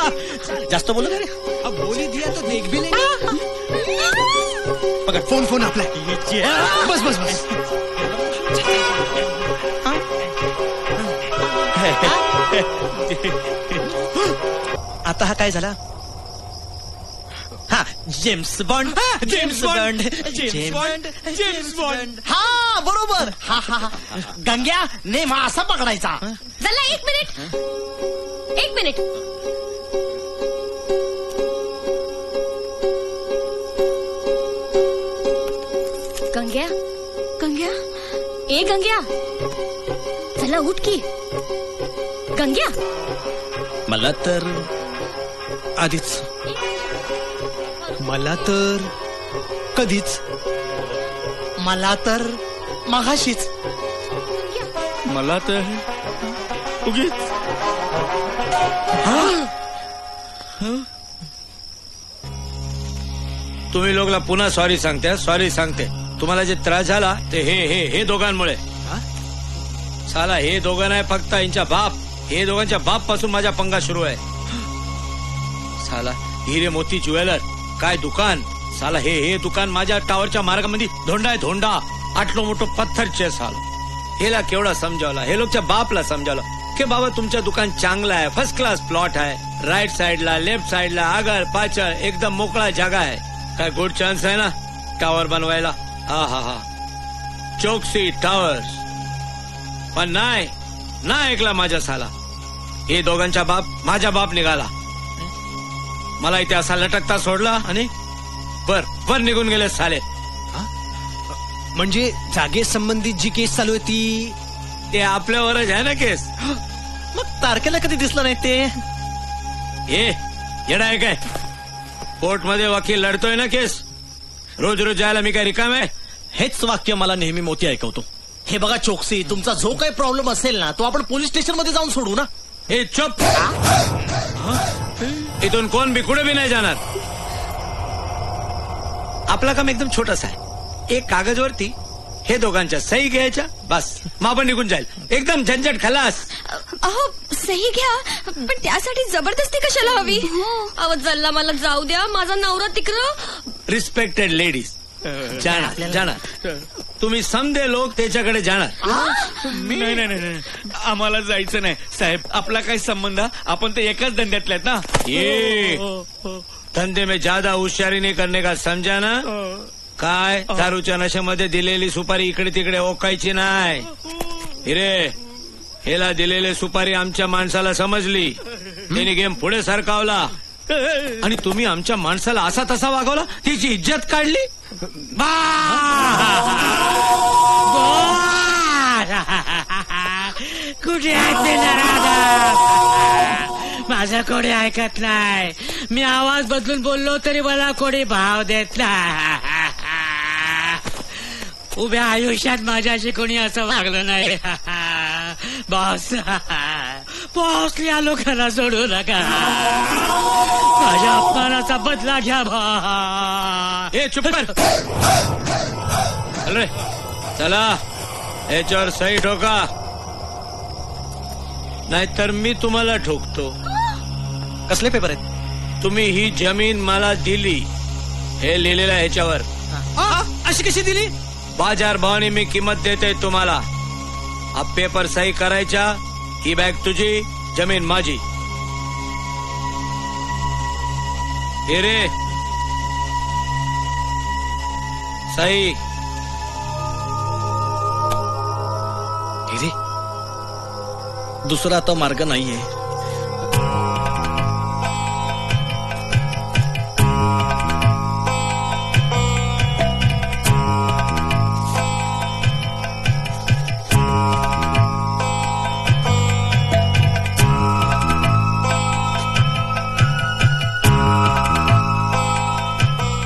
Speaker 8: जास्त बोलू रे.
Speaker 3: अब बोली दिया तो देख भी लेंगे. पकड फोन आपला. बस बस बस.
Speaker 8: आता हा काय झाला? हा, James bond. James bond.
Speaker 3: James bond.
Speaker 2: हा बरोबर. हा हा हा. गंग्या नेम असा पकडायचा.
Speaker 11: चला 1 मिनिट. 1 मिनिट. गंग्या, गंग्या, ए गंग्या, चला उठ की. गंग्या,
Speaker 8: मला तर आधीच.
Speaker 3: मला तर कधीच.
Speaker 2: मला तर मघाशीच.
Speaker 6: मला तर उगीच. तुम्ही लोकला पुन्हा सॉरी सांगते. तुम्हाला जे त्रास झाला ते हे दोघांमुळे. साला हे दोघं नाही, फक्त यांच्या बाप. हे दोघांच्या बाप पासून माझा पंगा सुरू आहे. साला हिरे मोती ज्वेलर काय दुकान. साला हे दुकान माझ्या टावरच्या मार्गामध्ये धोंडा. आटलो मोठो पत्थरचे साल. हेला केवढा समजावला. हे लोकच्या बापला समजावलं की बाबा तुमचं दुकान चांगलं आहे, फर्स्ट क्लास प्लॉट आहे, राईट साइडला लेफ्ट साइडला आगर पाचळ एकदम मोकळा जागा आहे. काय गुड चान्स आहे ना टावर बनवायला. हा चौकसी टावर्स. पण नाही ऐकला माझ्या साला. हे दोघांचा बाप माझा बाप निघाला. मला इथे असा लटकता सोडला आणि वर निघून गेले साले.
Speaker 3: म्हणजे जागे संबंधित जी केस चालू आहे ती.
Speaker 6: ते आपल्यावरच आहे ना केस.
Speaker 8: मग तारखेला कधी दिसलं नाही ते?
Speaker 6: येडा आहे काय? कोर्ट मध्ये वकील लढतोय ना केस. रोज जायला मी काय रिकाम आहे?
Speaker 2: हेच वाक्य मला नेहमी मोती ऐकवतो. हे बघा चोक्सी, तुमचा जो काही प्रॉब्लेम असेल ना तो आपण पोलीस स्टेशन मध्ये जाऊन सोडू ना.
Speaker 6: हे चुप. इथून कोण बी कुठे बी नाही जाणार. आपला काम एकदम छोटासा आहे. एक कागजवरती हे दोघांच्या सही घ्यायच्या, बस मापण निघून जाईल. एकदम झंझट खलास.
Speaker 7: अहो सही घ्या, पण त्यासाठी जबरदस्ती कशाला हवी?
Speaker 11: अहो जल्ला मला जाऊ द्या. माझा नवरा तिकडं.
Speaker 6: रिस्पेक्टेड लेडीज जाणार. तुम्ही समधे लोक त्याच्याकडे जाणार. नाही आम्हाला जायचं नाही साहेब. आपला काही संबंध. आपण ते एकाच धंद्यातले आहेत ना. ये धंदे में ज्यादा हुशारी नहीं करने का, समजा ना. काय दारूच्या नशेमध्ये दिलेली सुपारी इकडे तिकडे ओकायची नाही. हिरे हेला दिलेली सुपारी आमच्या माणसाला समजली. त्याने गेम पुढे सरकावला आणि तुम्ही आमच्या माणसाला असा तसा वागवला. तिची इज्जत काढली.
Speaker 1: कुठे ऐकते माझं कोणी ऐकत नाही. मी आवाज बदलून बोललो तरी मला कोणी भाव देत नाही. उभ्या आयुष्यात माझ्याशी कोणी असं वागलं नाही. बॉस या लोकांना सोडू नका. माझ्या अपमानाचा बदला घ्या.
Speaker 6: हे चुप कर. अरे चला याच्यावर सही ठोका, नाहीतर मी तुम्हाला ठोकतो.
Speaker 8: कसले पेपर आहेत?
Speaker 6: तुम्ही ही जमीन मला दिली हे लिहिलेलं आहे ह्याच्यावर.
Speaker 3: अशी कशी दिली?
Speaker 6: बाजार भावाने मी किंमत देते तुम्हाला. अब पेपर सही करायच्या, ही बॅग तुझी, जमीन माझी. हे रे सही.
Speaker 8: रे दुसरा आता मार्ग नाहीये.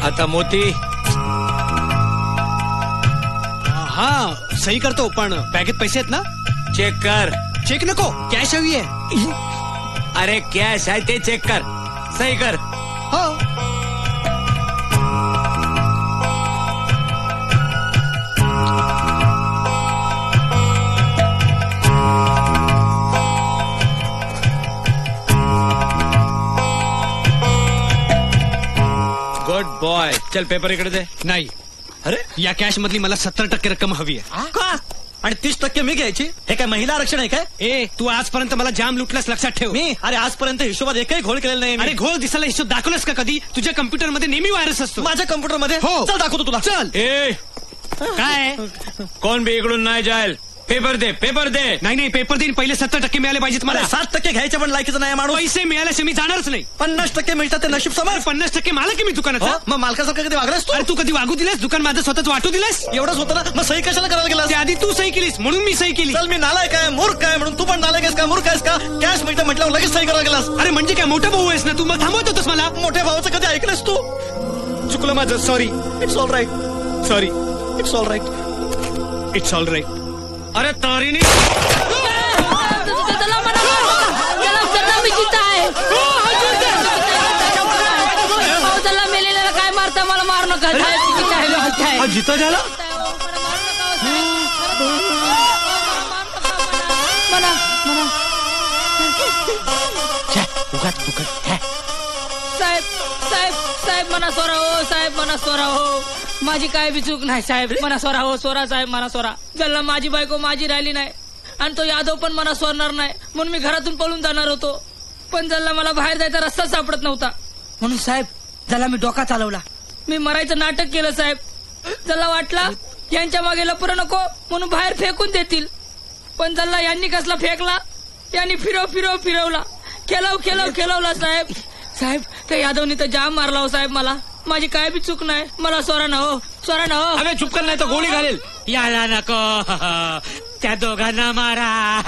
Speaker 6: आता मोती.
Speaker 3: हा सही करतो, पण बॅगेत पैसे आहेत ना?
Speaker 6: चेक कर.
Speaker 3: चेक नको, कॅश हवी आहे.
Speaker 6: अरे कॅश आहे ते चेक कर, सही कर.
Speaker 3: हो.
Speaker 6: Good boy. चल पेपर इकडे दे.
Speaker 3: नाही.
Speaker 8: अरे
Speaker 3: या कॅश मधली मला 70% रक्कम हवी आहे.
Speaker 8: का? आणि 30% मी घ्यायची? हे काय महिला आरक्षण आहे काय?
Speaker 3: ए तू आजपर्यंत मला जाम लुटलास, लक्षात ठेव.
Speaker 8: मी अरे आजपर्यंत हिशोबात एकही घोळ केलेला नाही.
Speaker 3: अरे घोळ दिसायला हिशोब दाखवलास का कधी? तुझ्या कम्प्युटर मध्ये नेहमी व्हायरस असतो.
Speaker 8: माझ्या कम्प्युटर मध्ये?
Speaker 3: हो.
Speaker 8: चल दाखवतो तुला.
Speaker 3: चल.
Speaker 6: ए
Speaker 3: काय?
Speaker 6: कोण बी इकडून नाही जाईल. पेपर दे, पेपर दे.
Speaker 3: नाही पेपर देईन. पहिले 70% मिळाले पाहिजेत मला.
Speaker 8: 7% घ्यायचे पण लायकीचं नाही माणूस.
Speaker 3: पैसे मिळाल्याशिवाय मी जाणारच नाही.
Speaker 8: 50% मिळतात ते नशीब समज.
Speaker 3: 50% मालक आहे मी दुकानाचा.
Speaker 8: मग मालकासारखं कधी वागलास तू?
Speaker 3: अरे तू कधी वागू दिलेस? दुकान माझं स्वतःच वाटू दिलेस?
Speaker 8: एवढंच होतं ना, मग सही कशाला करायला गेला?
Speaker 3: त्याआधी तू सही केलीस म्हणून मी सही केली.
Speaker 8: चल मी नालायक आहे, मूर्ख आहे म्हणून तू पण नालायक आहेस का, मूर्ख आहेस का? कॅश मिळतं म्हटल्यावर लगेच सही करायला गेलास.
Speaker 3: अरे म्हणजे काय मोठा भाऊ आहेस ना तू? मग थांबवत होतोस मला.
Speaker 8: मोठ्या भावाचं कधी ऐकलंस तू?
Speaker 3: चुकलं माझं, sorry.
Speaker 8: It's all right.
Speaker 3: Sorry.
Speaker 8: It's all right.
Speaker 3: It's all right.
Speaker 6: अरे तारीनी
Speaker 11: त्याला मी जिता आहे. त्याला मेलेल्याला काय मारता? मला मारू नका.
Speaker 8: जिता झाला.
Speaker 11: साहेब साहेब साहेब मना सोरा हो. साहेब मना सोरा हो. माझी काय बी चूक नाही साहेब. मना सोरा हो. सोरा साहेब मना सोरा. जल्ला माझी बायको माझी राहिली नाही आणि तो यादव पण मला सोडणार नाही म्हणून मी घरातून पळून जाणार होतो. पण जल्ला मला बाहेर जायचा रस्ता सापडत नव्हता म्हणून साहेब जल्ला मी डोका चालवला. मी मरायचं नाटक केलं साहेब. जल्ला वाटला यांच्या मागे लपरं नको म्हणून बाहेर फेकून देतील. पण जल्ला यांनी कसला फेकला. यांनी फिरवला. खेळवला साहेब. साहेब त्या यादवनी तर जाम मारला हो साहेब. मला माझी काय बी चूक नाही. मला सोरा ना हो. सोरा ना हो.
Speaker 6: अबे चुपकर नाही तर गोळी घालेल.
Speaker 3: याला नको. त्या दोघांना मारा.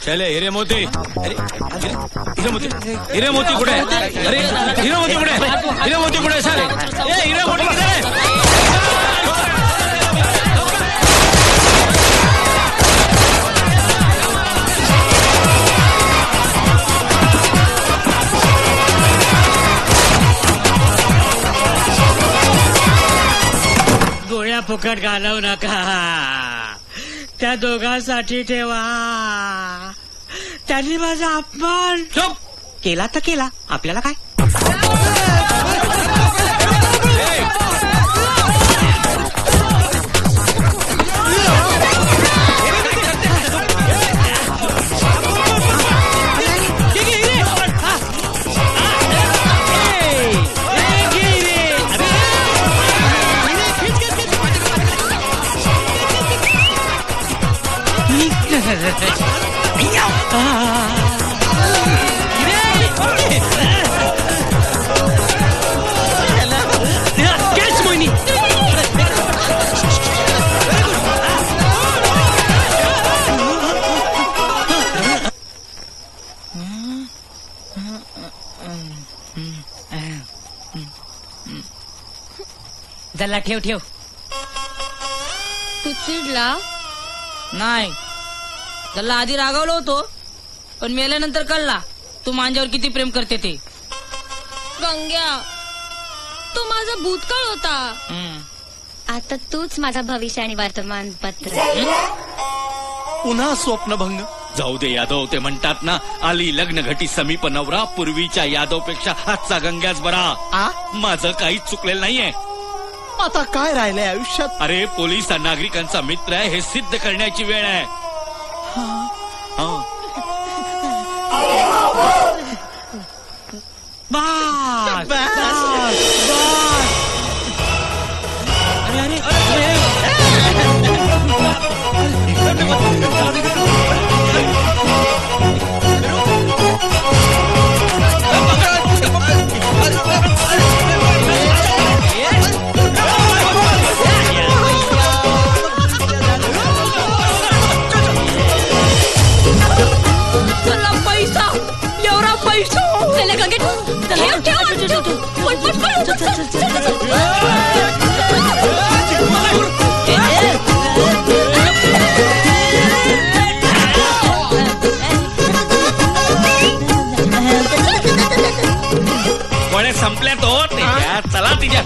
Speaker 6: चले हिरे मोती. हिरे मोती कुठे? अरे हिरे मोती कुठे? हिरे मोती कुठे सर? ए हिरे मोती कुठे?
Speaker 3: गोळ्या फुकट घालवू नका. त्या दोघांसाठी ठेवा. त्यांनी माझा अपमान केला तर केला, आपल्याला काय.
Speaker 1: जल्ला ठेव.
Speaker 11: तू चिडला
Speaker 1: नाही. जल्ला आधी रागावलो होतो पण मेल्यानंतर कळला तू माझ्यावर किती प्रेम करते ते.
Speaker 11: गंग्या तो माझा भूतकाळ होता.
Speaker 12: आता तूच माझा भविष्य आणि वर्तमानपत्र.
Speaker 8: पुन्हा स्वप्नभंग.
Speaker 6: जाऊ दे यादव. ते म्हणतात ना, आली लग्न घटी समीप नवरा. पूर्वीच्या यादवपेक्षा आजचा गंग्याच बरा. माझं काहीच चुकलेलं नाहीये.
Speaker 2: आता काय राहिलंय आयुष्यात?
Speaker 6: अरे पोलीस नागरिकांचा मित्र आहे हे सिद्ध करण्याची वेळ आहे.
Speaker 3: बस, बस.
Speaker 11: चला पैसा एवढा पैसा
Speaker 7: चला गंगेत ठेव
Speaker 6: गोळ्या संपल्या तो तिच्या. चला तिच्या.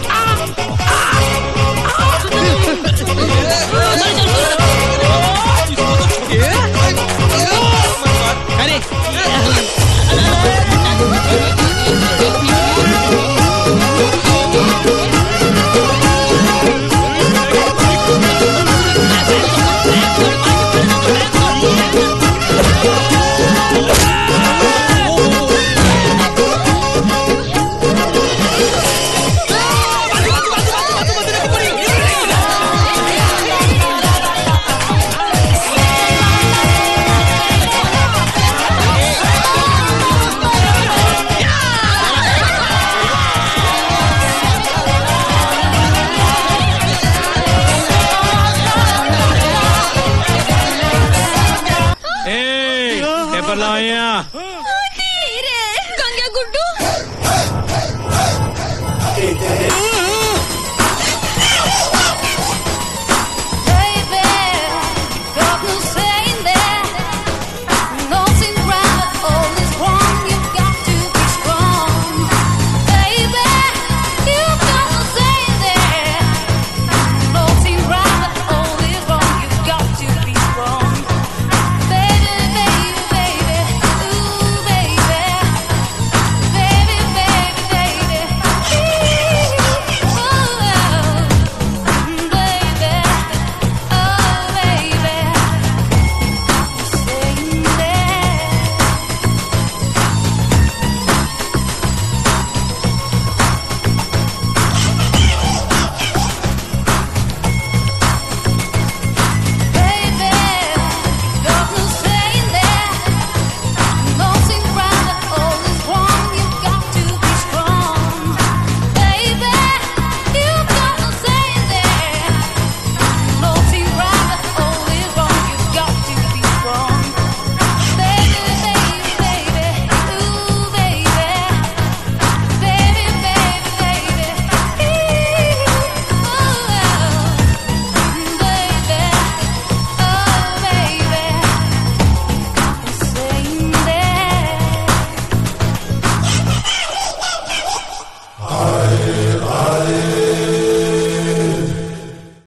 Speaker 7: गंग्या गुड्डू